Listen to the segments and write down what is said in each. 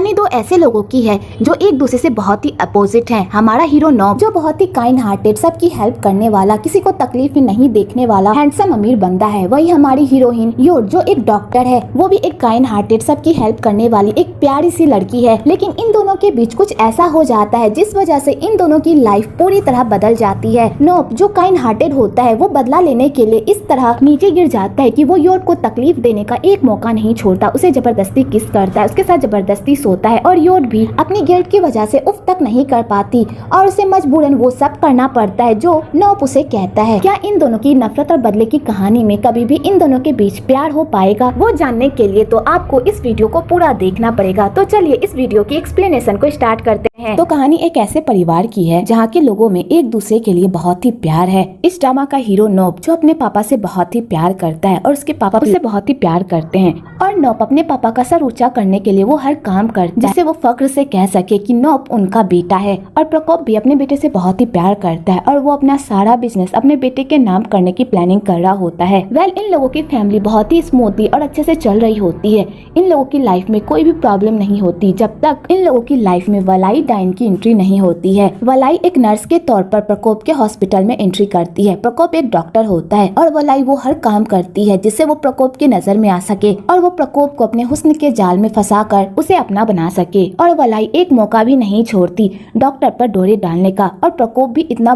कहानी दो ऐसे लोगों की है जो एक दूसरे से बहुत ही अपोजिट हैं। हमारा हीरो नॉब जो बहुत ही काइंड हार्टेड, सबकी हेल्प करने वाला, किसी को तकलीफ में नहीं देखने वाला हैंडसम अमीर बंदा है। वही हमारी हीरोइन योर जो एक डॉक्टर है, वो भी एक काइंड हार्टेड, सबकी हेल्प करने वाली एक प्यारी सी लड़की है। लेकिन इन दोनों के बीच कुछ ऐसा हो जाता है जिस वजह से इन दोनों की लाइफ पूरी तरह बदल जाती है। नॉब जो काइंड हार्टेड होता है वो बदला लेने के लिए इस तरह नीचे गिर जाता है कि वो योर को तकलीफ देने का एक मौका नहीं छोड़ता, उसे जबरदस्ती किस करता है, उसके साथ जबरदस्ती सोता है और योर भी अपनी गिल्ट की वजह से उफ तक नहीं कर पाती और उसे मजबूरन वो सब करना पड़ता है जो नॉब उसे कहता है। क्या इन दोनों की नफरत और बदले की कहानी में कभी भी इन दोनों के बीच प्यार हो पाएगा, वो जानने के लिए तो आपको इस वीडियो को पूरा देखना पड़ेगा। तो चलिए इस वीडियो की एक्सप्लेनेशन को स्टार्ट करते हैं। तो कहानी एक ऐसे परिवार की है जहाँ के लोगों में एक दूसरे के लिए बहुत ही प्यार है। इस ड्रामा का हीरो नॉब जो अपने पापा से बहुत ही प्यार करता है और उसके पापा उसे बहुत ही प्यार करते हैं और नॉब अपने पापा का सर ऊंचा करने के लिए वो हर काम करता है जिससे वो फख्र से कह सके कि नॉब उनका बेटा है। और प्रकोप भी अपने बेटे से बहुत ही प्यार करता है और वो अपना सारा बिजनेस अपने बेटे के नाम करने की प्लानिंग कर रहा होता है। इन लोगों की फैमिली बहुत ही स्मूथली और अच्छे से चल रही होती है। इन लोगों की लाइफ में कोई भी प्रॉब्लम नहीं होती जब तक इन लोगों की लाइफ में वलाई डाइन की एंट्री नहीं होती है। वलाई एक नर्स के तौर पर प्रकोप के हॉस्पिटल में एंट्री करती है। प्रकोप एक डॉक्टर होता है और वलाई वो हर काम करती है जिससे वो प्रकोप की नजर में आ सके और वो प्रकोप को अपने हुस्न के जाल में फंसा कर उसे अपना बना सके। और वलाई एक मौका भी नहीं छोड़ती डॉक्टर पर डोरे डालने का। और प्रकोप भी इतना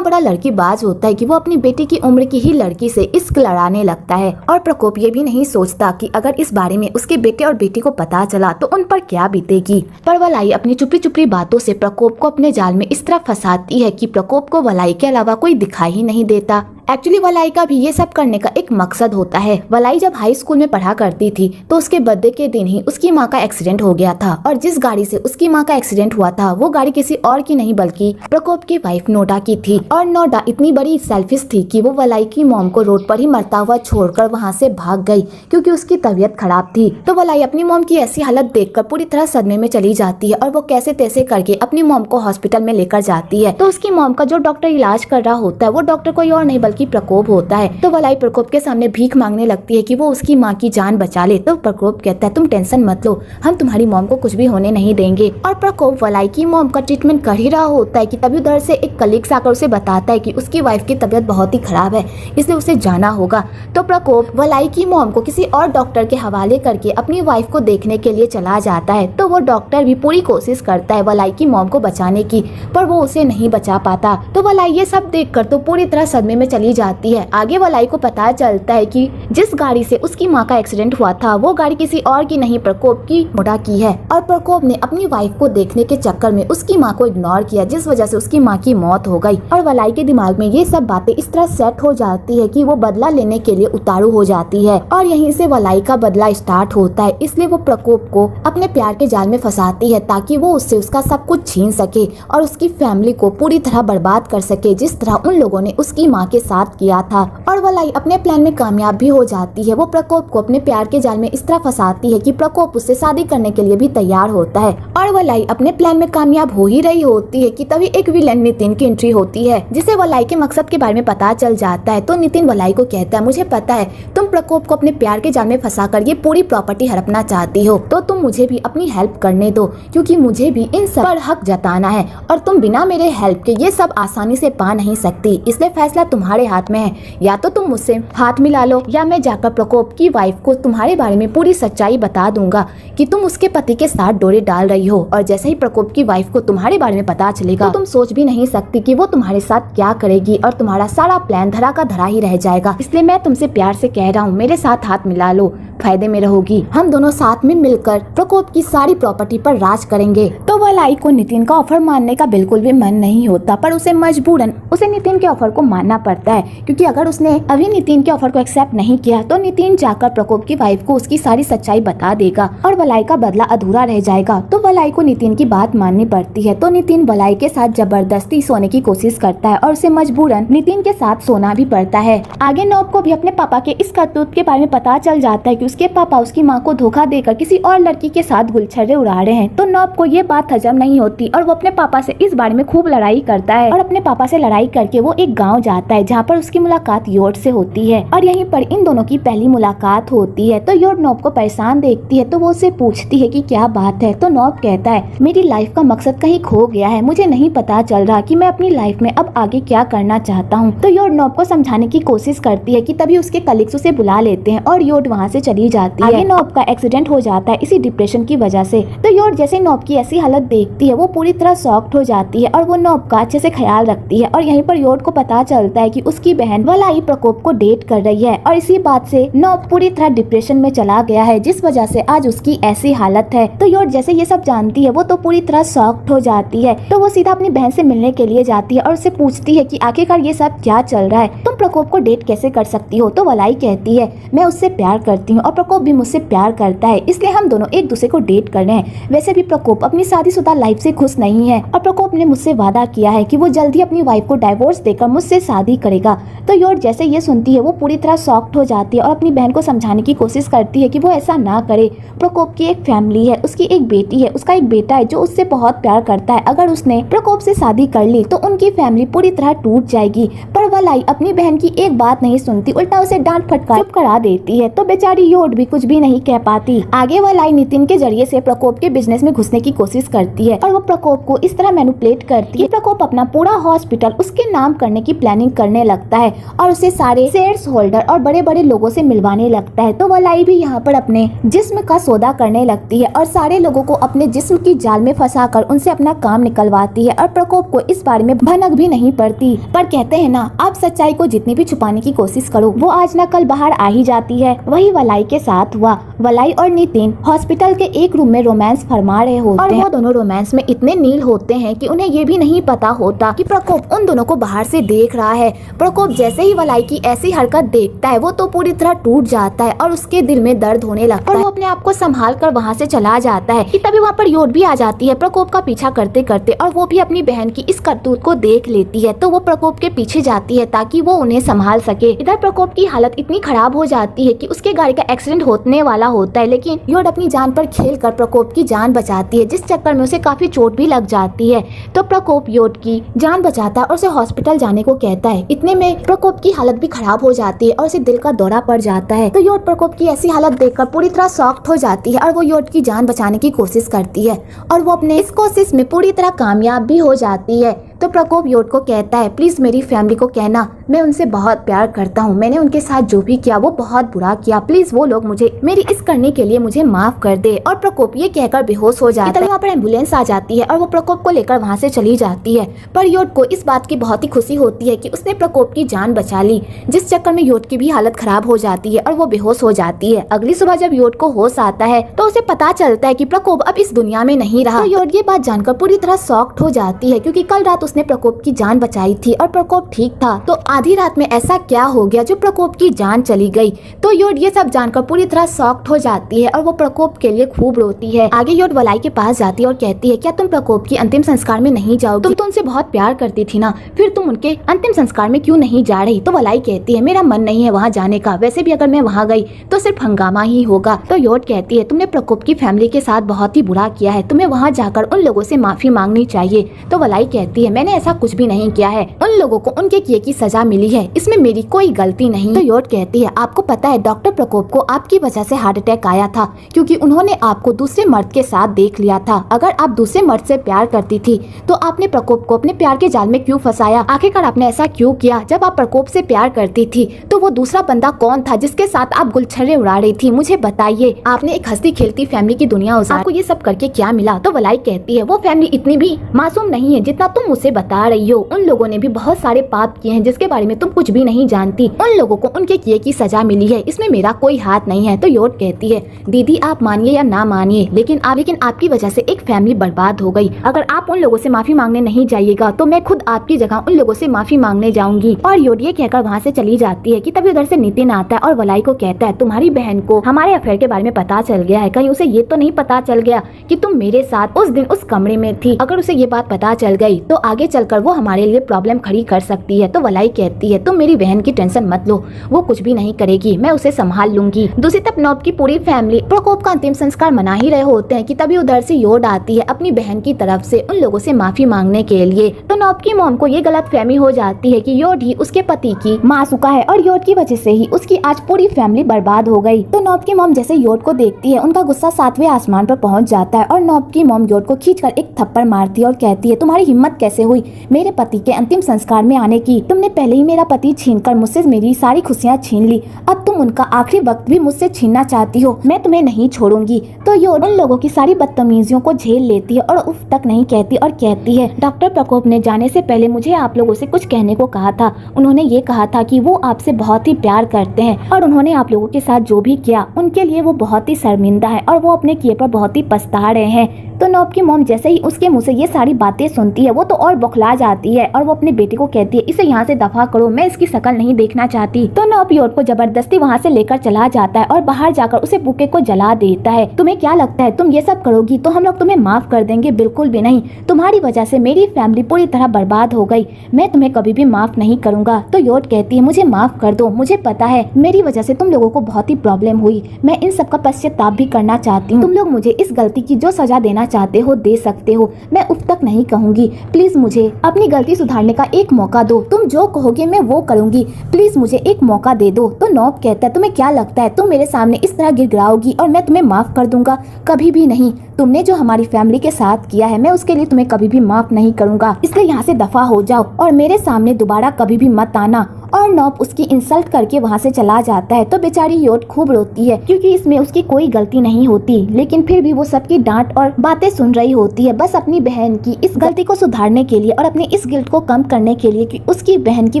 बड़ा लड़कीबाज होता है कि वो अपनी बेटी की उम्र की ही लड़की से इश्क लड़ाने लगता है। और प्रकोप ये भी नहीं सोचता कि अगर इस बारे में उसके बेटे और बेटी को पता चला तो उन पर क्या बीतेगी। पर वलाई अपनी चुपड़ी बातों से प्रकोप को अपने जाल में इस तरह फंसाती है कि प्रकोप को वलाई के अलावा कोई दिखाई ही नहीं देता। एक्चुअली वलाई का भी ये सब करने का एक मकसद होता है। वलाई जब हाई स्कूल में पढ़ा करती थी तो उसके बर्थडे के दिन ही उसकी माँ का एक्सीडेंट हो गया था और जिस गाड़ी से उसकी माँ का एक्सीडेंट हुआ था वो गाड़ी किसी और की नहीं बल्कि प्रकोप की वाइफ नोडा की थी। और नोडा इतनी बड़ी सेल्फिश थी कि वो वलाई की मॉम को रोड पर ही मरता हुआ छोड़कर वहाँ से भाग गई क्योंकि उसकी तबीयत खराब थी। तो वलाई अपनी मॉम की ऐसी हालत देखकर पूरी तरह सदमे में चली जाती है और वो कैसे तैसे करके अपनी मॉम को हॉस्पिटल में लेकर जाती है। तो उसकी मॉम का जो डॉक्टर इलाज कर रहा होता है वो डॉक्टर कोई और नहीं बल्कि प्रकोप होता है। तो वलाई प्रकोप के सामने भीख मांगने लगती है कि वो उसकी माँ की जान बचा ले। तो प्रकोप कहता है तुम टेंशन मत लो, हम तुम्हारी मॉम को कुछ भी होने नहीं देंगे। और प्रकोप वलाई की मॉम का ट्रीटमेंट कर ही रहा होता है कि तभी उधर से एक कलीग्स आकर उसे बताता है कि उसकी वाइफ की तबीयत बहुत ही खराब है इसलिए उसे जाना होगा। तो प्रकोप वलाई की मॉम को किसी और डॉक्टर के हवाले करके अपनी वाइफ को देखने के लिए चला जाता है। तो वो डॉक्टर भी पूरी कोशिश करता है वलाई की मॉम को बचाने की पर वो उसे नहीं बचा पाता। तो वलाई ये सब देखकर तो पूरी तरह सदमे में चली जाती है। आगे वलाई को पता चलता है कि जिस गाड़ी से उसकी माँ का एक्सीडेंट हुआ था वो गाड़ी किसी और की नहीं प्रकोप की नोडा की है। और प्रकोप ने अपनी वाइफ को देखने के चक्कर में उसकी माँ को इग्नोर किया जिस वजह से उसकी माँ की मौत हो गई। और वलाई के दिमाग में ये सब बातें इस तरह सेट हो जाती है कि वो बदला लेने के लिए उतारू हो जाती है और यहीं से वलाई का बदला स्टार्ट होता है। इसलिए वो प्रकोप को अपने प्यार के जाल में फंसाती है ताकि वो उससे उसका सब कुछ छीन सके और उसकी फैमिली को पूरी तरह बर्बाद कर सके जिस तरह उन लोगों ने उसकी माँ के साथ किया था। और वलाई अपने प्लान में कामयाब भी हो जाती है। वो प्रकोप को अपने प्यार के जाल में इस तरह फंसाती है कि प्रकोप उससे शादी करने के लिए भी तैयार होता है। और वलाई अपने प्लान में कामयाब हो ही रही होती है कि तभी एक विलन नितिन की एंट्री होती है जिसे वलाई के मकसद के बारे में पता चल जाता है। तो नितिन वलाई को कहता है मुझे पता है तुम प्रकोप को अपने प्यार के जाल में फंसा कर ये पूरी प्रॉपर्टी हड़पना चाहती हो, तो तुम मुझे भी अपनी हेल्प करने दो क्योंकि मुझे भी इन सब पर हक जताना है और तुम बिना मेरे हेल्प के ये सब आसानी से पा नहीं सकती। इसलिए फैसला तुम्हारे हाथ में है, या तो तुम मुझसे हाथ मिला लो या मैं जाकर प्रकोप की वाइफ को तुम्हारे बारे में पूरी सच्चाई बता दूंगा कि तुम उसके पति के साथ डोरे डाल रही हो। और जैसे ही प्रकोप की वाइफ को तुम्हारे बारे में पता चलेगा तो तुम सोच भी नहीं सकती कि वो तुम्हारे साथ क्या करेगी और तुम्हारा सारा प्लान धरा का धरा ही रह जाएगा। इसलिए मैं तुमसे प्यार से कह रहा हूँ मेरे साथ हाथ मिला लो, फायदे में रहोगी। हम दोनों साथ में मिलकर प्रकोप की सारी प्रॉपर्टी पर राज करेंगे। तो वलाई को नितिन का ऑफर मानने का बिल्कुल भी मन नहीं होता पर उसे मजबूरन उसे नितिन के ऑफर को मानना पड़ता है क्योंकि अगर उसने अभी नितिन के ऑफर को एक्सेप्ट नहीं किया तो नितिन जाकर प्रकोप की वाइफ को उसकी सारी सच्चाई बता देगा और वलाई का बदला अधूरा रह जाएगा। तो वलाई को नितिन की बात माननी पड़ती है। तो नितिन वलाई के साथ जबरदस्ती सोने की कोशिश करता है और उसे मजबूरन नितिन के साथ सोना भी पड़ता है। आगे नॉब को भी अपने पापा के इस करतूत के बारे में पता चल जाता है उसके पापा उसकी माँ को धोखा देकर किसी और लड़की के साथ गुलछर्रे उड़ा रहे हैं। तो नॉब को ये बात हजम नहीं होती और वो अपने पापा से इस बारे में खूब लड़ाई करता है और अपने पापा से लड़ाई करके वो एक गाँव जाता है जहाँ पर उसकी मुलाकात योड से होती है और यहीं पर इन दोनों की पहली मुलाकात होती है। तो योड नॉब को परेशान देखती है तो वो उससे पूछती है कि क्या बात है। तो नॉब कहता है मेरी लाइफ का मकसद कहीं खो गया है, मुझे नहीं पता चल रहा कि मैं अपनी लाइफ में अब आगे क्या करना चाहता हूँ। तो योड नॉब को समझाने की कोशिश करती है कि तभी उसके कलीग्स उसे बुला लेते हैं और योड वहाँ से चली जाती है। आगे नॉब का एक्सीडेंट हो जाता है इसी डिप्रेशन की वजह से। तो योड जैसे नॉब की ऐसी हालत देखती है वो पूरी तरह शॉक्ड हो जाती है और वो नॉब का अच्छे से ख्याल रखती है। और यहीं पर योड को पता चलता है कि उसकी बहन वलाई प्रकोप को डेट कर रही है और इसी बात से नॉब पूरी तरह डिप्रेशन में चला गया है जिस वजह से आज उसकी ऐसी हालत है। तो योड जैसे ये सब जानती है वो तो पूरी तरह शॉक्ड हो जाती है। तो वो सीधा अपनी बहन से मिलने के लिए जाती है और उससे पूछती है कि आखिरकार ये सब क्या चल रहा है, तुम प्रकोप को डेट कैसे कर सकती हो। तो वलाई कहती है मैं उससे प्यार करती हूँ और प्रकोप भी मुझसे प्यार करता है, इसलिए हम दोनों एक दूसरे को डेट कर रहे हैं। वैसे भी प्रकोप अपनी शादीशुदा लाइफ से खुश नहीं है और प्रकोप ने मुझसे वादा किया है कि वो जल्दी अपनी वाइफ को डाइवोर्स देकर मुझसे शादी करेगा। तो योड जैसे ये सुनती है वो पूरी तरह शॉक्ड हो जाती है और अपनी बहन को समझाने की कोशिश करती है कि वो ऐसा ना करे। प्रकोप की एक फैमिली है, उसकी एक बेटी है, उसका एक बेटा है जो उससे बहुत प्यार करता है। अगर उसने प्रकोप से शादी कर ली तो उनकी फैमिली पूरी तरह टूट जाएगी। पर वलाई अपनी बहन की एक बात नहीं सुनती, उल्टा उसे डांट फटकार चुप करा देती है। तो बेचारी योड भी कुछ भी नहीं कह पाती। आगे वलाई नितिन के जरिए से प्रकोप के बिजनेस में घुसने की कोशिश करती है और वो प्रकोप को इस तरह मैनिपुलेट करती है। प्रकोप अपना पूरा हॉस्पिटल उसके नाम करने की प्लानिंग करने लगता है और उसे सारे शेयर्स होल्डर और बड़े बड़े लोगों से मिलवाने लगता है। तो वलाई भी यहाँ पर अपने जिस्म का सौदा करने लगती है और सारे लोगों को अपने जिस्म की जाल में फंसाकर उनसे अपना काम निकलवाती है और प्रकोप को इस बारे में भनक भी नहीं पड़ती। पर कहते हैं ना, आप सच्चाई को जितनी भी छुपाने की कोशिश करो वो आज न कल बाहर आ ही जाती है। वही वलाई के साथ हुआ। वलाई और नितिन हॉस्पिटल के एक रूम में रोमांस फरमा रहे होते हैं और वो दोनों रोमांस में इतने नील होते हैं कि उन्हें ये भी नहीं पता होता कि प्रकोप उन दोनों को बाहर से देख रहा है। प्रकोप जैसे ही वलाई की ऐसी हरकत देखता है वो तो पूरी तरह टूट जाता है और उसके दिल में दर्द होने लगता है और वो अपने आप को संभाल कर वहाँ से चला जाता है कि तभी वहाँ पर योड भी आ जाती है प्रकोप का पीछा करते करते और वो भी अपनी बहन की इस करतूत को देख लेती है। तो वो प्रकोप के पीछे जाती है ताकि वो उन्हें संभाल सके। इधर प्रकोप की हालत इतनी खराब हो जाती है कि उसके गाड़ी का एक्सीडेंट होने वाला होता है, लेकिन योड अपनी जान पर खेल कर प्रकोप की जान बचाती है जिस चक्कर में उसे काफी चोट भी लग जाती है। तो प्रकोप योड की जान बचाता है और उसे हॉस्पिटल जाने को कहता है। इतने में प्रकोप की हालत भी खराब हो जाती है और उसे दिल का दौरा पड़ जाता है। तो योड प्रकोप की ऐसी हालत देखकर पूरी तरह शॉक्ड हो जाती है और वो योड की जान बचाने की कोशिश करती है और वो अपने इस कोशिश में पूरी तरह कामयाब भी हो जाती है। तो प्रकोप योड को कहता है प्लीज मेरी फैमिली को कहना मैं उनसे बहुत प्यार करता हूँ, मैंने उनके साथ जो भी किया वो बहुत बुरा किया, प्लीज वो लोग मुझे मेरी इस करने के लिए मुझे माफ कर दे। और प्रकोप ये कहकर बेहोश हो जाता है। वहाँ पर एम्बुलेंस आ जाती है और वो प्रकोप को लेकर वहाँ से चली जाती है। पर योड को इस बात की बहुत ही खुशी होती है कि उसने प्रकोप की जान बचा ली, जिस चक्कर में योड की भी हालत खराब हो जाती है और वो बेहोश हो जाती है। अगली सुबह जब योड को होश आता है तो उसे पता चलता है कि प्रकोप अब इस दुनिया में नहीं रहा। तो योड ये बात जानकर पूरी तरह शॉक्ड हो जाती है क्योंकि कल रात उसने प्रकोप की जान बचाई थी और प्रकोप ठीक था। तो आधी रात में ऐसा क्या हो गया जो प्रकोप की जान चली गई। तो योड ये सब जानकर पूरी तरह शॉक्ड हो जाती है और वो प्रकोप के लिए खूब रोती है। आगे योड वलाई के पास जाती है और कहती है क्या तुम प्रकोप की अंतिम संस्कार में नहीं जाओगी, तुम तो उनसे बहुत प्यार करती थी ना, फिर तुम उनके अंतिम संस्कार में क्यों नहीं जा रही। तो वलाई कहती है मेरा मन नहीं है वहाँ जाने का, वैसे भी अगर मैं वहाँ गई तो सिर्फ हंगामा ही होगा। तो योड कहती है तुमने प्रकोप की फैमिली के साथ बहुत ही बुरा किया है, तुम्हें वहाँ जाकर उन लोगों से माफी मांगनी चाहिए। तो वलाई कहती है मैंने ऐसा कुछ भी नहीं किया है, उन लोगों को उनके किए की सजा मिली है, इसमें मेरी कोई गलती नहीं। तो योड कहती है आपको पता है डॉक्टर प्रकोप को आपकी वजह से हार्ट अटैक आया था क्योंकि उन्होंने आपको दूसरे मर्द के साथ देख लिया था। अगर आप दूसरे मर्द से प्यार करती थी तो आपने प्रकोप को अपने प्यार के जाल में क्यों फंसाया, आखिरकार आपने ऐसा क्यों किया। जब आप प्रकोप से प्यार करती थी तो वो दूसरा बंदा कौन था जिसके साथ आप गुलछर्रे उड़ा रही थी, मुझे बताइए। आपने एक हंसती खेलती फैमिली की दुनिया उजाड़, आपको ये सब करके क्या मिला। तो वलाई कहती है वो फैमिली इतनी भी मासूम नहीं है जितना तुम मुझसे बता रही हो, उन लोगों ने भी बहुत सारे पाप किए हैं जिसके बारे में तुम कुछ भी नहीं जानती, उन लोगों को उनके किए की सजा मिली है, इसमें मेरा कोई हाथ नहीं है। तो योड कहती है दीदी आप मानिए या ना मानिए लेकिन आपकी वजह से एक फैमिली बर्बाद हो गई, अगर आप उन लोगों से माफी मांगने नहीं जाइएगा तो मैं खुद आपकी जगह उन लोगों से माफी मांगने जाऊंगी। और योड ये कहकर वहाँ से चली जाती है कि तभी उधर से नितिन आता है और वलाई को कहता है तुम्हारी बहन को हमारे अफेयर के बारे में पता चल गया है, कहीं उसे ये तो नहीं पता चल गया कि तुम मेरे साथ उस दिन उस कमरे में थी। अगर उसे ये बात पता चल गई तो आगे चलकर वो हमारे लिए प्रॉब्लम खड़ी कर सकती है। तो वलाई कहती है तुम मेरी बहन की टेंशन मत लो, वो कुछ भी नहीं करेगी, मैं उसे संभाल लूंगी। दूसरी तरफ नॉब की पूरी फैमिली प्रकोप का अंतिम संस्कार मना ही रहे होते हैं कि तभी उधर से योड आती है अपनी बहन की तरफ से उन लोगों से माफी मांगने के लिए। तो नॉब की मॉम को ये गलतफहमी हो जाती है कि योड ही उसके पति की मां चुका है और योड की वजह से ही उसकी आज पूरी फैमिली बर्बाद हो गई। तो नॉब की मॉम जैसे योड को देखती है उनका गुस्सा 7वें आसमान पर पहुंच जाता है और नॉब की मॉम योड को खींचकर एक थप्पड़ मारती है और कहती है तुम्हारी हिम्मत कैसे हुई मेरे पति के अंतिम संस्कार में आने की, तुमने पहले ही मेरा पति छीनकर मुझसे मेरी सारी खुशियाँ छीन ली, अब तुम उनका आखिरी वक्त भी मुझसे छीनना चाहती हो, मैं तुम्हें नहीं छोड़ूंगी। तो योड उन लोगों की सारी बदतमीजियों को झेल लेती है और उफ तक नहीं कहती और कहती है डॉक्टर प्रकोप ने जाने से पहले मुझे आप लोगों से कुछ कहने को कहा था। उन्होंने ये कहा था कि वो आपसे बहुत ही प्यार करते हैं और उन्होंने आप लोगों के साथ जो भी किया उनके लिए वो बहुत ही शर्मिंदा है और वो अपने किए पर बहुत ही पछता रहे हैं। तो नॉब की मॉम जैसे ही उसके मुंह से ये सारी बातें सुनती है वो तो और बौखला जाती है और वो अपने बेटे को कहती है इसे यहाँ से दफा करो, मैं इसकी शक्ल नहीं देखना चाहती। तो नॉब योड को जबरदस्ती वहाँ से लेकर चला जाता है और बाहर जाकर उसे बुके को जला देता है। तुम्हें क्या लगता है तुम ये सब करोगी तो हम लोग तुम्हें माफ कर देंगे? बिल्कुल भी नहीं, तुम्हारी वजह से मेरी फैमिली पूरी तरह बर्बाद हो गई, मैं तुम्हें कभी भी माफ नहीं करूंगा। तो योड कहती है मुझे माफ कर दो, मुझे पता है मेरी वजह से तुम लोगों को बहुत ही प्रॉब्लम हुई, मैं इन सब का पश्चाताप भी करना चाहती हूँ, तुम लोग मुझे इस गलती की जो सजा देना चाहते हो दे सकते हो, मैं उफ तक नहीं कहूंगी, प्लीज मुझे अपनी गलती सुधारने का एक मौका दो, तुम जो कहोगे मैं वो करूंगी, प्लीज मुझे एक मौका दे दो। तो नॉब कहता है तुम्हें क्या लगता है तुम मेरे सामने इस तरह गिड़गिड़ाओगी और मैं तुम्हें माफ कर दूंगा? कभी भी नहीं, तुमने जो हमारी फैमिली के साथ किया है मैं उसके लिए तुम्हें कभी भी माफ नहीं करूंगा, इसलिए यहाँ से दफा हो जाओ और मेरे सामने दोबारा कभी भी मत आना। और नॉब उसकी इंसल्ट करके वहाँ से चला जाता है। तो बेचारी योड खूब रोती है क्योंकि इसमें उसकी कोई गलती नहीं होती, लेकिन फिर भी वो सबकी डांट और बातें सुन रही होती है बस अपनी बहन की इस गलती को सुधारने के लिए और अपने इस गिल्ट को कम करने के लिए कि उसकी बहन की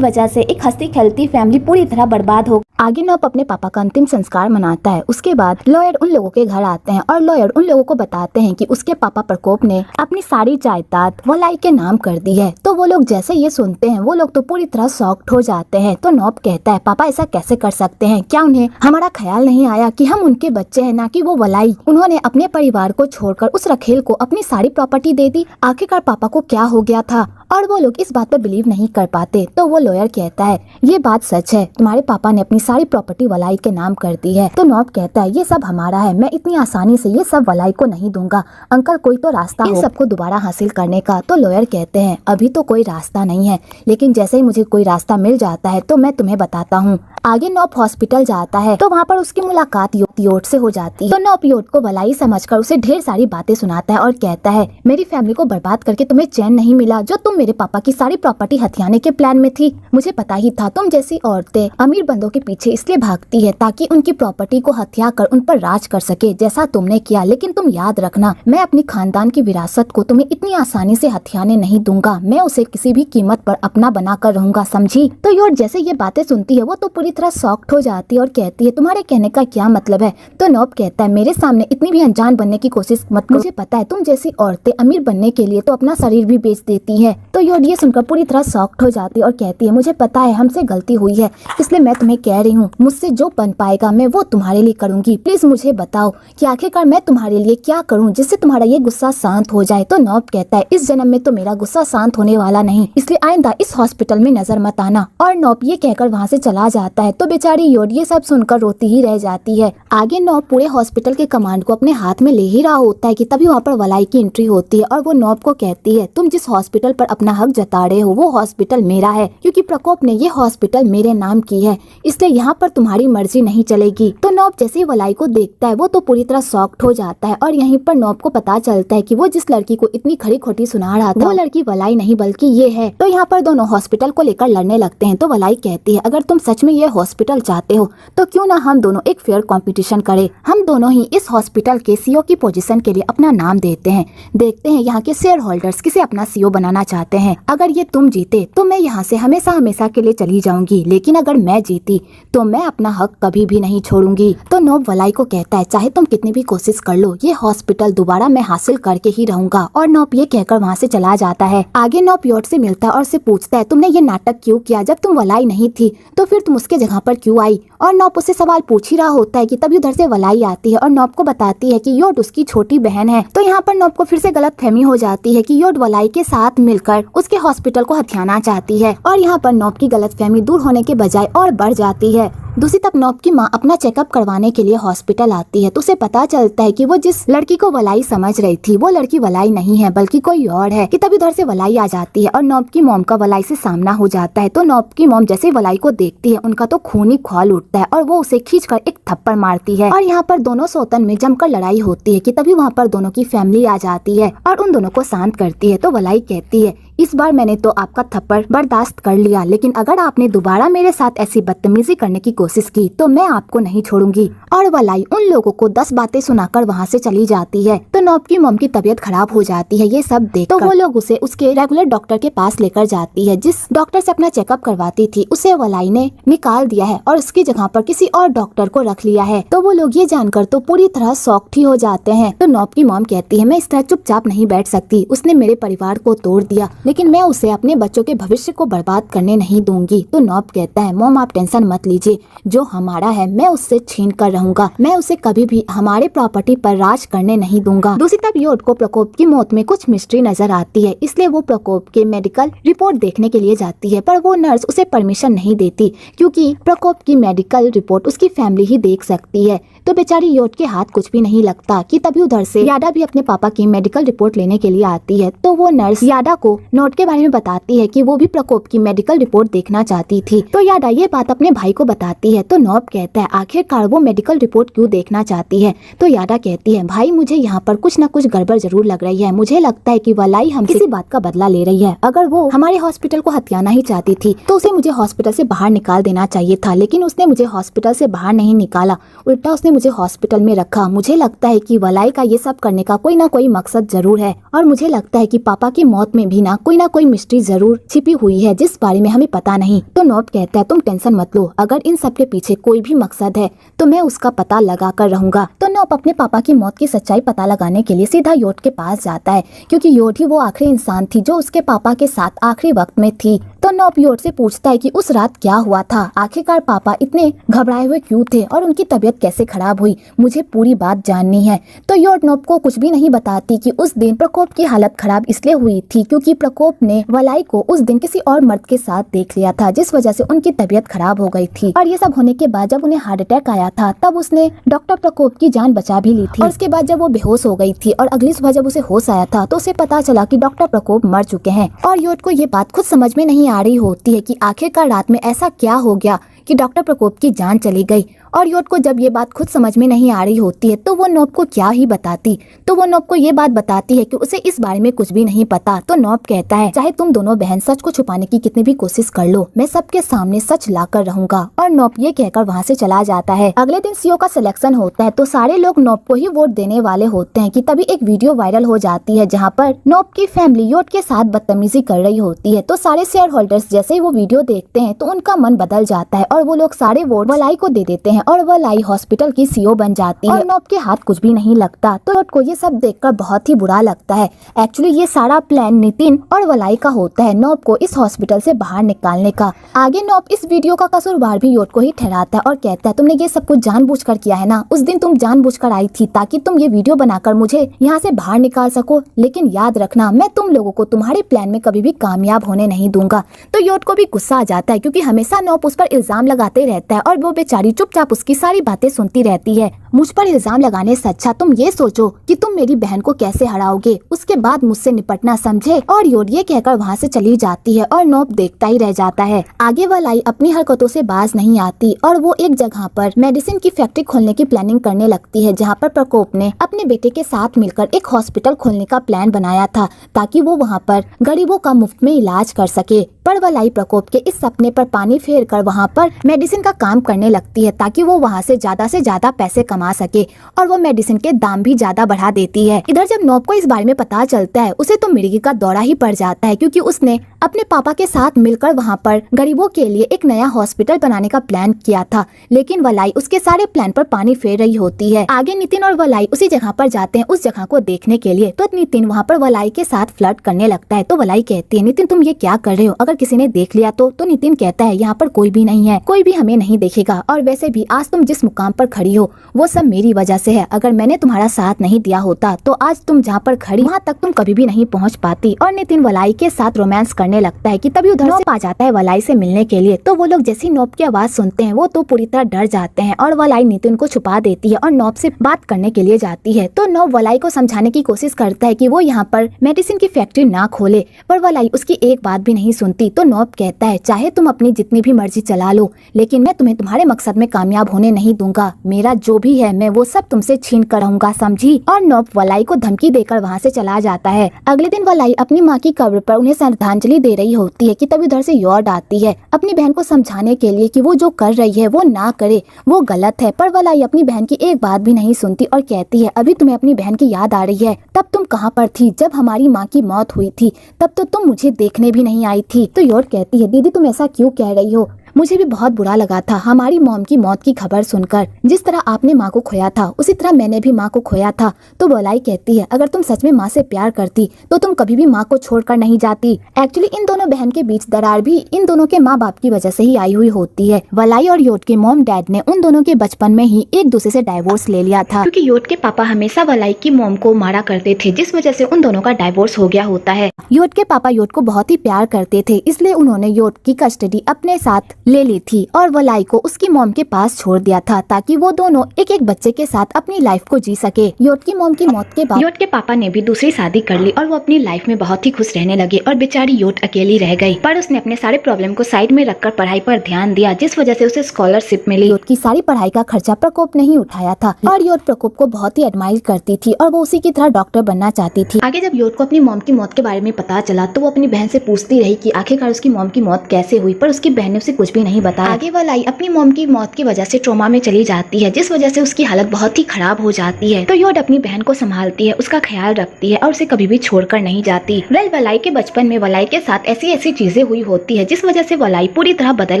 वजह से एक हंसती खेलती फैमिली पूरी तरह बर्बाद हो। आगे नॉब अपने पापा का अंतिम संस्कार मनाता है। उसके बाद लॉयर उन लोगों के घर आते हैं और लॉयर उन लोगों को बताते हैं कि उसके पापा प्रकोप ने अपनी सारी जायदाद वलाई के नाम कर दी है। तो वो लोग जैसे ये सुनते हैं वो लोग तो पूरी तरह शॉक्ड हो जाते हैं। तो नॉब कहता है पापा ऐसा कैसे कर सकते हैं, क्या उन्हें हमारा ख्याल नहीं आया कि हम उनके बच्चे हैं ना कि वो वलाई? उन्होंने अपने परिवार को छोड़कर उस रखेल को अपनी सारी प्रॉपर्टी दे दी, आखिरकार पापा को क्या हो गया था? और वो लोग इस बात पर बिलीव नहीं कर पाते। तो वो लॉयर कहता है ये बात सच है, तुम्हारे पापा ने अपनी सारी प्रॉपर्टी वलाई के नाम कर दी है। तो नॉब कहता है ये सब हमारा है, मैं इतनी आसानी से ये सब वलाई को नहीं दूंगा, अंकल कोई तो रास्ता इन सबको दोबारा हासिल करने का। तो लॉयर कहते हैं अभी तो कोई रास्ता नहीं है, लेकिन जैसे ही मुझे कोई रास्ता मिल जाता है तो मैं तुम्हें बताता हूँ। आगे नॉब हॉस्पिटल जाता है तो वहाँ पर उसकी मुलाकात योड से हो जाती है। तो नॉब योड को वलाई समझकर उसे ढेर सारी बातें सुनाता है और कहता है मेरी फैमिली को बर्बाद करके तुम्हें चैन नहीं मिला, जो तुम मेरे पापा की सारी प्रॉपर्टी हथियाने के प्लान में थी। मुझे पता ही था तुम जैसी औरतें अमीर बंदों के पीछे इसलिए भागती है ताकि उनकी प्रॉपर्टी को हथिया कर उन पर राज कर सके, जैसा तुमने किया। लेकिन तुम याद रखना मैं अपनी खानदान की विरासत को तुम्हें इतनी आसानी से हथियाने नहीं दूंगा, मैं उसे किसी भी कीमत पर अपना बना कर रहूंगा, समझी? तो योड जैसे ये बातें सुनती है वो तो पूरी तरह शॉक्ड हो जाती है और कहती है तुम्हारे कहने का क्या मतलब है? तो नॉब कहता है मेरे सामने इतनी भी अनजान बनने की कोशिश मत करो, मुझे पता है तुम जैसी औरतें अमीर बनने के लिए तो अपना शरीर भी बेच देती है। तो योड ये सुनकर पूरी तरह शॉक्ड हो जाती है और कहती है मुझे पता है हमसे गलती हुई है, इसलिए मैं तुम्हें कह रही हूँ मुझसे जो बन पाएगा मैं वो तुम्हारे लिए करूंगी, प्लीज मुझे बताओ कि आखिरकार मैं तुम्हारे लिए क्या करूँ जिससे तुम्हारा ये गुस्सा शांत हो जाए। तो नॉब कहता है इस जन्म में तो मेरा गुस्सा शांत होने वाला नहीं, इसलिए आइंदा इस हॉस्पिटल में नजर मत आना। और नॉब ये कहकर वहाँ से चला जाता है। तो बेचारी योड ये सब सुनकर रोती ही रह जाती है। आगे नॉब पूरे हॉस्पिटल के कमांड को अपने हाथ में ले ही रहा होता है कि तभी वहाँ पर वलाई की एंट्री होती है और वो नॉब को कहती है तुम जिस हॉस्पिटल पर अपना हक जता रहे हो वो हॉस्पिटल मेरा है, क्योंकि प्रकोप ने ये हॉस्पिटल मेरे नाम की है, इसलिए यहाँ पर तुम्हारी मर्जी नहीं चलेगी। तो नॉब जैसे ही वलाई को देखता है वो तो पूरी तरह शॉक्ड हो जाता है और यहीं पर नॉब को पता चलता है कि वो जिस लड़की को इतनी खरी खोटी सुना रहा था वो लड़की वलाई नहीं बल्कि ये है। तो यहाँ पर दोनों हॉस्पिटल को लेकर लड़ने लगते हैं। तो वलाई कहती है अगर तुम सच में ये हॉस्पिटल चाहते हो तो क्यों ना हम दोनों एक फेयर कंपटीशन करें, हम दोनों ही इस हॉस्पिटल के सीईओ की पोजीशन के लिए अपना नाम देते हैं, देखते हैं यहाँ के शेयर होल्डर्स किसे अपना सीईओ बनाना चाहते हैं। अगर ये तुम जीते तो मैं यहाँ से हमेशा हमेशा के लिए चली जाऊंगी, लेकिन अगर मैं जीती तो मैं अपना हक कभी भी नहीं छोड़ूंगी। तो नॉब वलाई को कहता है चाहे तुम कितनी भी कोशिश कर लो ये हॉस्पिटल दोबारा मैं हासिल करके ही रहूंगा। और नॉब ये कहकर वहाँ से चला जाता है। आगे नॉब योड से मिलता है और से पूछता है तुमने ये नाटक क्यों किया जब तुम वलाई नहीं थी तो फिर तुम उसके जगह पर क्यों आई? और नॉप उससे सवाल पूछ ही रहा होता है कि तभी उधर से वलाई आती है और नॉप को बताती है कि योड उसकी छोटी बहन है। तो यहाँ पर नॉप को फिर से गलतफहमी हो जाती है कि योड वलाई के साथ मिलकर उसके हॉस्पिटल को हथियाना चाहती है और यहाँ पर नॉप की गलतफहमी दूर होने के बजाय और बढ़ जाती है। दूसरी तरफ नॉप की माँ अपना चेकअप करवाने के लिए हॉस्पिटल आती है तो उसे पता चलता है कि वो जिस लड़की को वलाई समझ रही थी वो लड़की वलाई नहीं है बल्कि कोई और है। कि तभी उधर से वलाई आ जाती है और नॉप की मॉम का वलाई से सामना हो जाता है। तो नॉप की मॉम जैसे वलाई को देखती है उनका तो खून ही खौल उठता है और वो उसे खींचकर एक थप्पड़ मारती है और यहाँ पर दोनों सौतन में जमकर लड़ाई होती है। कि तभी वहाँ पर दोनों की फैमिली आ जाती है और उन दोनों को शांत करती है। तो वलाई कहती है इस बार मैंने तो आपका थप्पड़ बर्दाश्त कर लिया, लेकिन अगर आपने दोबारा मेरे साथ ऐसी बदतमीजी करने की कोशिश की तो मैं आपको नहीं छोड़ूंगी। और वलाई उन लोगों को 10 बातें सुनाकर वहाँ से चली जाती है। तो नॉप की मॉम की तबीयत खराब हो जाती है ये सब देखकर। तो वो लोग उसे उसके रेगुलर डॉक्टर के पास लेकर जाती है। जिस डॉक्टर से अपना चेकअप करवाती थी उसे वलाई ने निकाल दिया है और उसकी जगह पर किसी और डॉक्टर को रख लिया है। तो वो लोग ये जानकर तो पूरी तरह शॉक्ड ही हो जाते हैं। तो नॉप की मॉम कहती है मैं इस तरह चुपचाप नहीं बैठ सकती, उसने मेरे परिवार को तोड़ दिया, लेकिन मैं उसे अपने बच्चों के भविष्य को बर्बाद करने नहीं दूंगी। तो नॉप कहता है मॉम आप टेंशन मत लीजिए, जो हमारा है मैं उससे छीन कर रहूंगा, मैं उसे कभी भी हमारे प्रॉपर्टी पर राज करने नहीं दूंगा। दूसरी तरफ योड को प्रकोप की मौत में कुछ मिस्ट्री नजर आती है, इसलिए वो प्रकोप के मेडिकल रिपोर्ट देखने के लिए जाती है, पर वो नर्स उसे परमिशन नहीं देती क्योंकि प्रकोप की मेडिकल रिपोर्ट उसकी फैमिली ही देख सकती है। तो बेचारी योड के हाथ कुछ भी नहीं लगता। कि तभी उधर से याडा भी अपने पापा की मेडिकल रिपोर्ट लेने के लिए आती है। तो वो नर्स याडा को नोट के बारे में बताती है कि वो भी प्रकोप की मेडिकल रिपोर्ट देखना चाहती थी। तो याडा ये बात अपने भाई को बताती है। तो नॉप कहता है आखिरकार वो मेडिकल रिपोर्ट क्यों देखना चाहती है? तो याडा कहती है भाई मुझे यहाँ पर कुछ न कुछ गड़बड़ जरूर लग रही है, मुझे लगता है कि वलाई हम किसी बात का बदला ले रही है। अगर वो हमारे हॉस्पिटल को हथियाना ही चाहती थी तो उसे मुझे हॉस्पिटल से बाहर निकाल देना चाहिए था, लेकिन उसने मुझे हॉस्पिटल से बाहर नहीं निकाला, उल्टा उसने मुझे हॉस्पिटल में रखा। मुझे लगता है कि वलाई का ये सब करने का कोई ना कोई मकसद जरूर है और मुझे लगता है कि पापा की मौत में भी ना कोई मिस्ट्री जरूर छिपी हुई है जिस बारे में हमें पता नहीं। तो नॉप कहता है तुम टेंशन मत लो, अगर इन सब के पीछे कोई भी मकसद है तो मैं उसका पता लगा कर रहूंगा। तो नॉप अपने पापा की मौत की सच्चाई पता लगाने के लिए सीधा योड के पास जाता है क्योंकि योड ही वो आखिरी इंसान थी जो उसके पापा के साथ आखिरी वक्त में थी। तो नॉप योड से पूछता है कि उस रात क्या हुआ था, आखिरकार पापा इतने घबराए हुए क्यों थे और उनकी तबीयत कैसे खराब हुई, मुझे पूरी बात जाननी है। तो योड नॉप को कुछ भी नहीं बताती कि उस दिन प्रकोप की हालत खराब इसलिए हुई थी क्योंकि प्रकोप ने वलाई को उस दिन किसी और मर्द के साथ देख लिया था जिस वजह से उनकी तबीयत खराब हो गई थी। और ये सब होने के बाद जब उन्हें हार्ट अटैक आया था तब उसने डॉक्टर प्रकोप की जान बचा भी ली थी। और उसके बाद जब वो बेहोश हो गई थी और अगली सुबह जब उसे होश आया था तो उसे पता चला कि डॉक्टर प्रकोप मर चुके हैं। और योड को ये बात खुद समझ में नहीं आ रही होती है कि आखिरकार रात में ऐसा क्या हो गया कि डॉक्टर प्रकोप की जान चली गई। और योड को जब ये बात खुद समझ में नहीं आ रही होती है तो वो नॉप को क्या ही बताती। तो वो नॉप को ये बात बताती है कि उसे इस बारे में कुछ भी नहीं पता। तो नॉप कहता है चाहे तुम दोनों बहन सच को छुपाने की कितनी भी कोशिश कर लो, मैं सबके सामने सच ला कर रहूंगा। और नॉप ये कहकर वहाँ से चला जाता है। अगले दिन सीओ का सिलेक्शन होता है तो सारे लोग नॉप को ही वोट देने वाले होते हैं कि तभी एक वीडियो वायरल हो जाती है जहाँ पर नॉप की फैमिली योड के साथ बदतमीजी कर रही होती है। तो सारे शेयर होल्डर्स जैसे ही वो वीडियो देखते हैं तो उनका मन बदल जाता है और वो लोग सारे वोट वलाई को दे देते हैं और वलाई हॉस्पिटल की सीओ बन जाती है और नॉप के हाथ कुछ भी नहीं लगता। तो योड को ये सब देखकर बहुत ही बुरा लगता है। एक्चुअली ये सारा प्लान नितिन और वलाई का होता है नॉप को इस हॉस्पिटल से बाहर निकालने का। आगे नॉप इस वीडियो का कसूरवार भी योड को ही ठहराता है और कहता है तुमने ये सब कुछ जानबूझकर किया है ना, उस दिन तुम जानबूझकर आई थी ताकि तुम ये वीडियो बनाकर मुझे यहाँ से बाहर निकाल सको, लेकिन याद रखना मैं तुम लोगों को तुम्हारे प्लान में कभी भी कामयाब होने नहीं दूंगा। तो योड को भी गुस्सा आ जाता है क्योंकि हमेशा नॉप उस पर इल्जाम लगाते रहता है और वो बेचारी चुपचाप उसकी सारी बातें सुनती रहती है। मुझ पर इल्जाम लगाने से अच्छा तुम ये सोचो कि तुम मेरी बहन को कैसे हराओगे, उसके बाद मुझसे निपटना, समझे। और योड ये कहकर वहाँ से चली जाती है और नॉप देखता ही रह जाता है। आगे वलाई अपनी हरकतों से बाज नहीं आती और वो एक जगह पर मेडिसिन की फैक्ट्री खोलने की प्लानिंग करने लगती है जहाँ पर प्रकोप ने अपने बेटे के साथ मिलकर एक हॉस्पिटल खोलने का प्लान बनाया था ताकि वो वहाँ पर गरीबों का मुफ्त में इलाज कर सके। पर वलाई प्रकोप के इस सपने पर पानी फेर कर वहाँ पर मेडिसिन का काम करने लगती है ताकि वो वहाँ से ज्यादा पैसे कमा कमा सके और वो मेडिसिन के दाम भी ज्यादा बढ़ा देती है। इधर जब नोब को इस बारे में पता चलता है उसे तो मिर्गी का दौरा ही पड़ जाता है, क्योंकि उसने अपने पापा के साथ मिलकर वहाँ पर गरीबों के लिए एक नया हॉस्पिटल बनाने का प्लान किया था, लेकिन वलाई उसके सारे प्लान पर पानी फेर रही होती है। आगे नितिन और वलाई उसी जगह पर जाते हैं उस जगह को देखने के लिए। तो नितिन वहाँ पर वलाई के साथ फ्लर्ट करने लगता है। तो वलाई कहती है, नितिन तुम ये क्या कर रहे हो, अगर किसी ने देख लिया तो नितिन कहता है, यहाँ पर कोई भी नहीं है, कोई भी हमें नहीं देखेगा, और वैसे भी आज तुम जिस मुकाम पर खड़ी हो वो सब मेरी वजह से है। अगर मैंने तुम्हारा साथ नहीं दिया होता तो आज तुम जहाँ पर खड़ी वहाँ तक तुम कभी भी नहीं पहुँच पाती। और नितिन वलाई के साथ रोमांस करने लगता है कि तभी उधर से आ जाता है वलाई से मिलने के लिए। तो वो लोग जैसी नोब की आवाज सुनते हैं वो तो पूरी तरह डर जाते हैं और वलाई नितिन को छुपा देती है और नोब से बात करने के लिए जाती है। तो नोब वलाई को समझाने की कोशिश करता है कि वो यहाँ पर मेडिसिन की फैक्ट्री ना खोले, पर वलाई उसकी एक बात भी नहीं सुनती। तो नोब कहता है, चाहे तुम अपनी जितनी भी मर्जी चला लो, लेकिन मैं तुम्हें तुम्हारे मकसद में कामयाब होने नहीं दूंगा। मेरा जो भी है मैं वो सब तुमसे छीन कर रहूंगा, समझी। और नोब वलाई को धमकी देकर वहाँ से चला जाता है। अगले दिन वलाई अपनी माँ की कब्र पर उन्हें श्रद्धांजलि दे रही होती है कि तभी उधर से यॉर्ड आती है अपनी बहन को समझाने के लिए कि वो जो कर रही है वो ना करे, वो गलत है। पर वलाई अपनी बहन की एक बात भी नहीं सुनती और कहती है, अभी तुम्हें अपनी बहन की याद आ रही है, तब तुम कहाँ पर थी जब हमारी माँ की मौत हुई थी, तब तो तुम मुझे देखने भी नहीं आई थी। तो यॉर्ड कहती है, दीदी तुम ऐसा क्यों कह रही हो, मुझे भी बहुत बुरा लगा था हमारी मॉम की मौत की खबर सुनकर। जिस तरह आपने माँ को खोया था उसी तरह मैंने भी माँ को खोया था। तो वलाई कहती है, अगर तुम सच में माँ से प्यार करती तो तुम कभी भी माँ को छोड़कर नहीं जाती। एक्चुअली इन दोनों बहन के बीच दरार भी इन दोनों के माँ बाप की वजह से ही आई हुई होती है। वलाई और योट के मॉम डैड ने उन दोनों के बचपन में ही एक दूसरे से डाइवोर्स ले लिया था, क्योंकि योट के पापा हमेशा वलाई की मॉम को मारा करते थे, जिस वजह से उन दोनों का डाइवोर्स हो गया होता है। योट के पापा योट को बहुत ही प्यार करते थे, इसलिए उन्होंने योट की कस्टडी अपने साथ ले ली थी और वलाई को उसकी मॉम के पास छोड़ दिया था, ताकि वो दोनों एक एक बच्चे के साथ अपनी लाइफ को जी सके। योट की मॉम की मौत के बाद योट के पापा ने भी दूसरी शादी कर ली और वो अपनी लाइफ में बहुत ही खुश रहने लगे और बेचारी योट अकेली रह गई। पर उसने अपने सारे प्रॉब्लम को साइड में रखकर पढ़ाई पर ध्यान दिया, जिस वजह से उसे स्कॉलरशिप मिली। योट की सारी पढ़ाई का खर्चा प्रकोप नहीं उठाया था और योट प्रकोप को बहुत ही एडमायर करती थी और वो उसी की तरह डॉक्टर बनना चाहती थी। आगे जब योट को अपनी मॉम की मौत के बारे में पता चला तो वो अपनी बहन से पूछती रही कि आखिरकार उसकी मॉम की मौत कैसे हुई, पर उसकी बहन ने उसे कुछ भी नहीं बताया। आगे वलाई अपनी मॉम की मौत की वजह से ट्रोमा में चली जाती है, जिस वजह से उसकी हालत बहुत ही खराब हो जाती है। तो योट अपनी बहन को संभालती है, उसका ख्याल रखती है और उसे कभी भी छोड़कर नहीं जाती। वलाई के बचपन में वलाई के साथ ऐसी ऐसी चीजें हुई होती है जिस वजह से वलाई पूरी तरह बदल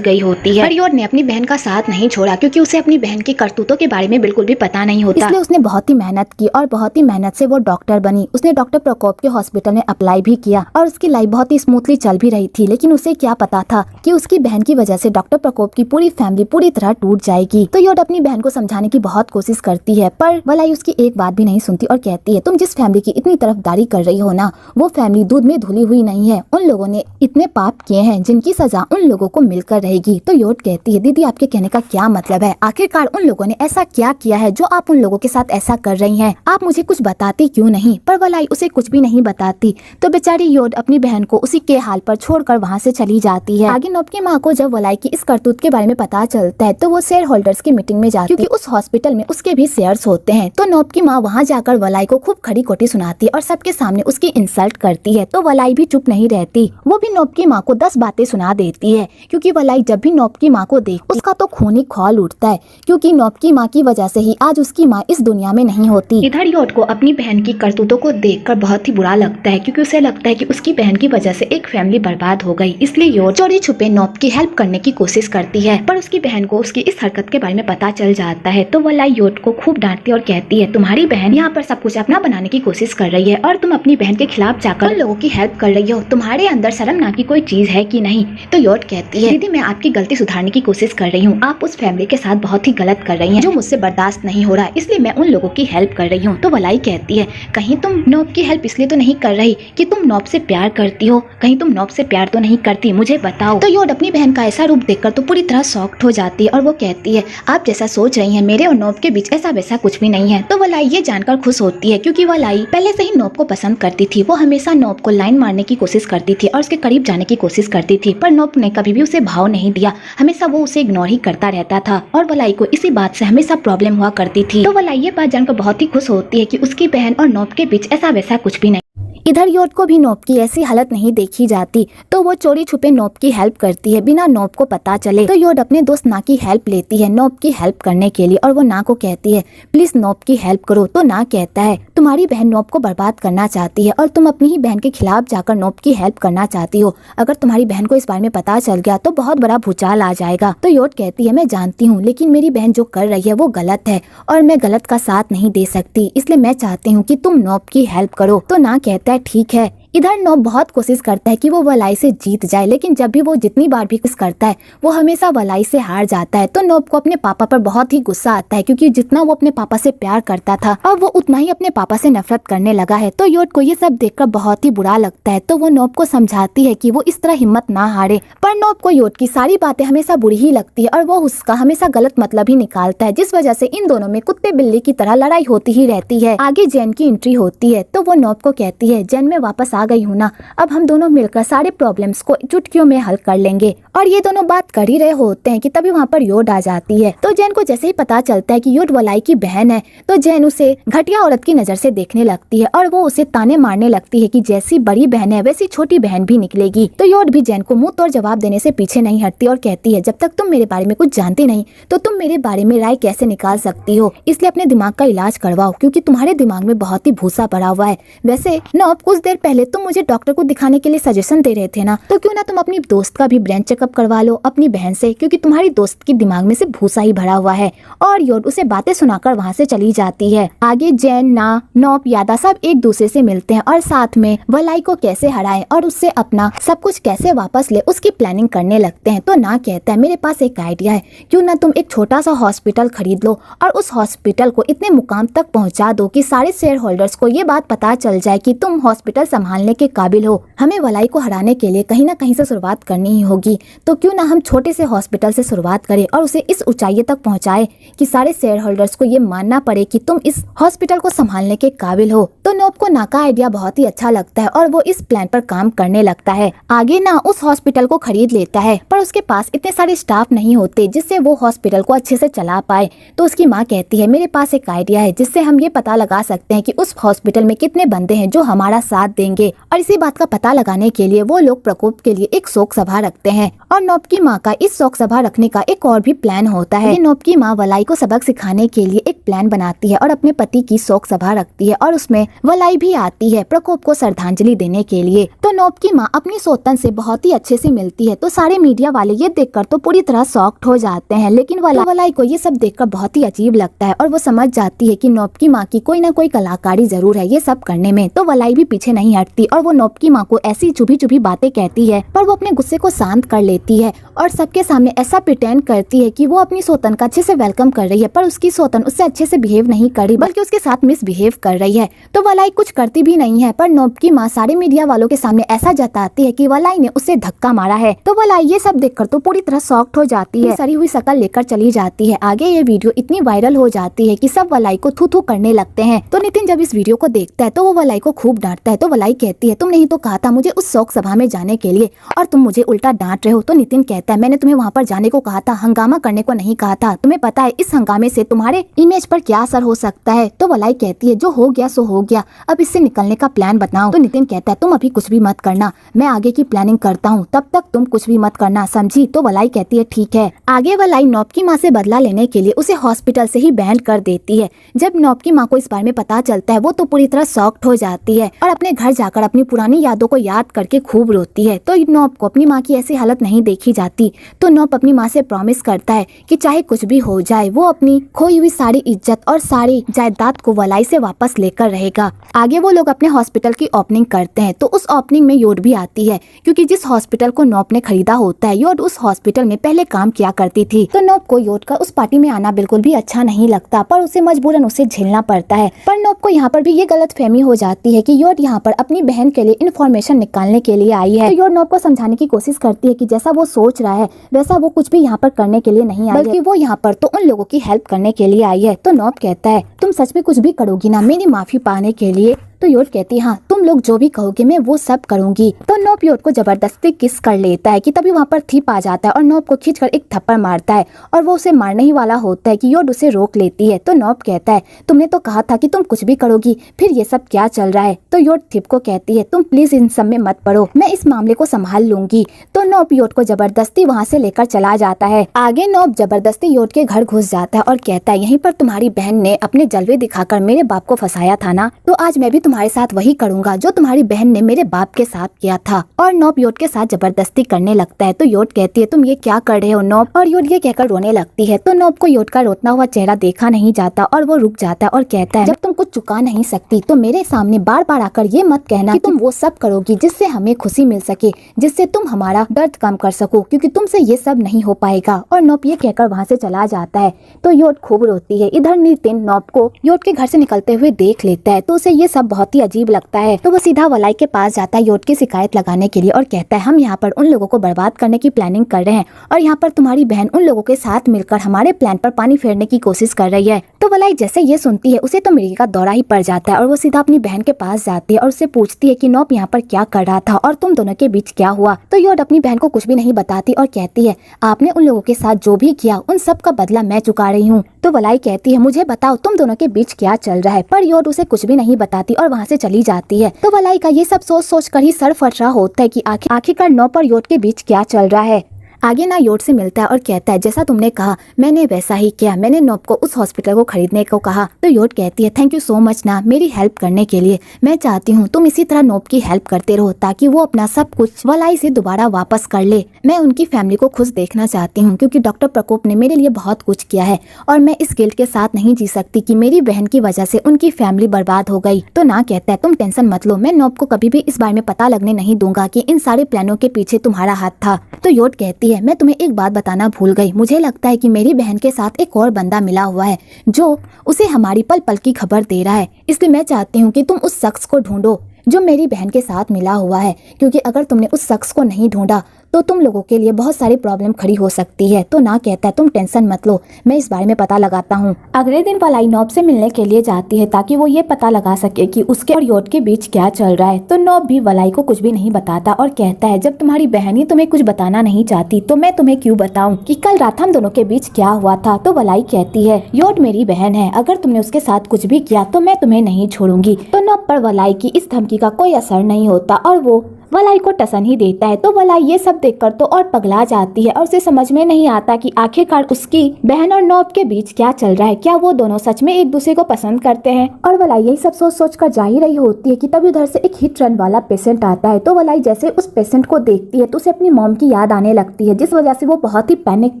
गई होती है। पर योट ने अपनी बहन का साथ नहीं छोड़ा, क्योंकि उसे अपनी बहन की करतूतों के बारे में बिल्कुल भी पता नहीं होता, इसलिए उसने बहुत ही मेहनत की और बहुत ही मेहनत से वो डॉक्टर बनी। उसने डॉक्टर प्रकोप के हॉस्पिटल में अप्लाई भी किया और उसकी लाइफ बहुत ही स्मूथली चल भी रही थी। लेकिन उसे क्या पता था कि उसकी बहन की वजह से डॉक्टर प्रकोप की पूरी फैमिली पूरी तरह टूट जाएगी। तो योट अपनी बहन को समझाने की बहुत कोशिश करती है, पर वलाई उसकी एक बात भी नहीं सुनती और कहती है, तुम जिस फैमिली की इतनी तरफदारी कर रही हो ना, वो फैमिली दूध में धुली हुई नहीं है। उन लोगों ने इतने पाप किए हैं जिनकी सजा उन लोगों को मिलकर रहेगी। तो योट कहती है, दीदी आपके कहने का क्या मतलब है, आखिरकार उन लोगों ने ऐसा क्या किया है जो आप उन लोगों के साथ ऐसा कर रही हैं? आप मुझे कुछ बताती क्यों नहीं? पर वलाई उसे कुछ भी नहीं बताती। तो बेचारी योट अपनी बहन को उसी के हाल पर छोड़कर वहाँ से चली जाती है। आगे नोब की माँ को जब वलाई की इस करतूत के बारे में पता चलता है तो वो शेयर होल्डर्स की मीटिंग में जाती है, क्योंकि उस हॉस्पिटल में उसके भी शेयर्स होते हैं। तो नोब की माँ वहाँ जाकर वलाई को खूब खड़ी खोटी सुनाती है और सबके सामने उसकी इंसल्ट करती है। तो वलाई भी चुप नहीं रहती, वो भी नोब की माँ को 10 बातें सुना देती है, क्योंकि वलाई जब भी नोब की माँ को देख उसका तो खून ही खौल उठता है, क्योंकि नोब की माँ की वजह से ही आज उसकी माँ इस दुनिया में नहीं होती। इधर योट को अपनी बहन की करतूतों को देखकर बहुत ही बुरा लगता है, क्योंकि उसे लगता है कि उसकी बहन की वजह से एक फैमिली बर्बाद हो गई। इसलिए योट चोरी छुपे नोब की हेल्प करने की कोशिश करती है, पर उसकी बहन को उसकी इस हरकत के बारे में पता चल जाता है। तो वलाई योट को खूब डांटती और कहती है, तुम्हारी बहन यहाँ पर सब कुछ अपना बनाने की कोशिश कर रही है और तुम अपनी बहन के खिलाफ जाकर लोगों की हेल्प कर रही हो, तुम्हारे अंदर शर्म ना की कोई चीज है कि नहीं? तो योट कहती है, दीदी मैं आपकी गलती सुधारने की कोशिश कर रही हूँ, आप उस फैमिली के साथ बहुत ही गलत कर रही हैं, जो मुझसे बर्दाश्त नहीं हो रहा, इसलिए मैं उन लोगों की हेल्प कर रही हूँ। तो वलाई कहती है, कहीं तुम नोब की हेल्प इसलिए तो नहीं कर रही कि तुम नोब से प्यार करती हो? कहीं तुम नोब से प्यार तो नहीं करती? मुझे बताओ। तो योट अपनी बहन का ऐसा रूप देखकर तो पूरी तरह शॉक्ड हो जाती है और वो कहती है, आप जैसा सोच रही हैं मेरे और नोब के बीच ऐसा वैसा कुछ भी नहीं है। तो वलाई ये जानकर खुश होती है, क्योंकि वलाई पहले से ही नोब को पसंद करती थी। वो हमेशा नोब को लाइन मारने की कोशिश करती थी और उसके करीब जाने की कोशिश करती थी, पर नोब ने कभी भी उसे भाव नहीं दिया, हमेशा वो उसे इग्नोर ही करता रहता था और वलाई को इसी बात से हमेशा प्रॉब्लम हुआ करती थी। तो वलाई ये बात जानकर बहुत ही खुश होती है कि उसकी बहन और नोब के बीच ऐसा वैसा कुछ भी नहीं। इधर योट को भी नोब की ऐसी हालत नहीं देखी जाती, तो वो चोरी छुपे नोब की हेल्प करती है बिना नोब को पता चले। तो योट अपने दोस्त ना की हेल्प लेती है नोब की हेल्प करने के लिए, और वो ना को कहती है प्लीज नोब की हेल्प करो। तो ना कहता है तुम्हारी बहन नोब को बर्बाद करना चाहती है और तुम अपनी ही बहन के खिलाफ जाकर नोब की हेल्प करना चाहती हो। अगर तुम्हारी बहन को इस बारे में पता चल गया तो बहुत बड़ा भूचाल आ जाएगा। तो योट कहती है मैं जानती हूँ, लेकिन मेरी बहन जो कर रही है वो गलत है और मैं गलत का साथ नहीं दे सकती, इसलिए मैं चाहती हूँ कि तुम नोब की हेल्प करो। तो ना कहता है ठीक है। इधर नोब बहुत कोशिश करता है कि वो वलाई से जीत जाए, लेकिन जब भी वो जितनी बार भी कोशिश करता है वो हमेशा वलाई से हार जाता है। तो नोब को अपने पापा पर बहुत ही गुस्सा आता है, क्योंकि जितना वो अपने पापा से प्यार करता था अब वो उतना ही अपने पापा से नफरत करने लगा है। तो योट को ये सब देखकर बहुत ही बुरा लगता है, तो वो नोब को समझाती है कि वो इस तरह हिम्मत ना हारे। पर नोब को योट की सारी बातें हमेशा बुरी ही लगती है और वो उसका हमेशा गलत मतलब ही निकालता है, जिस वजह से इन दोनों में कुत्ते बिल्ली की तरह लड़ाई होती ही रहती है। आगे जैन की एंट्री होती है, तो वो नोब को कहती है जैन मैं वापस आ गई हूँ ना, अब हम दोनों मिलकर सारे प्रॉब्लम्स को चुटकियों में हल कर लेंगे। और ये दोनों बात कर ही रहे होते हैं कि तभी वहाँ पर योट आ जाती है। तो जैन को जैसे ही पता चलता है कि योट वलाई की बहन है, तो जैन उसे घटिया औरत की नजर से देखने लगती है और वो उसे ताने मारने लगती है कि जैसी बड़ी बहन है वैसी छोटी बहन भी निकलेगी। तो योट भी जैन को मुंह तोड़ जवाब देने से पीछे नहीं हटती और कहती है जब तक तुम मेरे बारे में कुछ जानती नहीं तो तुम मेरे बारे में राय कैसे निकाल सकती हो, इसलिए अपने दिमाग का इलाज करवाओ, क्योंकि तुम्हारे दिमाग में बहुत ही भूसा पड़ा हुआ है। वैसे नोब कुछ देर पहले तुम मुझे डॉक्टर को दिखाने के लिए सजेशन दे रहे थे ना, तो क्यों ना तुम अपनी दोस्त का भी ब्रेन चेकअप करवा लो अपनी बहन से, क्योंकि तुम्हारी दोस्त के दिमाग में से भूसा ही भरा हुआ है। और योट उसे बातें सुनाकर वहाँ से चली जाती है। आगे जैन ना नोब यादा सब एक दूसरे से मिलते हैं और साथ में वलाई को कैसे हराएं और उससे अपना सब कुछ कैसे वापस ले उसकी प्लानिंग करने लगते हैं। तो ना कहता है मेरे पास एक आइडिया है, क्यों ना तुम एक छोटा सा हॉस्पिटल खरीद लो और उस हॉस्पिटल को इतने मुकाम तक पहुंचा दो कि सारे शेयर होल्डर्स को ये बात पता चल जाए कि तुम हॉस्पिटल संभालने के काबिल हो। हमें वलाई को हराने के लिए कहीं ना कहीं से शुरुआत करनी ही होगी, तो क्यों ना हम छोटे से हॉस्पिटल से शुरुआत करें और उसे इस ऊंचाई तक पहुंचाए कि सारे शेयर होल्डर्स को ये मानना पड़े कि तुम इस हॉस्पिटल को संभालने के काबिल हो। तो नोब को ना का आइडिया बहुत ही अच्छा लगता है और वो इस प्लान पर काम करने लगता है। आगे ना उस हॉस्पिटल को खरीद लेता है, पर उसके पास इतने सारे स्टाफ नहीं होते जिससे वो हॉस्पिटल को अच्छे से चला पाए। तो उसकी माँ कहती है मेरे पास एक आइडिया है जिससे हम ये पता लगा सकते हैं कि उस हॉस्पिटल में कितने बंदे हैं जो हमारा साथ देंगे। और इसी बात का पता लगाने के लिए वो लोग प्रकोप के लिए एक शोक सभा रखते हैं और नोब की माँ का इस शोक सभा रखने का एक और भी प्लान होता है। नोब की माँ वलाई को सबक सिखाने के लिए एक प्लान बनाती है और अपने पति की शोक सभा रखती है और उसमें वलाई भी आती है प्रकोप को श्रद्धांजलि देने के लिए। तो नोब की माँ अपनी सौतन से बहुत ही अच्छे से मिलती है, तो सारे मीडिया वाले ये देखकर तो पूरी तरह शॉक्ड हो जाते हैं, लेकिन वलाई को ये सब देखकर बहुत ही अजीब लगता है और वो समझ जाती है कि नोब की माँ की कोई ना कोई कलाकारी जरूर है ये सब करने में। तो वलाई भी पीछे नहीं हटती और वो नोब की माँ को ऐसी चुभी चुभी बातें कहती है, पर वो अपने गुस्से को शांत कर लेती है और सबके सामने ऐसा प्रिटेंड करती है कि वो अपनी सौतन का अच्छे से वेलकम कर रही है, पर उसकी सौतन उससे अच्छे से बिहेव नहीं कर रही बल्कि उसके साथ मिसबिहेव कर रही है। तो वलाई कुछ करती भी नहीं है, पर नोब की माँ सारे मीडिया वालों के सामने ऐसा जताती है कि वलाई ने उसे धक्का मारा है। तो वलाई ये सब देखकर तो पूरी तरह शॉक्ड हो जाती है, सड़ी हुई शक्ल लेकर चली जाती है। आगे ये वीडियो इतनी वायरल हो जाती है कि सब वलाई को थू थू करने लगते हैं। तो नितिन जब इस वीडियो को देखता है तो वो वलाई को खूब डांटता है। तो वलाई कहती है तुमने ही तो कहा था मुझे उस शोक सभा में जाने के लिए और तुम मुझे उल्टा डांट रहे हो। तो नितिन कहता है मैंने तुम्हें वहाँ पर जाने को कहा था, हंगामा करने को नहीं कहा था। तुम्हें पता है इस हंगामे से तुम्हारे इमेज पर क्या असर हो सकता है। तो वलाई कहती है जो हो गया सो हो गया, अब इससे निकलने का प्लान बताओ। तो नितिन कहता है तुम अभी कुछ भी मत करना, मैं आगे की प्लानिंग करता हूँ, तब तक तुम कुछ भी मत करना, समझी। तो वलाई कहती है ठीक है। आगे वलाई नोब की माँ से बदला लेने के लिए उसे हॉस्पिटल से ही बैन कर देती है। जब नोब की माँ को इस बारे में पता चलता है वो तो पूरी तरह शॉक्ड हो जाती है और अपने घर जाकर अपनी पुरानी यादों को याद करके खूब रोती है। तो नोब को अपनी माँ की ऐसी हालत नहीं देखी जाती, तो नोब अपनी माँ से प्रॉमिस करता है कि चाहे कुछ भी हो जाए वो अपनी खोई हुई सारी इज्जत और सारी जायदाद को वलाई से वापस लेकर रहेगा। आगे वो लोग अपने हॉस्पिटल की ओपनिंग करते हैं, तो उस ओपनिंग में योट भी आती है, क्योंकि जिस हॉस्पिटल को नोब ने खरीदा होता है योट उस हॉस्पिटल में पहले काम किया करती थी। तो नोब को योट का उस पार्टी में आना बिल्कुल भी अच्छा नहीं लगता, पर उसे मजबूरन उसे झेलना पड़ता है। पर नोब को यहाँ पर भी ये गलतफहमी हो जाती है कि योट यहाँ पर अपनी बहन के लिए इन्फॉर्मेशन निकालने के लिए आई है। तो योट नोब को समझाने की कोशिश करती है कि जैसा वो सोच रहा है वैसा वो कुछ भी यहाँ पर करने के लिए नहीं आई, बल्कि वो यहाँ पर तो उन लोगों की हेल्प करने के लिए आई है। तो नोब कहता है तुम सच में कुछ भी करोगी ना मेरी माफी पाने के लिए। तो योट कहती है हाँ तुम लोग जो भी कहोगे मैं वो सब करूंगी। तो नोप योट को जबरदस्ती किस कर लेता है कि तभी वहाँ पर थीप आ जाता है और नोप को खींचकर एक थप्पड़ मारता है और वो उसे मारने ही वाला होता है कि योट उसे रोक लेती है। तो नोप कहता है तुमने तो कहा था कि तुम कुछ भी करोगी, फिर ये सब क्या चल रहा है। तो योट थीप को कहती है तुम प्लीज इन सब में मत पड़ो, मैं इस मामले को संभाल लूंगी। तो नोप योट को जबरदस्ती वहाँ से लेकर चला जाता है। आगे नोप जबरदस्ती योट के घर घुस जाता है और कहता है यहीं पर तुम्हारी बहन ने अपने जलवे दिखाकर मेरे बाप को फंसाया था ना, तो आज मैं भी तुम्हारे साथ वही करूंगा जो तुम्हारी बहन ने मेरे बाप के साथ किया था। और नोप योट के साथ जबरदस्ती करने लगता है। तो योट कहती है तुम ये क्या कर रहे हो नोप, और योट ये कहकर रोने लगती है। तो नोप को योट का रोता हुआ चेहरा देखा नहीं जाता और वो रुक जाता है और कहता है जब तुम कुछ चुका नहीं सकती तो मेरे सामने बार बार आकर ये मत कहना कि तुम वो सब करोगी जिससे हमें खुशी मिल सके, जिससे तुम हमारा दर्द कम कर सको, क्योंकि तुमसे ये सब नहीं हो पाएगा। और नोप ये कहकर वहाँ से चला जाता है। तो योट खूब रोती है। इधर नितिन नोप को योट के घर से निकलते हुए देख लेता है तो उसे ये सब बहुत ही अजीब लगता है। तो वो सीधा वलाई के पास जाता है योट की शिकायत लगाने के लिए और कहता है हम यहाँ पर उन लोगों को बर्बाद करने की प्लानिंग कर रहे हैं और यहाँ पर तुम्हारी बहन उन लोगों के साथ मिलकर हमारे प्लान पर पानी फेरने की कोशिश कर रही है। तो वलाई जैसे ये सुनती है उसे तो मिर्गी का दौरा ही पड़ जाता है और वो सीधा अपनी बहन के पास जाती है और उससे पूछती है कि नोप यहाँ पर क्या कर रहा था और तुम दोनों के बीच क्या हुआ। तो योट अपनी बहन को कुछ भी नहीं बताती और कहती है आपने उन लोगों के साथ जो भी किया उन सब का बदला मैं चुका रही हूँ। तो वलाई कहती है मुझे बताओ तुम दोनों के बीच क्या चल रहा है, पर योट उसे कुछ भी नहीं बताती और वहाँ से चली जाती है। तो वलाई का ये सब सोच सोच कर ही सर फट रहा होता है कि आखिरकार नोप और योट के बीच क्या चल रहा है। आगे ना योट से मिलता है और कहता है जैसा तुमने कहा मैंने वैसा ही किया, मैंने नोप को उस हॉस्पिटल को खरीदने को कहा। तो योट कहती है थैंक यू सो मच ना मेरी हेल्प करने के लिए, मैं चाहती हूँ तुम इसी तरह नोप की हेल्प करते रहो ताकि वो अपना सब कुछ वलाई से दोबारा वापस कर ले। मैं उनकी फैमिली को खुश देखना चाहती हूँ क्योंकि डॉक्टर प्रकोप ने मेरे लिए बहुत कुछ किया है और मैं इस गिल्ट के साथ नहीं जी सकती कि मेरी बहन की वजह से उनकी फैमिली बर्बाद हो गई। तो ना कहता है तुम टेंशन मत लो, मैं नोप को कभी भी इस बारे में पता लगने नहीं दूंगा कि इन सारे प्लानों के पीछे तुम्हारा हाथ था। तो योट कहती है मैं तुम्हें एक बात बताना भूल गई, मुझे लगता है कि मेरी बहन के साथ एक और बंदा मिला हुआ है जो उसे हमारी पल पल की खबर दे रहा है, इसलिए मैं चाहती हूँ कि तुम उस शख्स को ढूंढो जो मेरी बहन के साथ मिला हुआ है, क्योंकि अगर तुमने उस शख्स को नहीं ढूंढा तो तुम लोगों के लिए बहुत सारी प्रॉब्लम खड़ी हो सकती है। तो ना कहता है तुम टेंशन मत लो, मैं इस बारे में पता लगाता हूँ। अगले दिन वलाई नोप से मिलने के लिए जाती है ताकि वो ये पता लगा सके कि उसके और योट के बीच क्या चल रहा है। तो नोप भी वलाई को कुछ भी नहीं बताता और कहता है जब तुम्हारी बहन ही तुम्हें कुछ बताना नहीं चाहती तो मैं तुम्हें क्यों बताऊं कि कल रात हम दोनों के बीच क्या हुआ था। तो वलाई कहती है योट मेरी बहन है, अगर तुमने उसके साथ कुछ भी किया तो मैं तुम्हें नहीं छोड़ूंगी। तो नोप पर वलाई की इस धमकी का कोई असर नहीं होता और वो वलाई को टसन ही देता है। तो वलाई ये सब देखकर तो और पगला जाती है और उसे समझ में नहीं आता कि आखिरकार उसकी बहन और नोप के बीच क्या चल रहा है, क्या वो दोनों सच में एक दूसरे को पसंद करते हैं। और वलाई यही सब सोच सोच कर जा ही रही होती है कि तभी उधर से एक हिट रन वाला पेशेंट आता है। तो वलाई जैसे उस पेशेंट को देखती है तो उसे अपनी मॉम की याद आने लगती है, जिस वजह से वो बहुत ही पैनिक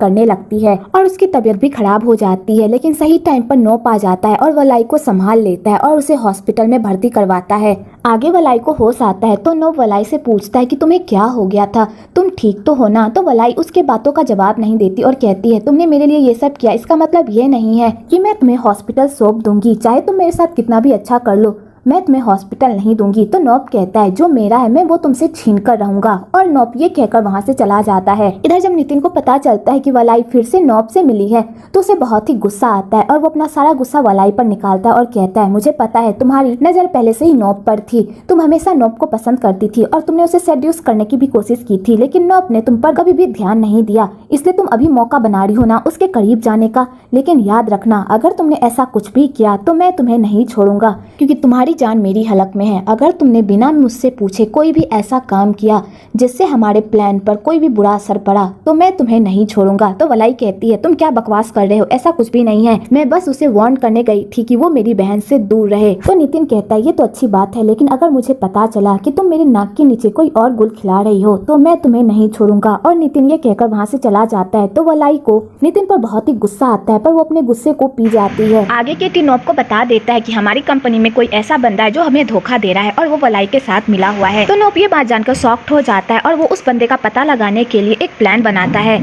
करने लगती है और उसकी तबीयत भी खराब हो जाती है। लेकिन सही टाइम पर नोप आ जाता है और वलाई को संभाल लेता है और उसे हॉस्पिटल में भर्ती करवाता है। आगे वलाई को होश आता है तो नोप वलाई से पूछता है कि तुम्हें क्या हो गया था, तुम ठीक तो हो ना। तो वलाई उसके बातों का जवाब नहीं देती और कहती है तुमने मेरे लिए ये सब किया, इसका मतलब ये नहीं है कि मैं तुम्हें हॉस्पिटल सौंप दूंगी, चाहे तुम मेरे साथ कितना भी अच्छा कर लो, मैं तुम्हें हॉस्पिटल नहीं दूंगी। तो नोप कहता है जो मेरा है मैं वो तुमसे छीन कर रहूंगा और नोप ये कहकर वहाँ से चला जाता है। इधर जब नितिन को पता चलता है कि वलाई फिर से नोप से मिली है तो उसे बहुत ही गुस्सा आता है और वो अपना सारा गुस्सा वलाई पर निकालता है और कहता है मुझे पता है तुम्हारी नजर पहले से ही नोप पर थी, तुम हमेशा नोप को पसंद करती थी और तुमने उसे सेड्यूस करने की भी कोशिश की थी, लेकिन नोप ने तुम पर कभी भी ध्यान नहीं दिया, इसलिए तुम अभी मौका बना रही हो ना उसके करीब जाने का। लेकिन याद रखना अगर तुमने ऐसा कुछ भी किया तो मैं तुम्हें नहीं छोड़ूंगा, क्योंकि तुम्हारी जान मेरी हलक में है। अगर तुमने बिना मुझसे पूछे कोई भी ऐसा काम किया जिससे हमारे प्लान पर कोई भी बुरा असर पड़ा तो मैं तुम्हें नहीं छोड़ूंगा। तो वलाई कहती है तुम क्या बकवास कर रहे हो, ऐसा कुछ भी नहीं है, मैं बस उसे वार्न करने गई थी कि वो मेरी बहन से दूर रहे। तो नितिन कहता है ये तो अच्छी बात है, लेकिन अगर मुझे पता चला कि तुम मेरे नाक के नीचे कोई और गुल खिला रही हो तो मैं तुम्हें नहीं छोड़ूंगा। और नितिन ये कहकर वहाँ से चला जाता है। तो वलाई को नितिन पर बहुत ही गुस्सा आता है पर वो अपने गुस्से को पी जाती है। आगे के नोप को बता देता है कि हमारी कंपनी में कोई ऐसा बंदा है जो हमें धोखा दे रहा है और वो वलाई के साथ मिला हुआ है। तो नोप ये बात जानकर शॉक्ड हो जाता है और वो उस बंदे का पता लगाने के लिए एक प्लान बनाता है।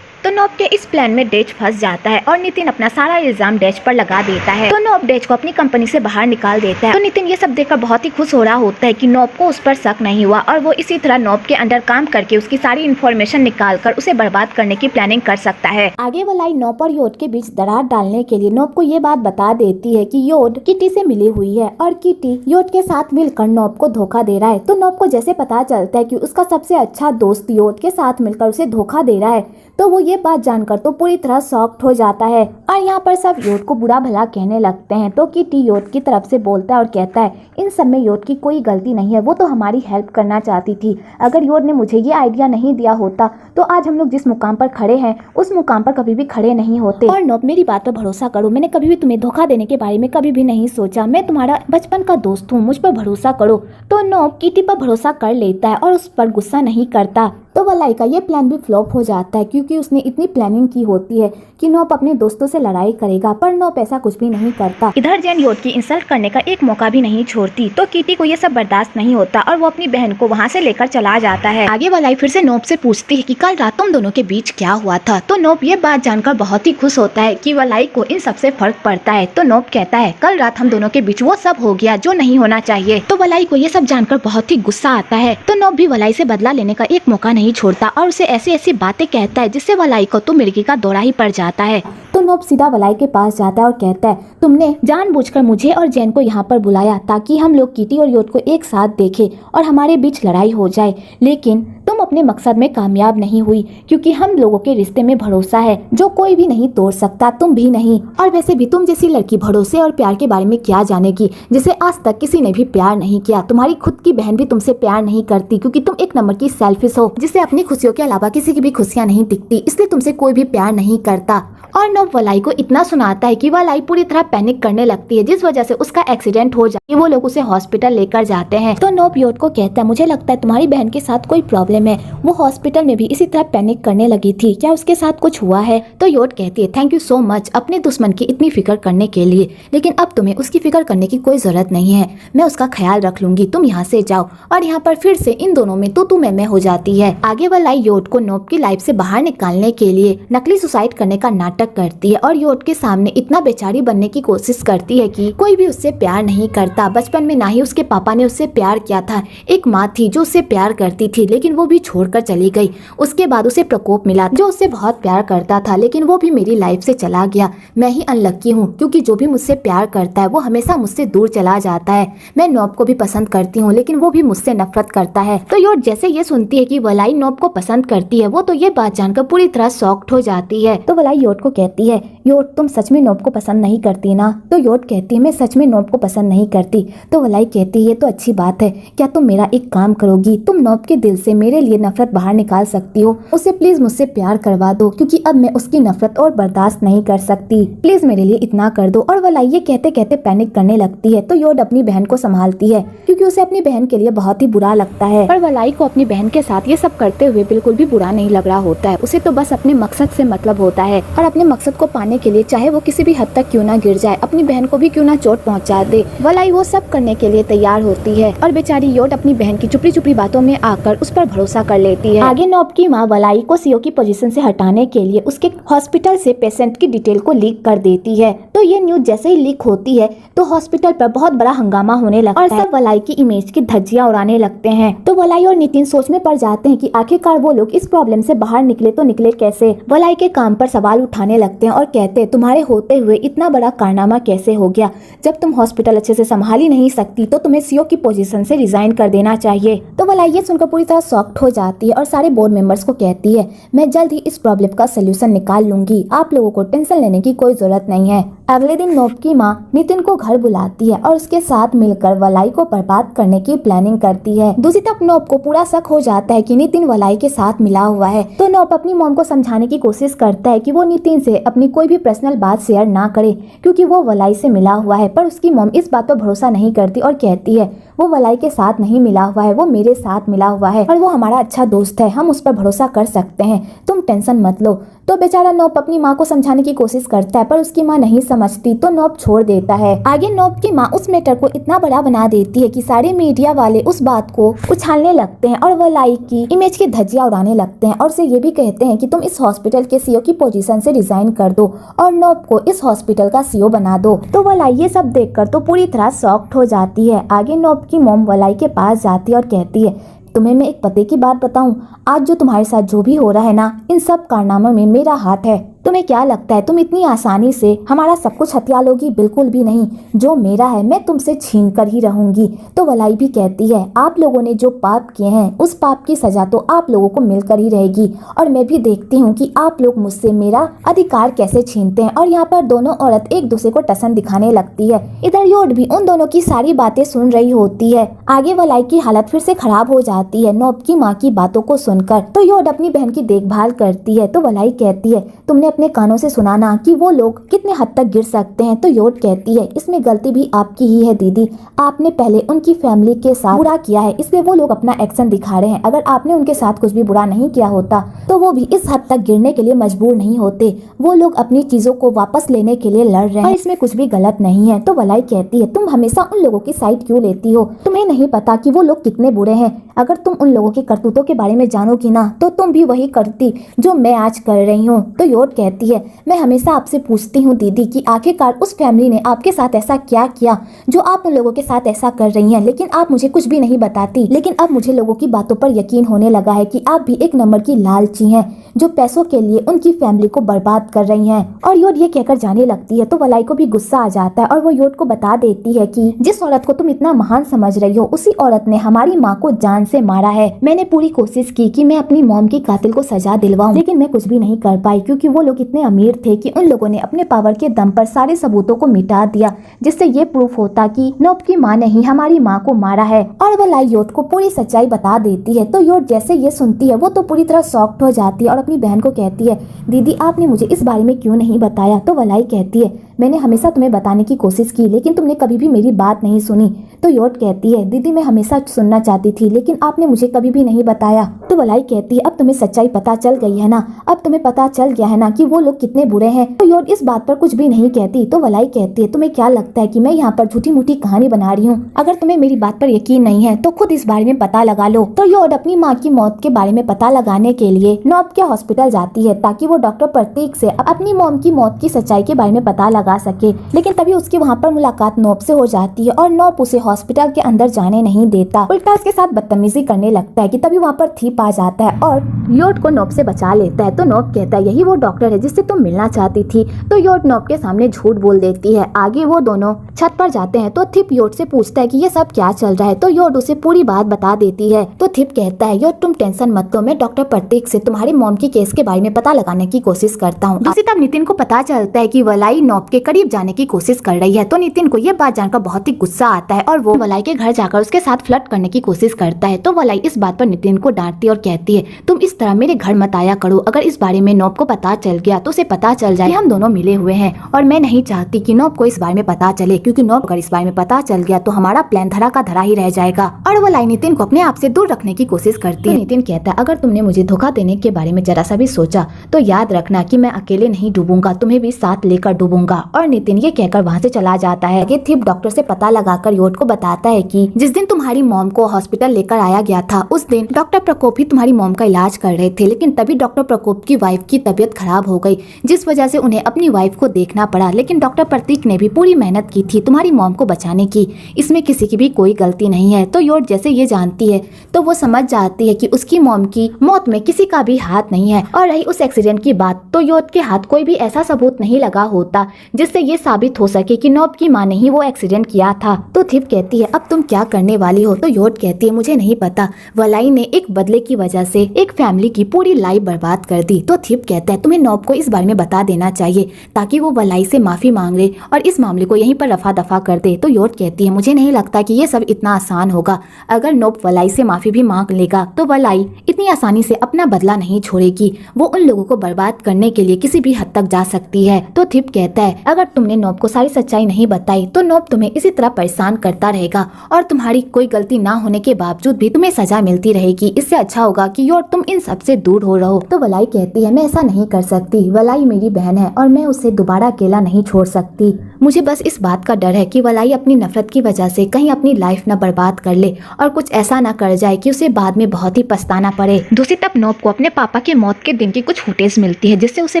तो नोब के इस प्लान में डेज फंस जाता है और नितिन अपना सारा इल्जाम डेज पर लगा देता है। तो नोब डेज को अपनी कंपनी से बाहर निकाल देता है। तो नितिन ये सब देखकर बहुत ही खुश हो रहा होता है कि नोब को उस पर शक नहीं हुआ और वो इसी तरह नोब के अंडर काम करके उसकी सारी इन्फॉर्मेशन निकाल कर उसे बर्बाद करने की प्लानिंग कर सकता है। आगे वाला नोब और योड के बीच दरार डालने के लिए नोब को ये बात बता देती है कि योड किटी से मिली हुई है और किटी योड के साथ मिलकर नोब को धोखा दे रहा है। तो नोब को जैसे पता चलता है कि उसका सबसे अच्छा दोस्त योड के साथ मिलकर उसे धोखा दे रहा है, तो वो ये बात जानकर तो पूरी तरह शॉक्ड हो जाता है और यहाँ पर सब योड को बुरा भला कहने लगते हैं। तो किटी योड की तरफ से बोलता है और कहता है इन सब में योड की कोई गलती नहीं है, वो तो हमारी हेल्प करना चाहती थी। अगर योड ने मुझे ये आइडिया नहीं दिया होता तो आज हम लोग जिस मुकाम पर खड़े हैं उस मुकाम पर कभी भी खड़े नहीं होते। और नोब मेरी बात पर भरोसा करो, मैंने कभी भी तुम्हें धोखा देने के बारे में कभी भी नहीं सोचा, मैं तुम्हारा बचपन का दोस्त हूँ, मुझ पर भरोसा करो। तो नोब किटी पर भरोसा कर लेता है और उस पर गुस्सा नहीं करता। तो वलाई का ये प्लान भी फ्लॉप हो जाता है क्योंकि उसने इतनी प्लानिंग की होती है कि नोब अपने दोस्तों से लड़ाई करेगा, पर नोब ऐसा कुछ भी नहीं करता। इधर जेन योड की इंसल्ट करने का एक मौका भी नहीं छोड़ती। तो किटी को ये सब बर्दाश्त नहीं होता और वो अपनी बहन को वहाँ से लेकर चला जाता है। आगे वलाई फिर से नोब से पूछती है कि कल रात तुम दोनों के बीच क्या हुआ था। तो नोब ये बात जानकर बहुत ही खुश होता है कि वलाई को इन सबसे फर्क पड़ता है। तो नोब कहता है कल रात हम दोनों के बीच वो सब हो गया जो नहीं होना चाहिए। तो वलाई को ये सब जानकर बहुत ही गुस्सा आता है। तो नोब भी वलाई से बदला लेने का एक मौका नहीं छोड़ता और उसे ऐसी ऐसी बातें कहता है जिससे वलाई को तो मिर्गी का दौरा ही पड़ जाता है। तो नोब सीधा वलाई के पास जाता है और कहता है तुमने जानबूझकर मुझे और जैन को यहाँ पर बुलाया ताकि हम लोग किटी और योड को एक साथ देखें और हमारे बीच लड़ाई हो जाए, लेकिन तुम अपने मकसद में कामयाब नहीं हुई क्योंकि हम लोगों के रिश्ते में भरोसा है जो कोई भी नहीं तोड़ सकता, तुम भी नहीं। और वैसे भी तुम जैसी लड़की भरोसे और प्यार के बारे में क्या जानेगी जिसे आज तक किसी ने भी प्यार नहीं किया। तुम्हारी खुद की बहन भी तुमसे प्यार नहीं करती क्योंकि तुम एक नंबर की सेल्फिश हो जिसे अपनी खुशियों के अलावा किसी की भी खुशियाँ नहीं दिखती, इसलिए तुमसे कोई भी प्यार नहीं करता। और नोब वलाई को इतना सुनाता है कि वलाई पूरी तरह पैनिक करने लगती है जिस वजह से उसका एक्सीडेंट हो जाए। वो लोग उसे हॉस्पिटल लेकर जाते हैं। तो नोब योड को कहता है मुझे लगता है तुम्हारी बहन के साथ कोई प्रॉब्लम है, वो हॉस्पिटल में भी इसी तरह पैनिक करने लगी थी, क्या उसके साथ कुछ हुआ है। तो योड कहती है थैंक यू सो मच अपने दुश्मन की इतनी फिक्र करने के लिए, लेकिन अब तुम्हें उसकी फिक्र करने की कोई जरूरत नहीं है, मैं उसका ख्याल रख लूंगी, तुम यहाँ से जाओ। और यहाँ पर फिर से इन दोनों में तो मैं हो जाती है। आगे वलाई योड को नोब की लाइफ से बाहर निकालने के लिए नकली सुसाइड करने का नाटक करती है और योड के सामने इतना बेचारी बनने की कोशिश करती है कि कोई भी उससे प्यार नहीं करता। बचपन में ना ही उसके पापा ने उससे प्यार किया था, एक माँ थी जो उससे प्यार करती थी लेकिन वो भी छोड़कर चली गई। उसके बाद उसे प्रकोप मिला जो उससे बहुत प्यार करता था, लेकिन वो भी मेरी लाइफ से चला गया। मैं ही अनलक्की हूँ क्योंकि जो भी मुझसे प्यार करता है वो हमेशा मुझसे दूर चला जाता है। मैं नोब को भी पसंद करती हूँ लेकिन वो भी मुझसे नफरत करता है। तो योड जैसे ये सुनती है कि वलाई नोब को पसंद करती है, वो तो ये बात जानकर पूरी तरह शॉक्ड हो जाती है। तो वलाई योड को कहती है योड तुम सच में नोब को पसंद नहीं करती ना। तो योड कहती है मैं सच में नोब को पसंद नहीं करती। तो वलाई कहती है तो अच्छी बात है, क्या तुम मेरा एक काम करोगी, तुम नोब के दिल से मेरे लिए नफरत बाहर निकाल सकती हो, उसे प्लीज मुझसे प्यार करवा दो क्योंकि अब मैं उसकी नफरत और बर्दाश्त नहीं कर सकती, प्लीज मेरे लिए इतना कर दो। और वलाई ये कहते कहते पैनिक करने लगती है। तो योड अपनी बहन को संभालती है क्योंकि उसे अपनी बहन के लिए बहुत ही बुरा लगता है। पर वलाई को अपनी बहन के साथ ये सब करते हुए बिल्कुल भी बुरा नहीं लग रहा होता है, उसे तो बस अपने मकसद से मतलब होता है और अपने मकसद को पाने के लिए चाहे वो किसी भी हद तक क्यों ना गिर जाए, अपनी बहन को भी क्यों ना चोट पहुंचा दे, वलाई वो सब करने के लिए तैयार होती है। और बेचारी योड अपनी बहन की चुपड़ी चुपड़ी बातों में आकर उस पर भरोसा कर लेती है। आगे नोब की माँ वलाई को सीईओ की पोजीशन से हटाने के लिए उसके हॉस्पिटल से पेशेंट की डिटेल को लीक कर देती है। तो ये न्यूज जैसे ही लीक होती है तो हॉस्पिटल पर बहुत बड़ा हंगामा होने लगता है और सब वलाई की इमेज की धज्जियां उड़ाने लगते हैं। तो वलाई और नितिन सोच में पड़ जाते हैं कि आखिरकार वो लोग इस प्रॉब्लम से बाहर निकले तो निकले कैसे। वलाई के काम पर सवाल उठाने लगते हैं और कहते हैं तुम्हारे होते हुए इतना बड़ा कारनामा कैसे हो गया, जब तुम हॉस्पिटल अच्छे से संभाल ही नहीं सकती तो तुम्हें सीईओ की पोजीशन से रिजाइन कर देना चाहिए। तो वलाई ये सुनकर पूरी तरह शॉक्ड हो जाती है और सारे बोर्ड मेंबर्स को कहती है मैं जल्द ही इस प्रॉब्लम का सोल्यूशन निकाल लूंगी, आप लोगों को टेंशन लेने की कोई जरूरत नहीं है। अगले दिन नोब की माँ नितिन को घर बुलाती है और उसके साथ मिलकर वलाई को बर्बाद करने की प्लानिंग करती है। दूसरी तरफ नोब को पूरा शक हो जाता है कि नितिन वलाई के साथ मिला हुआ है। तो नोब अपनी मॉम को समझाने की कोशिश करता है कि वो नितिन से अपनी कोई भी पर्सनल बात शेयर ना करे क्योंकि वो वलाई से मिला हुआ है, पर उसकी मॉम इस बात पर भरोसा नहीं करती और कहती है वो वलाई के साथ नहीं मिला हुआ है, वो मेरे साथ मिला हुआ है और वो हमारा अच्छा दोस्त है, हम उस पर भरोसा कर सकते हैं, तुम टेंशन मत लो। तो बेचारा नोप अपनी माँ को समझाने की कोशिश करता है पर उसकी माँ नहीं समझती तो नोप छोड़ देता है। आगे नोप की माँ उस मैटर को इतना बड़ा बना देती है कि सारे मीडिया वाले उस बात को उछालने लगते हैं और वलाई की इमेज की धज्जियां उड़ाने लगते हैं और उसे ये भी कहते हैं कि तुम इस हॉस्पिटल के सीईओ की पोजीशन से रिजाइन कर दो और नोप को इस हॉस्पिटल का सीईओ बना दो। तो वलाई ये सब देखकर तो पूरी तरह शॉक्ड हो जाती है। आगे नोप की मॉम वलाई के पास जाती है और कहती है, तुम्हें मैं एक पते की बात बताऊं, आज जो तुम्हारे साथ जो भी हो रहा है ना, इन सब कारनामों में मेरा हाथ है। तुम्हें क्या लगता है तुम इतनी आसानी से हमारा सब कुछ हथिया लोगी? बिल्कुल भी नहीं, जो मेरा है मैं तुमसे छीन कर ही रहूंगी। तो वलाई भी कहती है, आप लोगों ने जो पाप किए हैं उस पाप की सजा तो आप लोगों को मिलकर ही रहेगी और मैं भी देखती हूँ कि आप लोग मुझसे मेरा अधिकार कैसे छीनते हैं। और यहाँ पर दोनों औरत एक दूसरे को टसन दिखाने लगती है। इधर योड भी उन दोनों की सारी बातें सुन रही होती है। आगे वलाई की हालत फिर से खराब हो जाती है नोप की माँ की बातों को सुनकर। तो योड अपनी बहन की देखभाल करती है। तो वलाई कहती है, तुमने अपने कानों से सुना ना कि वो लोग कितने हद तक गिर सकते हैं। तो योड कहती है, इसमें गलती भी आपकी ही है दीदी, आपने पहले उनकी फैमिली के साथ बुरा किया है इसलिए वो लोग अपना एक्शन दिखा रहे हैं। अगर आपने उनके साथ कुछ भी बुरा नहीं किया होता तो वो भी इस हद तक गिरने के लिए मजबूर नहीं होते। वो लोग अपनी चीजों को वापस लेने के लिए लड़ रहे हैं और इसमें कुछ भी गलत नहीं है। तो वलाई कहती है, तुम हमेशा उन लोगों की साइड क्यों लेती हो? तुम्हें नहीं पता कि वो लोग कितने बुरे हैं? अगर तुम उन लोगों के करतूतों के बारे में जानोगी ना तो तुम भी वही करती जो मैं आज कर रही हूँ। तो योड कहती है, मैं हमेशा आपसे पूछती हूँ दीदी कि आखिरकार उस फैमिली ने आपके साथ ऐसा क्या किया जो आप उन लोगों के साथ ऐसा कर रही हैं, लेकिन आप मुझे कुछ भी नहीं बताती। लेकिन अब मुझे लोगों की बातों पर यकीन होने लगा है कि आप भी एक नंबर की लालची हैं जो पैसों के लिए उनकी फैमिली को बर्बाद कर रही हैं। और योड ये कहकर जाने लगती है। तो वलाई को भी गुस्सा आ जाता है और वो योड को बता देती है कि जिस औरत को तुम इतना महान समझ रही हो उसी औरत ने हमारी माँ को जान से मारा है। मैंने पूरी कोशिश की कि मैं अपनी मॉम की कातिल को सजा दिलवाऊं, लेकिन मैं कुछ भी नहीं कर पाई क्योंकि वो लोग इतने अमीर थे कि उन लोगों ने अपने पावर के दम पर सारे सबूतों को मिटा दिया जिससे ये प्रूफ होता कि नोप की माँ ने ही हमारी माँ को मारा है। और वलाई योड को पूरी सच्चाई बता देती है। तो योड जैसे ये सुनती है वो तो पूरी तरह शॉक्ड हो जाती है और अपनी बहन को कहती है, दीदी आपने मुझे इस बारे में क्यों नहीं बताया? तो वलाई कहती है, मैंने हमेशा तुम्हें बताने की कोशिश की लेकिन तुमने कभी भी मेरी बात नहीं सुनी। तो योड कहती है, दीदी मैं हमेशा सुनना चाहती थी लेकिन आपने मुझे कभी भी नहीं बताया। तो वलाई कहती है, अब तुम्हें सच्चाई पता चल गई है ना, अब तुम्हें पता चल गया है ना कि वो लोग कितने बुरे हैं। तो योड इस बात पर कुछ भी नहीं कहती। तो वलाई कहती है, तुम्हें क्या लगता है कि मैं यहाँ पर झूठी मूठी कहानी बना रही हूँ? अगर तुम्हें मेरी बात पर यकीन नहीं है तो खुद इस बारे में पता लगा लो। तो योड अपनी माँ की मौत के बारे में पता लगाने के लिए नोप के हॉस्पिटल जाती है ताकि वो डॉक्टर प्रतीक से अपनी मॉम की मौत की सच्चाई के बारे में पता लगा सके। लेकिन तभी उसकी वहाँ पर मुलाकात नोप से हो जाती है और नोप उसे हॉस्पिटल के अंदर जाने नहीं देता, उल्टा उसके साथ बदतमीजी करने लगता है कि तभी वहाँ पर थीप आ जाता है और योड को नोप से बचा लेता है। तो नोप कहता है, यही वो डॉक्टर है जिससे तुम मिलना चाहती थी। तो योड नोप के सामने झूठ बोल देती है। आगे वो दोनों छत पर जाते हैं तो थिप योड से पूछता है कि ये सब क्या चल रहा है। तो योड उसे पूरी बात बता देती है। तो थिप कहता है, योड तुम टेंशन मत लो, मैं डॉक्टर प्रतीक से तुम्हारी मॉम की केस के बारे में पता लगाने की कोशिश करता हूँ। दूसरी तरफ नितिन को पता चलता है कि वलाई नोप के करीब जाने की कोशिश कर रही है। तो नितिन को ये बात जानकर बहुत ही गुस्सा आता है और वो वलाई के घर जाकर उसके साथ फ्लर्ट करने की कोशिश करता है। तो वलाई इस बात पर नितिन को डांटती और कहती है, तुम इस तरह मेरे घर मत आया करो, अगर इस बारे में नोप को पता चल गया तो उसे पता चल जाए हम दोनों मिले हुए हैं और मैं नहीं चाहती कि नोप को इस बारे में पता चले, क्योंकि नोप अगर इस बारे में पता चल गया तो हमारा प्लान धरा का धरा ही रह जाएगा। और वलाई नितिन को अपने आप से दूर रखने की कोशिश करती है। नितिन कहता है, अगर तुमने मुझे धोखा देने के बारे में जरा सा भी सोचा तो याद रखना कि मैं अकेले नहीं डूबूंगा, तुम्हें भी साथ लेकर डूबूंगा। और नितिन ये कहकर वहाँ से चला जाता है। ये थिप डॉक्टर से पता लगाकर योड को बताता है कि जिस दिन तुम्हारी मॉम को हॉस्पिटल लेकर आया गया था उस दिन डॉक्टर प्रकोप ही तुम्हारी मॉम का इलाज कर रहे थे, लेकिन तभी डॉक्टर प्रकोप की वाइफ की तबीयत खराब हो गई जिस वजह से उन्हें अपनी वाइफ को देखना पड़ा। लेकिन डॉक्टर प्रतीक ने भी पूरी मेहनत की थी तुम्हारी मॉम को बचाने की, इसमें किसी की भी कोई गलती नहीं है। तो योड जैसे ये जानती है तो वो समझ जाती है कि उसकी मॉम की मौत में किसी का भी हाथ नहीं है। और रही उस एक्सीडेंट की बात, तो योड के हाथ कोई भी ऐसा सबूत नहीं लगा होता जिससे ये साबित हो सके कि नोप की माँ ने ही वो एक्सीडेंट किया था। तो थिप कहती है, अब तुम क्या करने वाली हो? तो योड कहती है, मुझे नहीं पता, वलाई ने एक बदले की वजह से एक फैमिली की पूरी लाइफ बर्बाद कर दी। तो थिप कहता है, तुम्हें नोप को इस बारे में बता देना चाहिए ताकि वो वलाई से माफी मांग ले और इस मामले को यहीं पर रफा दफा कर दे। तो योड कहती है, मुझे नहीं लगता कि ये सब इतना आसान होगा। अगर नोप वलाई से माफी भी मांग लेगा तो वलाई इतनी आसानी से अपना बदला नहीं छोड़ेगी, वो उन लोगों को बर्बाद करने के लिए किसी भी हद तक जा सकती है। तो थिप कहता है, अगर तुमने नोब को सारी सच्चाई नहीं बताई तो नोब तुम्हें इसी तरह परेशान करता रहेगा और तुम्हारी कोई गलती ना होने के बावजूद भी तुम्हें सजा मिलती रहेगी। इससे अच्छा होगा कि योर तुम इन सब से दूर हो रहो। तो वलाई कहती है मैं ऐसा नहीं कर सकती, वलाई मेरी बहन है और मैं उसे दोबारा अकेला नहीं छोड़ सकती। मुझे बस इस बात का डर है कि वलाई अपनी नफरत की वजह से कहीं अपनी लाइफ न बर्बाद कर ले और कुछ ऐसा ना कर जाए कि उसे बाद में बहुत ही पछताना पड़े। दूसरी तरफ नोब को अपने पापा के मौत के दिन की कुछ फुटेज मिलती है जिससे उसे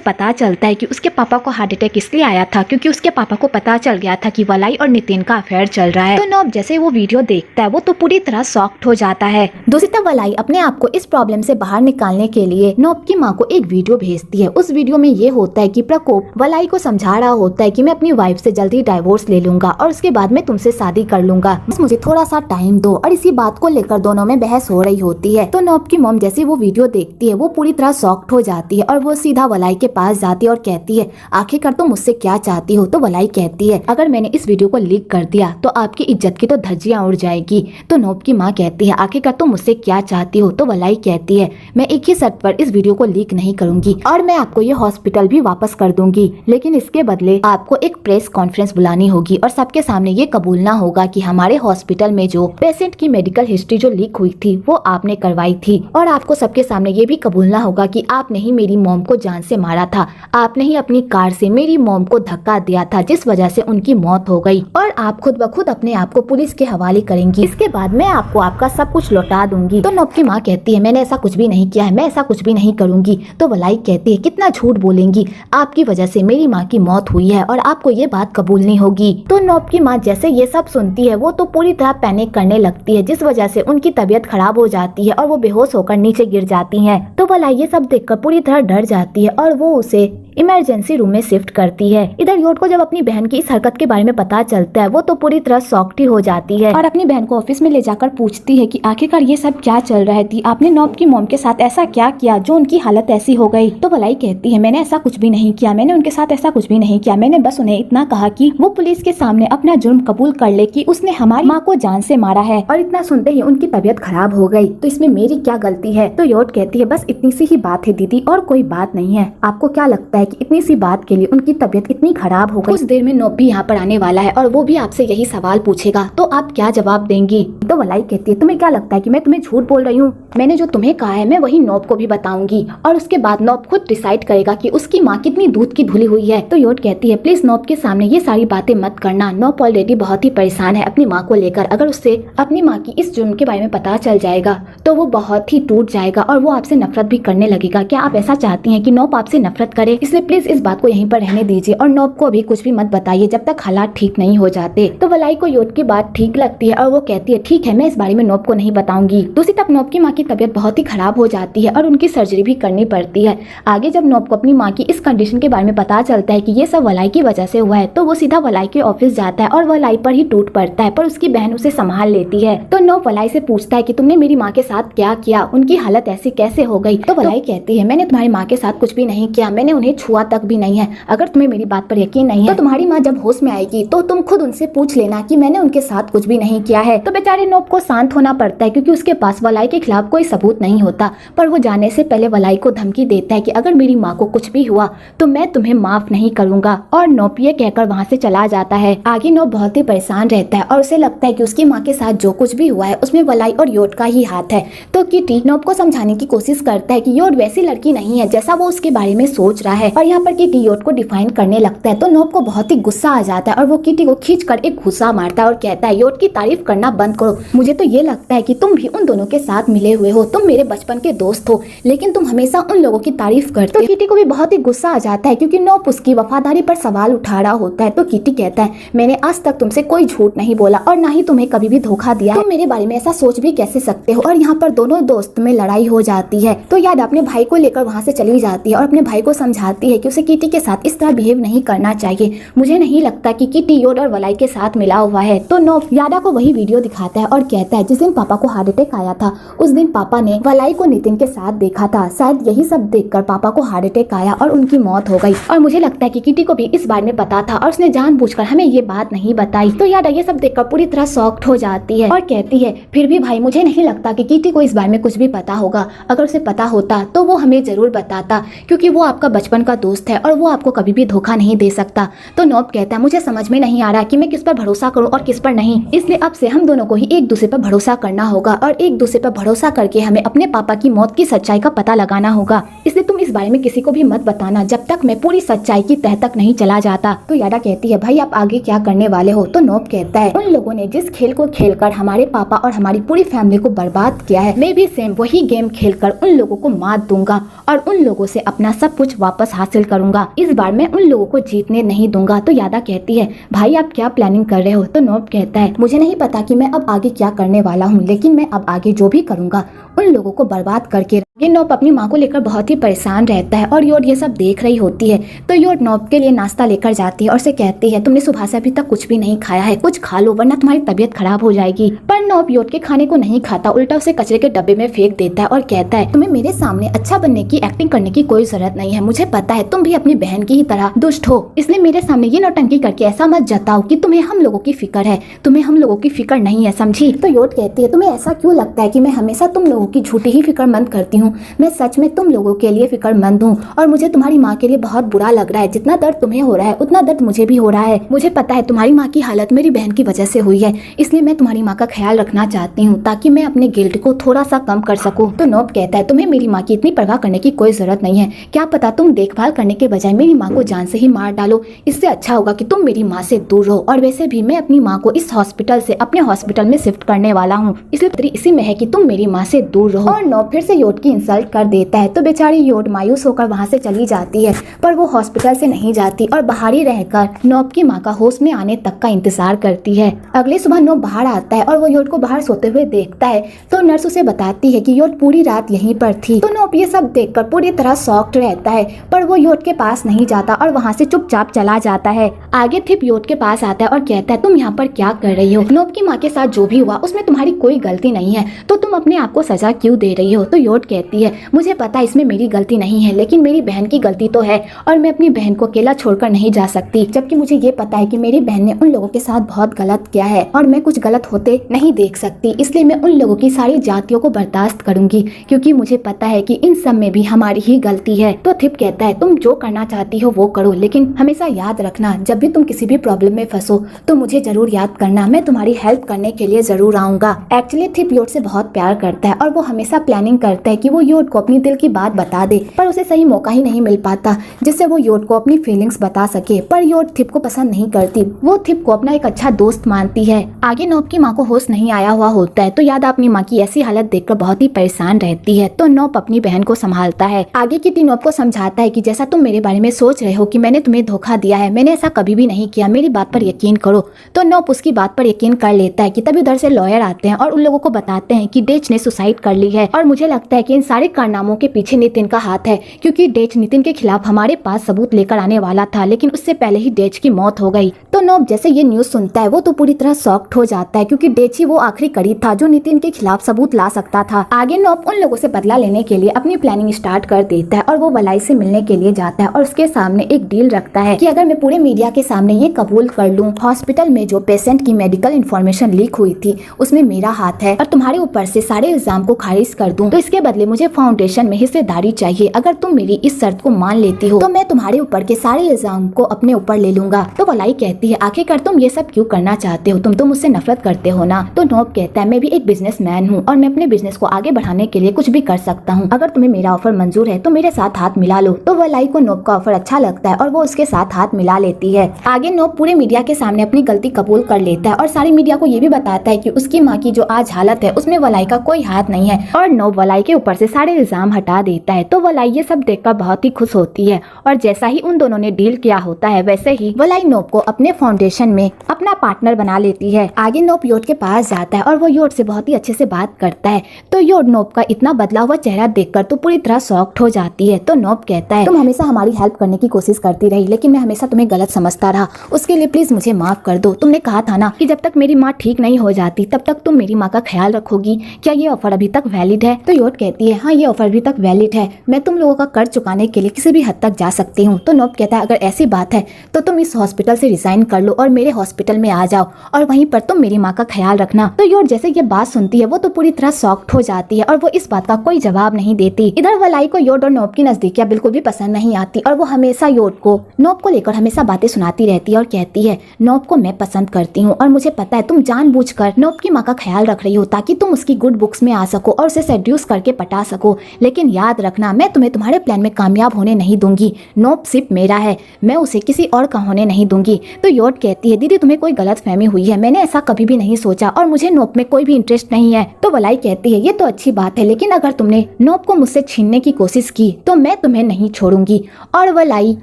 पता चलता है कि उसके पापा को हार्ट अटैक इसलिए आया था क्योंकि उसके पापा को पता चल गया था कि वलाई और नितिन का अफेयर चल रहा है। तो नोब जैसे वो वीडियो देखता है वो तो पूरी तरह शॉक्ड हो जाता है। दूसरी तरफ वलाई अपने आप को इस प्रॉब्लम से बाहर निकालने के लिए नोब की माँ को एक वीडियो भेजती है। उस वीडियो में ये होता है कि प्रकोप वलाई को समझा रहा होता है कि मैं अपनी वाइफ से जल्दी डाइवोर्स ले लूंगा और उसके बाद मैं तुमसे शादी कर लूंगा, बस मुझे थोड़ा सा टाइम दो। और इसी बात को लेकर दोनों में बहस हो रही होती है। तो नोब की मॉम जैसे वो वीडियो देखती है वो पूरी तरह शॉक्ड हो जाती है और वो सीधा वलाई के पास जाती है और कहती है आखिरकार तुम मुझसे क्या चाहती हो। तो वलाई कहती है अगर मैंने इस वीडियो को लीक कर दिया तो आपकी इज्जत की तो धज्जियां उड़ जाएगी। तो नोब की माँ कहती है आखिरकार तुम मुझसे क्या चाहती हो। तो वलाई कहती है मैं एक ही शर्त पर इस वीडियो को लीक नहीं करूंगी और मैं आपको ये हॉस्पिटल भी वापस कर दूंगी, लेकिन इसके बदले आपको एक प्रेस कॉन्फ्रेंस बुलानी होगी और सबके सामने ये कबूलना होगा कि हमारे हॉस्पिटल में जो पेशेंट की मेडिकल हिस्ट्री जो लीक हुई थी वो आपने करवाई थी और आपको सबके सामने ये भी कबूलना होगा कि आपने ही मेरी मॉम को जान से मारा था, आपने ही अपनी कार से मेरी मॉम को धक्का दिया था जिस वजह से उनकी मौत हो गई और आप खुद ब खुद अपने आप को पुलिस के हवाले करेंगी। इसके बाद मैं आपको आपका सब कुछ लौटा दूंगी। तो नोब की माँ कहती है मैंने ऐसा कुछ भी नहीं किया है, मैं ऐसा कुछ भी नहीं करूंगी। तो वलाई कहती है कितना झूठ बोलेंगी, आपकी वजह से मेरी माँ की मौत हुई है और आपको ये बात कबूलनी होगी। तो नोब की माँ जैसे ये सब सुनती है वो तो पूरी तरह पैनिक करने लगती है जिस वजह से उनकी तबीयत खराब हो जाती है और वो बेहोश होकर नीचे गिर जाती हैं। तो वलाई ये सब देखकर पूरी तरह डर जाती है और वो उसे इमरजेंसी रूम में शिफ्ट करती है। इधर योट को जब अपनी बहन की इस हरकत के बारे में पता चलता है वो तो पूरी तरह शॉक्ड ही हो जाती है और अपनी बहन को ऑफिस में ले जाकर पूछती है कि आखिरकार ये सब क्या चल रहा थी, आपने नोब की मॉम के साथ ऐसा क्या किया जो उनकी हालत ऐसी हो गई। तो वलाई कहती है मैंने ऐसा कुछ भी नहीं किया, मैंने उनके साथ ऐसा कुछ भी नहीं किया, मैंने बस उन्हें इतना कहा कि वो पुलिस के सामने अपना जुर्म कबूल कर ले कि उसने हमारी माँ को जान से मारा है और इतना सुनते ही उनकी तबीयत खराब हो गई, तो इसमें मेरी क्या गलती है। तो योट कहती है बस इतनी सी ही बात है दीदी और कोई बात नहीं है। आपको क्या लगता है कि इतनी सी बात के लिए उनकी तबीयत इतनी खराब हो गई? कुछ देर में नोब भी यहाँ पर आने वाला है और वो भी आपसे यही सवाल पूछेगा, तो आप क्या जवाब देंगी। तो वलाई कहती है तुम्हें क्या लगता है कि मैं तुम्हें झूठ बोल रही हूँ, मैंने जो तुम्हें कहा है मैं वही नोब को भी बताऊंगी और उसके बाद नोब खुद डिसाइड करेगा कि उसकी माँ कितनी दूध की धुली हुई है। तो योट कहती है प्लीज नोब के सामने ये सारी बातें मत करना, नोब ऑलरेडी बहुत ही परेशान है अपनी माँ को लेकर, अगर उससे अपनी माँ की इस जुर्म के बारे में पता चल जाएगा तो वो बहुत ही टूट जाएगा और वो आपसे नफरत भी करने लगेगा। क्या आप ऐसा चाहती हैं कि नोब आपसे नफरत करे? इसलिए प्लीज इस बात को यहीं पर रहने दीजिए और नोब को भी कुछ भी मत बताइए जब तक हालात ठीक नहीं हो जाते। तो वलाई को योट की बात ठीक लगती है और वो कहती है ठीक है मैं इस बारे में नोब को नहीं बताऊंगी। दूसरी तरफ नोब की माँ की तबीयत बहुत ही खराब हो जाती है और उनकी सर्जरी भी करनी पड़ती है। आगे जब नोब को अपनी माँ की इस कंडीशन के बारे में पता चलता है कि ये सब वलाई की वजह से हुआ है तो वो सीधा वलाई के ऑफिस जाता है और वलाई पर ही टूट पड़ता है, पर उसकी बहन उसे संभाल लेती है। तो नोब वलाई से पूछता है कि तुमने मेरी माँ के साथ क्या किया, उनकी हालत ऐसी कैसे हो गई। तो वलाई कहती है मैंने तुम्हारी माँ के साथ कुछ भी नहीं किया, मैंने उन्हें छुआ तक भी नहीं है। अगर तुम्हें मेरी बात पर यकीन नहीं है तो तुम्हारी माँ जब होश में आएगी तो तुम खुद उनसे पूछ लेना कि मैंने उनके साथ कुछ भी नहीं किया है। तो बेचारे नोब को शांत होना पड़ता है क्योंकि उसके पास वलाई के खिलाफ कोई सबूत नहीं होता, पर वो जाने से पहले वलाई को धमकी देता है कि अगर मेरी माँ को कुछ भी हुआ तो मैं तुम्हें माफ नहीं करूंगा और नोब ये कहकर वहाँ से चला जाता है। आगे नोब बहुत ही परेशान रहता है और उसे लगता है कि उसकी माँ के साथ जो कुछ भी हुआ है उसमें वलाई और योट का ही हाथ है। तो किटी नोब को समझाने की कोशिश करता है कि योट वैसी लड़की नहीं है जैसा वो उसके बारे में सोच रहा है और यहाँ पर किटी योट को डिफाइन करने लगता है। तो नोब को बहुत ही गुस्सा आ जाता है और वो किटी को खींचकर एक घुसा मारता है और कहता है योट की तारीफ करना बंद करो, मुझे तो ये लगता है कि तुम भी उन दोनों के साथ मिले हुए हो, तुम मेरे बचपन के दोस्त हो लेकिन तुम हमेशा उन लोगों की तारीफ करते हो। तो किटी को भी बहुत ही गुस्सा आ जाता है क्योंकि नोब उसकी वफादारी पर सवाल उठा रहा होता है। तो किटी कहता है मैंने आज तक तुमसे कोई झूठ नहीं बोला और ना ही तुम्हें कभी भी धोखा दिया, तुम मेरे बारे में ऐसा सोच भी कैसे सकते हो। और यहाँ पर दोनों दोस्त में लड़ाई हो जाती है। तो याद अपने भाई को लेकर वहाँ से चली जाती है और अपने भाई को समझाती है कि उसे किटी के साथ इस तरह बिहेव नहीं करना चाहिए, मुझे नहीं लगता कि किटी योट और वलाई के साथ मिला हुआ है। तो नोब यादा को वही वीडियो दिखाता है और कहता है जिस दिन पापा को हार्ट अटैक आया था उस दिन पापा ने वलाई को नितिन के साथ देखा था, शायद यही सब देखकर पापा को हार्ट अटैक आया और उनकी मौत हो गई और मुझे लगता है कि किटी को भी इस बारे में पता था और उसने जानबूझकर हमें ये बात नहीं बताई। तो यादा ये सब देखकर पूरी तरह शॉक्ड हो जाती है और कहती है फिर भी भाई मुझे नहीं लगता कि किटी को इस बारे में कुछ भी पता होगा, अगर उसे पता होता तो वो हमें जरूर बताता क्योंकि वो आपका बचपन का आपका दोस्त है और वो आपको कभी भी धोखा नहीं दे सकता। तो नोब कहता है मुझे समझ में नहीं आ रहा कि मैं किस पर भरोसा करूं और किस पर नहीं, इसलिए अब से हम दोनों को ही एक दूसरे पर भरोसा करना होगा और एक दूसरे पर भरोसा करके हमें अपने पापा की मौत की सच्चाई का पता लगाना होगा। इसलिए तुम इस बारे में किसी को भी मत बताना जब तक मैं पूरी सच्चाई की तह तक नहीं चला जाता। तो याडा कहती है भाई आप आगे क्या करने वाले हो? तो नोब कहता है उन लोगों ने जिस खेल को खेलकर हमारे पापा और हमारी पूरी फैमिली को बर्बाद किया है, मैं भी सेम वही गेम खेलकर उन लोगों को मात दूंगा और उन लोगों से अपना सब कुछ वापस हासिल करूंगा। इस बार मैं उन लोगों को जीतने नहीं दूंगा। तो यादा कहती है भाई आप क्या प्लानिंग कर रहे हो? तो नोब कहता है मुझे नहीं पता कि मैं अब आगे क्या करने वाला हूँ, लेकिन मैं अब आगे जो भी करूंगा उन लोगों को बर्बाद करके। ये नोब अपनी माँ को लेकर बहुत ही परेशान रहता है और योड ये सब देख रही होती है। तो योड नोब के लिए नाश्ता लेकर जाती है और उसे कहती है तुमने सुबह से अभी तक कुछ भी नहीं खाया है, कुछ खा लो वरना तुम्हारी तबीयत खराब हो जाएगी। पर नोब योड के खाने को नहीं खाता, उल्टा उसे कचरे के डब्बे में फेंक देता है और कहता है तुम्हें मेरे सामने अच्छा बनने की एक्टिंग करने की कोई जरूरत नहीं है। मुझे पता है तुम भी अपनी बहन की ही तरह दुष्ट हो, इसलिए मेरे सामने ये नौटंकी करके ऐसा मत जताओ कि तुम्हें हम लोगों की फिक्र है। तुम्हें हम लोगों की फिक्र नहीं है, समझी? तो योड कहती है तुम्हें ऐसा क्यों लगता है कि मैं हमेशा तुम लोगों की झूठी ही फिक्रमंद करती हूँ? मैं सच में तुम लोगों के लिए फिक्रमंद हूँ और मुझे तुम्हारी माँ के लिए बहुत बुरा लग रहा है। जितना दर्द तुम्हें हो रहा है उतना दर्द मुझे भी हो रहा है। मुझे पता है तुम्हारी माँ की हालत मेरी बहन की वजह से हुई है, इसलिए मैं तुम्हारी माँ का ख्याल रखना चाहती हूँ ताकि मैं अपने गिल्ट को थोड़ा सा कम कर सकूँ। तो नोब कहता है तुम्हें मेरी माँ की इतनी परवाह करने की कोई जरूरत नहीं है। क्या पता तुम देखभाल करने के बजाय मेरी माँ को जान से ही मार डालो। इससे अच्छा होगा कि तुम मेरी माँ से दूर रहो। और वैसे भी मैं अपनी माँ को इस हॉस्पिटल से अपने हॉस्पिटल में शिफ्ट करने वाला हूँ, इसलिए इसी में है कि तुम मेरी माँ से दूर रहो। और नोब फिर से योड की इंसल्ट कर देता है। तो बेचारी योड मायूस होकर वहाँ से चली जाती है, पर वो हॉस्पिटल से नहीं जाती और बाहर ही रहकर नोब की माँ का होश में आने तक का इंतजार करती है। अगली सुबह नोब बाहर आता है और वो योड को बाहर सोते हुए देखता है। तो नर्स उसे बताती है कि योड पूरी रात यहीं पर थी। तो नोब ये सब देखकर पूरी तरह शॉक्ड रहता है, पर वो योड के पास नहीं जाता और वहाँ से चुपचाप चला जाता है। आगे थिप योड के पास आता है और कहता है तुम यहाँ पर क्या कर रही हो? नोब की माँ के साथ जो भी हुआ उसमें तुम्हारी कोई गलती नहीं है, तो तुम अपने आप को सजा क्यों दे रही हो? तो योड कहती है मुझे पता है इसमें मेरी गलती नहीं है, लेकिन मेरी बहन की गलती तो है और मैं अपनी बहन को अकेला छोड़कर नहीं जा सकती। जबकि मुझे ये पता है कि मेरी बहन ने उन लोगों के साथ बहुत गलत किया है और मैं कुछ गलत होते नहीं देख सकती, इसलिए मैं उन लोगों की सारी जातियों को बर्दाश्त करूंगी क्योंकि मुझे पता है कि इन सब में भी हमारी ही गलती है। तो थिप कहता है तुम जो करना चाहती हो वो करो, लेकिन हमेशा याद रखना जब भी तुम किसी भी प्रॉब्लम में फंसो तो मुझे जरूर याद करना, मैं तुम्हारी हेल्प करने के लिए जरूर आऊंगा। एक्चुअली थिप योड से बहुत प्यार करता है और वो हमेशा प्लानिंग करता है कि वो योड को अपनी दिल की बात बता दे, पर उसे सही मौका ही नहीं मिल पाता जिससे वो योड को अपनी फीलिंग्स बता सके। पर योड थिप को पसंद नहीं करती, वो थिप को अपना एक अच्छा दोस्त मानती है। आगे नोब की माँ को होश नहीं आया हुआ होता है, तो यादा अपनी माँ की ऐसी हालत देखकर बहुत ही परेशान रहती है। तो नोब अपनी बहन को संभालता है। आगे किटी नोब को समझाता है कि जैसा तुम मेरे बारे में सोच रहे हो कि मैंने तुम्हें धोखा दिया है, मैंने ऐसा कभी भी नहीं किया, मेरी बात पर यकीन करो। तो नोब उसकी बात पर यकीन कर लेता है कि तभी उधर से लॉयर आते हैं और उन लोगों को बताते हैं कि डेच ने सुसाइड कर ली है और मुझे लगता है कि इन सारे कारनामों के पीछे नितिन का हाथ है, क्योंकि डेच नितिन के खिलाफ हमारे पास सबूत लेकर आने वाला था, लेकिन उससे पहले ही डेच की मौत हो गई। तो नोब जैसे ये न्यूज सुनता है वो तो पूरी तरह शॉक्ड हो जाता है, क्योंकि डेच ही वो आखिरी कड़ी था जो नितिन के खिलाफ सबूत ला सकता था। आगे नोब उन लोगों से बदला लेने के लिए अपनी प्लानिंग स्टार्ट कर देता है और वो वलाई से मिलने के लिए जाता है और उसके सामने एक डील रखता है कि अगर मैं पूरे मीडिया के सामने ये कबूल कर लूं हॉस्पिटल में जो पेशेंट की मेडिकल इन्फॉर्मेशन लीक हुई थी उसमें मेरा हाथ है और तुम्हारे ऊपर से सारे इल्जाम को खारिज कर दूं, तो इसके बदले मुझे फाउंडेशन में हिस्सेदारी चाहिए। अगर तुम मेरी इस शर्त को मान लेती हो तो मैं तुम्हारे ऊपर के सारे इल्जाम को अपने ऊपर ले लूंगा। तो वलाई कहती है आखिरकार तुम ये सब क्यों करना चाहते हो? तुम तो मुझसे नफरत करते हो ना? तो नोब कहता है मैं भी एक बिजनेसमैन हूँ और मैं अपने बिजनेस को आगे बढ़ाने के लिए कुछ भी कर सकता हूँ। अगर तुम्हें मेरा ऑफर मंजूर है तो मेरे साथ हाथ मिला लो। तो वलाई को नोब का ऑफर अच्छा लगता है और वो उसके साथ हाथ मिला लेती है। आगे नोब पूरे मीडिया के सामने अपनी गलती कबूल कर लेता है और सारी मीडिया को ये भी बताता है कि उसकी माँ की जो आज हालत है उसमें वलाई का कोई हाथ नहीं है और नोब वलाई के ऊपर से सारे इल्जाम हटा देता है। तो वलाई ये सब देखकर बहुत ही खुश होती है और जैसा ही उन दोनों ने डील किया होता है वैसे ही वलाई नोब को अपने फाउंडेशन में अपना पार्टनर बना लेती है। आगे नोब योड के पास जाता है और वो योड से बहुत ही अच्छे से बात करता है। तो योड नोब का इतना बदला हुआ चेहरा देखकर तो पूरी तरह शॉक्ड हो जाती है। तो नोब कहता है तुम हमेशा हमारी हेल्प करने की कोशिश करती रही, लेकिन मैं हमेशा तुम्हें गलत समझता रहा, उसके लिए प्लीज मुझे माफ कर दो। तुमने कहा था ना कि जब तक मेरी माँ ठीक नहीं हो जाती तब तक तुम मेरी माँ का ख्याल रखोगी, क्या ये ऑफर अभी तक वैलिड है? तो योड कहती है हाँ ये ऑफर अभी तक वैलिड है, मैं तुम लोगों का कर्ज चुकाने के लिए किसी भी हद तक जा सकती हूँ। तो नोब कहता है अगर ऐसी बात है तो तुम इस हॉस्पिटल से रिजाइन कर लो और मेरे हॉस्पिटल में आ जाओ और वहीं पर तुम मेरी माँ का ख्याल रखना। तो योड जैसे ये बात सुनती है वो तो पूरी तरह शॉक्ड हो जाती है और वो इस बात का कोई जवाब नहीं देती। इधर वलाई को योड और नोब की नजदीकियां बिल्कुल भी पसंद पसंद नहीं आती और वो हमेशा योट को नोब को लेकर हमेशा बातें सुनाती रहती है और कहती है नोब को मैं पसंद करती हूँ और मुझे पता है तुम जानबूझकर नोब की माँ का ख्याल रख रही हो ताकि तुम उसकी गुड बुक्स में आ सको और उसे सेड्यूस करके पटा सको, लेकिन याद रखना मैं तुम्हें तुम्हारे प्लान में कामयाब होने नहीं दूंगी। नोब सिर्फ मेरा है, मैं उसे किसी और का होने नहीं दूंगी। तो योट कहती है दीदी तुम्हें कोई गलतफहमी हुई है, मैंने ऐसा कभी भी नहीं सोचा और मुझे नोब में कोई भी इंटरेस्ट नहीं है। तो वलाई कहती है ये तो अच्छी बात है, लेकिन अगर तुमने नोब को मुझसे छीनने की कोशिश की तो मैं तुम्हें नहीं छोड़ूंगी। और वलाई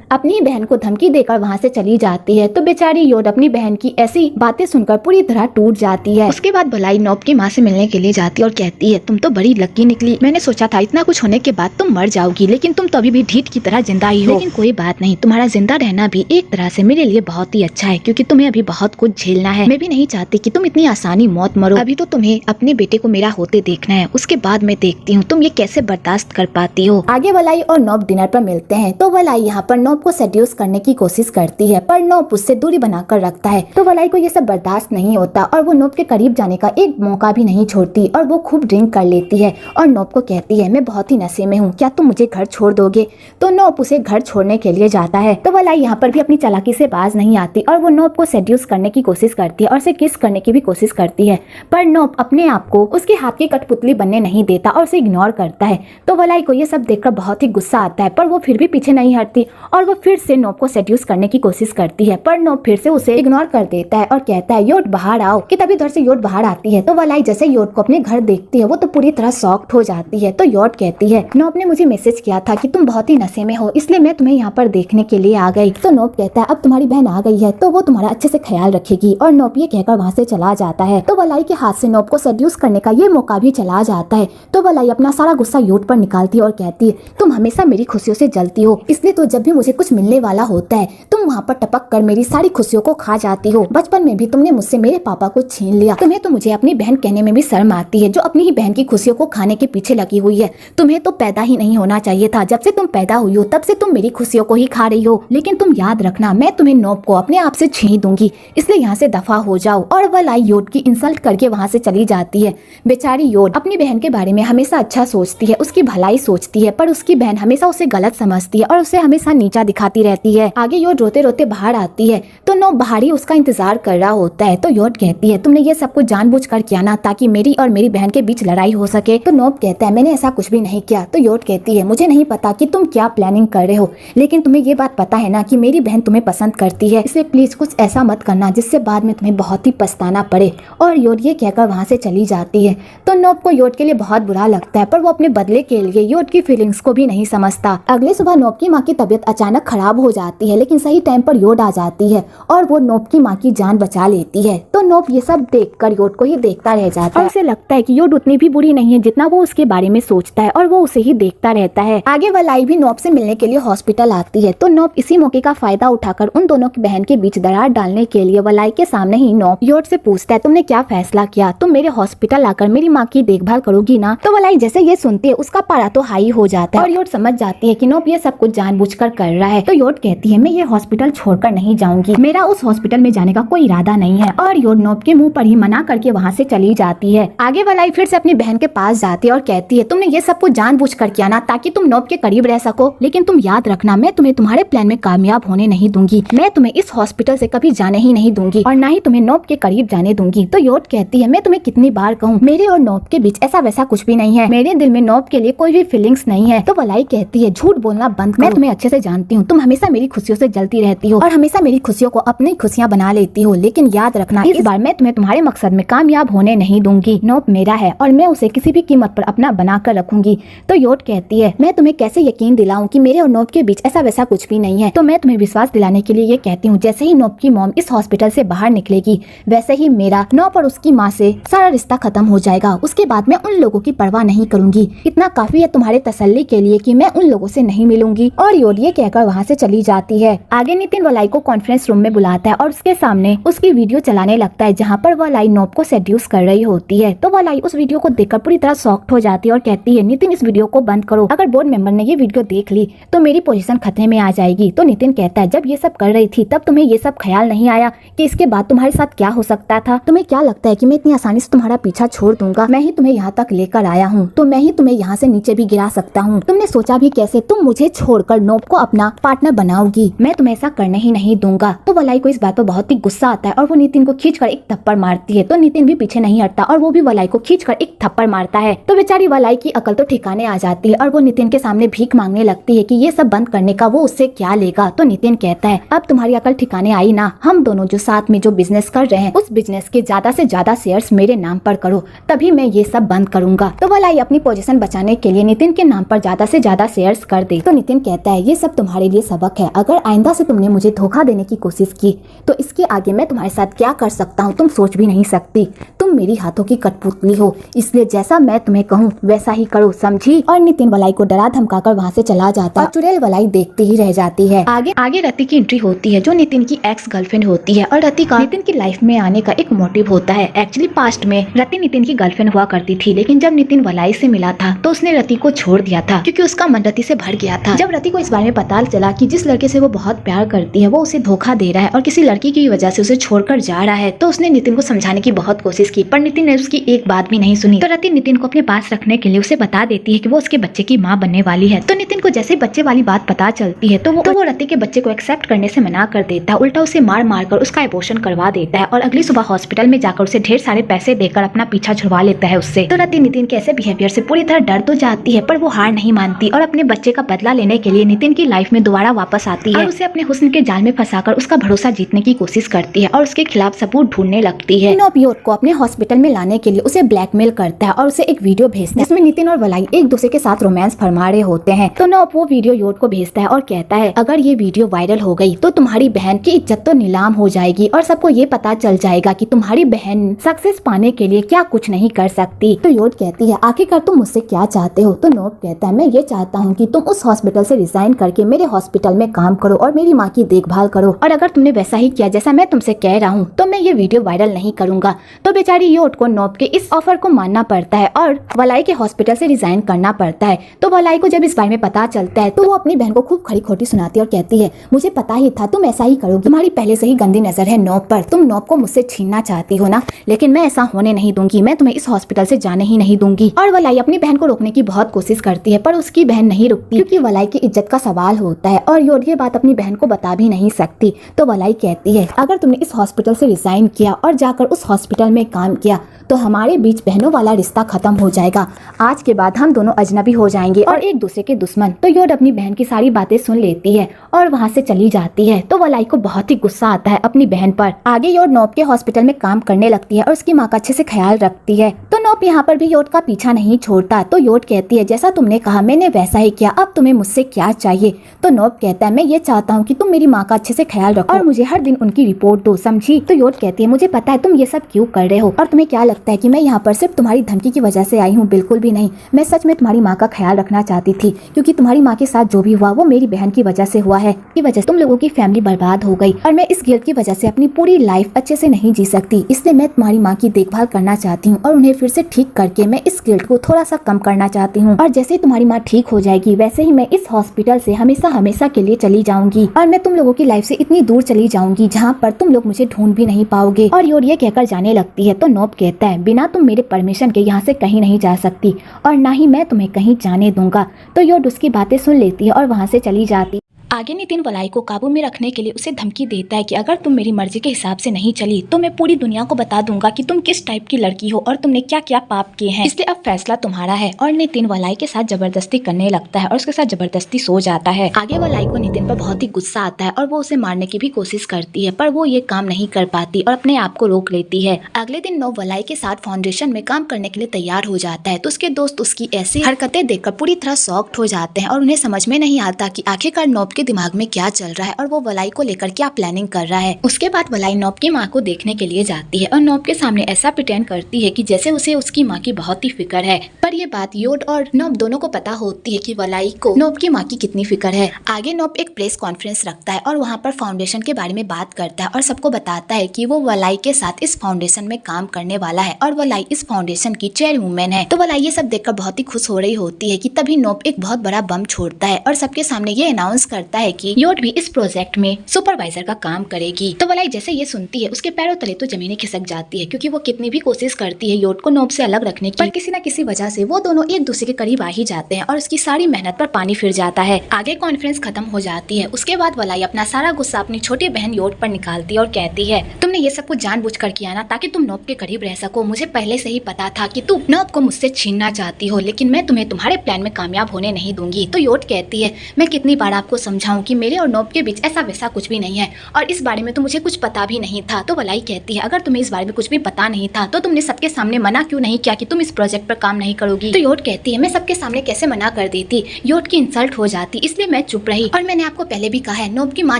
अपनी बहन को धमकी देकर वहाँ से चली जाती है। तो बेचारी योट अपनी बहन की ऐसी बातें सुनकर पूरी तरह टूट जाती है। उसके बाद वलाई नोब की माँ से मिलने के लिए जाती है और कहती है तुम तो बड़ी लकी निकली, मैंने सोचा था इतना कुछ होने के बाद तुम मर जाओगी, लेकिन तुम तो अभी भी ढीठ की तरह जिंदा ही हो। लेकिन कोई बात नहीं, तुम्हारा जिंदा रहना भी एक तरह से मेरे लिए बहुत ही अच्छा है, क्योंकि तुम्हें अभी बहुत कुछ झेलना है। मैं भी नहीं चाहती कि तुम इतनी आसानी मौत मरो। अभी तो तुम्हें अपने बेटे को मेरा होते देखना है, उसके बाद मैं देखती हूँ तुम ये कैसे बर्दाश्त कर पाती हो। आगे वलाई और नोब डिनर पर मिलते हैं। तो वलाई यहाँ पर नोब को सेड्यूस करने की कोशिश करती है, पर नोब उससे दूरी बनाकर रखता है। तो वलाई को ये सब बर्दाश्त नहीं होता और वो नोब के करीब जाने का एक मौका भी नहीं छोड़ती और वो खूब ड्रिंक कर लेती है और नोब को कहती है मैं बहुत ही नशे में हूँ, क्या तुम मुझे घर छोड़ दोगे। तो नोब उसे घर छोड़ने के लिए जाता है। तो वलाई यहाँ पर भी अपनी चालाकी से बाज नहीं आती और वो नोब को सेड्यूस करने की कोशिश करती है और उसे किस करने की भी कोशिश करती है, पर नोब अपने आप को उसके हाथ की कठपुतली बनने नहीं देता और उसे इग्नोर करता है। तो वलाई को ये सब देखकर बहुत ही गुस्सा आता है, पर वो फिर भी पीछे नहीं हटती और वो फिर से नोब को सेड्यूस करने की कोशिश करती है, पर नोब फिर से उसे इग्नोर कर देता है और कहता है योट बाहर आओ। कि तभी उधर से योट बाहर आती है। तो वलाई जैसे योट को अपने घर देखती है वो तो पूरी तरह शॉक्ड हो जाती है। तो योट कहती है नोब ने मुझे मैसेज किया था कि तुम बहुत ही नशे में हो, इसलिए मैं तुम्हें यहाँ पर देखने के लिए आ गई। तो नोब कहता है अब तुम्हारी बहन आ गई है तो वो तुम्हारा अच्छे से ख्याल रखेगी, और नोब ये कहकर वहाँ से चला जाता है। तो वलाई के हाथ से नोब को सेड्यूस करने का ये मौका भी चला जाता है। तो वलाई अपना सारा गुस्सा योट पर निकालती है और कहती है तुम हमेशा मेरी खुशियों से जलती हो, इसलिए तो जब भी मुझे कुछ मिलने वाला होता है तुम वहाँ पर टपक कर मेरी सारी खुशियों को खा जाती हो। बचपन में भी तुमने मुझसे मेरे पापा को छीन लिया, तुम्हें तो मुझे अपनी बहन कहने में भी शर्म आती है जो अपनी ही बहन की खुशियों को खाने के पीछे लगी हुई है। तुम्हें तो पैदा ही नहीं होना चाहिए था, जब से तुम पैदा हुई हो तब से तुम मेरी खुशियों को ही खा रही हो। लेकिन तुम याद रखना मैं तुम्हें नोब को अपने आप से छीन दूंगी, इसलिए यहाँ से दफा हो जाओ। और वलाई योट की इंसल्ट करके वहाँ से चली जाती है। बेचारी योट अपनी बहन के बारे में हमेशा अच्छा सोचती है, उसकी भलाई सोचती है, पर उसकी बहन हमेशा उसे गलत समझती है और उसे हमेशा नीचा दिखाती रहती है। आगे योट रोते रोते बाहर आती है तो नोब बाहर ही उसका इंतजार कर रहा होता है। तो योट कहती है तुमने ये सब कुछ जानबूझकर किया ना ताकि मेरी और मेरी बहन के बीच लड़ाई हो सके। तो नोब कहता है मैंने ऐसा कुछ भी नहीं किया। तो योट कहती है मुझे नहीं पता कि तुम क्या प्लानिंग कर रहे हो, लेकिन तुम्हें ये बात पता है ना कि मेरी बहन तुम्हें पसंद करती है, इसलिए प्लीज कुछ ऐसा मत करना जिससे बाद में तुम्हें बहुत ही पछताना पड़े। और योट ये कहकर वहाँ से चली जाती है। तो नोब को योट के लिए बहुत बुरा लगता है, पर वो अपने बदले के लिए योट की फीलिंग्स को भी नहीं समझता। अगले सुबह नोब की माँ की तबीयत अचानक खराब हो जाती है, लेकिन सही टाइम पर योट आ जाती है और वो नोब की माँ की जान बचा लेती है। तो नोब ये सब देखकर योट को ही देखता रह जाता है। उसे लगता है कि योट उतनी भी बुरी नहीं है जितना वो उसके बारे में सोचता है और वो उसे ही देखता रहता है। आगे वलाई भी नोब से मिलने के लिए हॉस्पिटल आती है। तो नोब इसी मौके का फायदा उठाकर उन दोनों की बहन के बीच दरार डालने के लिए वलाई के सामने ही नोब योट से पूछता है तुमने क्या फैसला किया, तुम मेरे हॉस्पिटल आकर मेरी माँ की देखभाल करोगी ना। तो वलाई जैसे ये सुनती है उसका पारा तो हाई हो जाता है और योट समझ जाती है कि नोब ये सब कुछ जानबूझकर कर रहा है। तो योट कहती है मैं ये हॉस्पिटल छोड़कर नहीं जाऊंगी, मेरा उस हॉस्पिटल में जाने का कोई इरादा नहीं है। और योट नोब के मुंह पर ही मना करके वहाँ से चली जाती है। आगे वलाई फिर से अपनी बहन के पास जाती है और कहती है तुमने ये सब कुछ जानबूझकर किया ना ताकि तुम नोब के करीब रह सको, लेकिन तुम याद रखना मैं तुम्हें तुम्हारे प्लान में कामयाब होने नहीं दूंगी, मैं तुम्हें इस हॉस्पिटल से कभी जाने ही नहीं दूंगी और ना ही तुम्हें नोब के करीब जाने दूंगी। तो योट कहती है मैं तुम्हें कितनी बार कहूँ मेरे और नोब के बीच ऐसा वैसा कुछ भी नहीं है, मेरे दिल में नोब के लिए कोई भी फीलिंग्स नहीं है। तो वलाई कहती है झूठ बोलना बंद करो, मैं तुम्हें अच्छे से जानती हूँ, तुम हमेशा मेरी खुशियों से जलती रहती हो और हमेशा मेरी खुशियों को अपनी खुशियाँ बना लेती हो, लेकिन याद रखना इस बार मैं तुम्हें तुम्हारे मकसद में कामयाब होने नहीं दूंगी। नोब मेरा है और मैं उसे किसी भी कीमत पर अपना बना कर रखूंगी। तो योट कहती है मैं तुम्हें कैसे यकीन दिलाऊं कि मेरे और नोब के बीच ऐसा वैसा कुछ भी नहीं है। तो मैं तुम्हें विश्वास दिलाने के लिए ये कहती हूँ जैसे ही नोब की मॉम इस हॉस्पिटल से बाहर निकलेगी वैसे ही मेरा नोब और उसकी माँ से सारा रिश्ता खत्म हो जाएगा, उसके बाद मैं उन लोगों की परवाह नहीं करूंगी, इतना काफी है तुम्हारे तसल्ली के लिए कि मैं उन लोगों से नहीं मिलूंगी। और योट ये कहकर वहाँ से चली जाती है। आगे नितिन वलाई को कॉन्फ्रेंस रूम में बुलाता है और उसके सामने उसकी वीडियो चलाने लगता है जहाँ पर वलाई नोब को सेड्यूस कर रही होती है। तो वलाई उस वीडियो को देखकर पूरी तरह शॉक्ड हो जाती है और कहती है नितिन इस वीडियो को बंद करो, अगर बोर्ड मेंबर ने ये वीडियो देख ली तो मेरी पोजीशन खतरे में आ जाएगी। तो नितिन कहता है जब ये सब कर रही थी तब तुम्हें ये सब ख्याल नहीं आया कि इसके बाद तुम्हारे साथ क्या हो सकता था? तुम्हें क्या लगता है कि मैं इतनी आसानी से तुम्हारा पीछा छोड़ दूंगा? मैं ही तुम्हें यहाँ तक लेकर आया हूँ तो मैं ही तुम्हें यहाँ से नीचे भी गिरा सकता हूँ। तुमने सोचा भी कैसे? तुम तुम मुझे छोड़कर नोब को अपना पार्टनर बनाओगी, मैं तुम्हें ऐसा करने ही नहीं दूंगा। तो वलाई को इस बात पर बहुत ही गुस्सा आता है और वो नितिन को खींचकर एक थप्पड़ मारती है। तो नितिन भी पीछे नहीं हटता और वो भी वलाई को खींचकर एक थप्पड़ मारता है। तो बेचारी वलाई की अकल तो ठिकाने आ जाती है और वो नितिन के सामने भीख मांगने लगती है कि ये सब बंद करने का वो उससे क्या लेगा। तो नितिन कहता है अब तुम्हारी अकल ठिकाने आई ना, हम दोनों जो साथ में जो बिजनेस कर रहे हैं उस बिजनेस के ज्यादा से ज्यादा शेयर्स मेरे नाम पर करो, तभी मैं ये सब बंद करूंगा। तो वलाई अपनी पोजीशन बचाने के लिए नितिन के नाम पर ज्यादा से ज्यादा शेयर्स कर दे। तो नितिन कहता है ये सब तुम्हारे लिए सबक है, अगर आइंदा से तुमने मुझे धोखा देने की कोशिश की तो इसके आगे मैं तुम्हारे साथ क्या कर सकता हूँ तुम सोच भी नहीं सकती। तुम मेरी हाथों की कठपुतली हो, इसलिए जैसा मैं तुम्हें कहूँ वैसा ही करो, समझी। और नितिन वलाई को डरा धमकाकर वहाँ से चला जाता है और चुड़ैल वलाई देखती ही रह जाती है। आगे रति की एंट्री होती है जो नितिन की एक्स गर्लफ्रेंड होती है और रति का नितिन की लाइफ में आने का एक मोटिव होता है। एक्चुअली पास्ट में रति नितिन की गर्लफ्रेंड हुआ करती थी, लेकिन जब नितिन वलाई से मिला था तो उसने रति को छोड़ दिया था क्योंकि उसका मन रति से भर गया था। जब रति को इस बारे में पता चला कि जिस लड़के से वो बहुत प्यार करती है वो उसे धोखा दे रहा है और किसी लड़की की वजह से उसे छोड़कर जा रहा है, तो उसने नितिन को समझाने की बहुत कोशिश की, पर नितिन ने उसकी एक बात भी नहीं सुनी। तो रति नितिन को अपने पास रखने के लिए उसे बता देती है कि वो उसके बच्चे की माँ बनने वाली है। तो नितिन को जैसे बच्चे वाली बात पता चलती है तो वो रति के बच्चे को एक्सेप्ट करने से मना कर देता है, उल्टा उसे मार मार कर उसका एबॉर्शन करवा देता है और अगली सुबह हॉस्पिटल में जाकर उसे ढेर सारे पैसे देकर अपना पीछा छुड़वा लेता है उससे। तो रति नितिन के ऐसे बिहेवियर से पूरी तरह डर तो जाती है पर वो हार नहीं मानती और अपने बच्चे का बदला लेने के लिए नितिन की लाइफ में दोबारा वापस आती है और उसे अपने हुस्न के जाल में फंसाकर उसका भरोसा जीतने की कोशिश करती है और उसके खिलाफ सबूत ढूंढने लगती है। नोब योट को अपने हॉस्पिटल में लाने के लिए उसे ब्लैकमेल करता है और उसे एक वीडियो भेजता है जिसमें नितिन और वलाई एक दूसरे के साथ रोमांस फरमा रहे होते हैं। तो नोब वो वीडियो योट को भेजता है और कहता है अगर ये वीडियो वायरल हो गई तो तुम्हारी बहन की इज्जत तो नीलाम हो जाएगी और सबको ये पता चल जाएगा कि तुम्हारी बहन सक्सेस पाने के लिए क्या कुछ नहीं कर सकती। तो योट कहती है आखिरकार तुम मुझसे क्या चाहते हो। तो नोब कहता है मैं ये चाहता हूँ कि तुम उस हॉस्पिटल से रिजाइन करके मेरे हॉस्पिटल में काम करो और मेरी माँ की देखभाल करो, और अगर तुमने वैसा ही किया जैसा मैं तुमसे कह रहा हूँ तो मैं ये वीडियो वायरल नहीं करूंगा। तो बेचारी योट को नोब के इस ऑफर को मानना पड़ता है और वलाई के हॉस्पिटल से रिजाइन करना पड़ता है। तो वलाई को जब इस बारे में पता चलता है तो वो अपनी बहन को खूब खड़ी खोटी सुनाती है और कहती है मुझे पता ही था तुम ऐसा ही करोगी, तुम्हारी पहले से ही गंदी नजर है नोब पर, तुम नोब को मुझसे छीनना चाहती हो ना, लेकिन मैं ऐसा होने नहीं दूंगी, मैं तुम्हें इस हॉस्पिटल से जाने ही नहीं दूंगी। और वलाई अपनी बहन को रोकने की बहुत कोशिश करती है पर उसकी बहन नहीं रुकती क्योंकि वलाई की इज्जत का सवाल होता है और योट ये बात अपनी बहन को बता भी नहीं सकती। तो वलाई कहती है अगर तुमने इस हॉस्पिटल से रिजाइन किया और जाकर उस हॉस्पिटल में काम किया तो हमारे बीच बहनों वाला रिश्ता खत्म हो जाएगा, आज के बाद हम दोनों अजनबी हो जाएंगे और एक दूसरे के दुश्मन। तो योट अपनी बहन की सारी बातें सुन लेती है और वहाँ से चली जाती है। तो वलाई को बहुत ही गुस्सा आता है अपनी बहन पर। आगे योट नोब के हॉस्पिटल में काम करने लगती है और उसकी माँ का अच्छे से ख्याल रखती है। तो नोब यहाँ पर भी योट का पीछा नहीं छोड़ता। तो योट कहती है जैसा तुमने कहा मैंने वैसा ही किया, अब तुम्हें मुझसे क्या चाहिए। तो नोब कहता है मैं ये चाहता हूँ कि तुम मेरी माँ का अच्छे से ख्याल रखो और मुझे हर दिन उनकी रिपोर्ट दो, समझी। तो योट कहती है मुझे पता है तुम ये सब क्यों कर रहे हो और तुम्हें क्या लगता है कि मैं यहाँ पर सिर्फ तुम्हारी धमकी की वजह से आई हूँ, बिल्कुल भी नहीं। मैं सच में तुम्हारी माँ का ख्याल रखना चाहती थी क्योंकि तुम्हारी माँ के साथ जो भी हुआ वो मेरी बहन की वजह से हुआ है, की वजह से तुम लोगों की फैमिली बर्बाद हो गई और मैं इस गिल्ट की वजह से अपनी पूरी लाइफ अच्छे से नहीं जी सकती, इसलिए मैं तुम्हारी माँ की देखभाल करना चाहती हूँ और उन्हें फिर से ठीक करके मैं इस गिल्ट को थोड़ा सा कम करना चाहती हूँ। और जैसे ही तुम्हारी माँ ठीक हो जाएगी वैसे ही मैं इस हॉस्पिटल से हमेशा हमेशा के लिए चली जाऊंगी और मैं तुम लोगों की लाइफ से इतनी दूर चली जाऊंगी जहाँ पर तुम लोग मुझे ढूंढ भी नहीं पाओगे। और योट ये कहकर जाने लगती है। तो नोब कहता है बिना तुम मेरे परमिशन के यहाँ से कहीं नहीं जा सकती और ना ही मैं तुम्हें कहीं जाने दूंगा। तो योट उसकी बातें सुन लेती है और वहाँ से चली जाती। आगे नितिन वलाई को काबू में रखने के लिए उसे धमकी देता है कि अगर तुम मेरी मर्जी के हिसाब से नहीं चली तो मैं पूरी दुनिया को बता दूंगा कि तुम किस टाइप की लड़की हो और तुमने क्या क्या पाप किए हैं, इसलिए अब फैसला तुम्हारा है। और नितिन वलाई के साथ जबरदस्ती करने लगता है और उसके साथ जबरदस्ती सो जाता है। आगे वलाई को नितिन पर बहुत ही गुस्सा आता है और वो उसे मारने की भी कोशिश करती है पर वो ये काम नहीं कर पाती और अपने आप को रोक लेती है। अगले दिन नोब वलाई के साथ फाउंडेशन में काम करने के लिए तैयार हो जाता है तो उसके दोस्त उसकी ऐसी हरकतें देखकर पूरी तरह शॉक्ड हो जाते हैं और उन्हें समझ में नहीं आता कि आखिरकार नोब के दिमाग में क्या चल रहा है और वो वलाई को लेकर क्या प्लानिंग कर रहा है। उसके बाद वलाई नोब की माँ को देखने के लिए जाती है और नोब के सामने ऐसा प्रिटेंड करती है कि जैसे उसे उसकी माँ की बहुत ही फिक्र है, पर ये बात योट और नोब दोनों को पता होती है कि वलाई को नोब की माँ की कितनी फिक्र है। आगे नोब एक प्रेस कॉन्फ्रेंस रखता है और वहाँ पर फाउंडेशन के बारे में बात करता है और सबको बताता है कि वो वलाई के साथ इस फाउंडेशन में काम करने वाला है और वलाई इस फाउंडेशन की चेयरवुमेन है। तो वलाई ये सब देखकर बहुत ही खुश हो रही होती है कि तभी नोब एक बहुत बड़ा बम छोड़ता है और सबके सामने ये अनाउंस करता कहता है कि योट भी इस प्रोजेक्ट में सुपरवाइजर का काम करेगी। तो वलाई जैसे ये सुनती है उसके पैरों तले तो जमीनें खिसक जाती है, क्योंकि वो कितनी भी कोशिश करती है योट को नोब से अलग रखने की, पर किसी न किसी वजह से वो दोनों एक दूसरे के करीब आ ही जाते हैं और उसकी सारी मेहनत पर पानी फिर जाता है। आगे कॉन्फ्रेंस खत्म हो जाती है। उसके बाद वलाई अपना सारा गुस्सा अपनी छोटी बहन योट पर निकालती है और कहती है, तुमने ये सब कुछ जानबूझकर किया ना, ताकि तुम नोब के करीब रह सको। मुझे पहले से ही पता था कि तुम नोब को मुझसे छीनना चाहती हो, लेकिन मैं तुम्हें तुम्हारे प्लान में कामयाब होने नहीं दूंगी। तो योट कहती है, मैं कितनी बार आपको समझाऊं कि मेरे और नोब के बीच ऐसा वैसा कुछ भी नहीं है, और इस बारे में तो मुझे कुछ पता भी नहीं था। तो वलाई कहती है, अगर तुम्हें इस बारे में कुछ भी पता नहीं था तो तुमने सबके सामने मना क्यों नहीं किया कि तुम इस प्रोजेक्ट पर काम नहीं करोगी। तो योट कहती है, मैं सबके सामने कैसे मना कर देती, योट की इंसल्ट हो जाती, इसलिए मैं चुप रही। और मैंने आपको पहले भी कहा है, नोब की माँ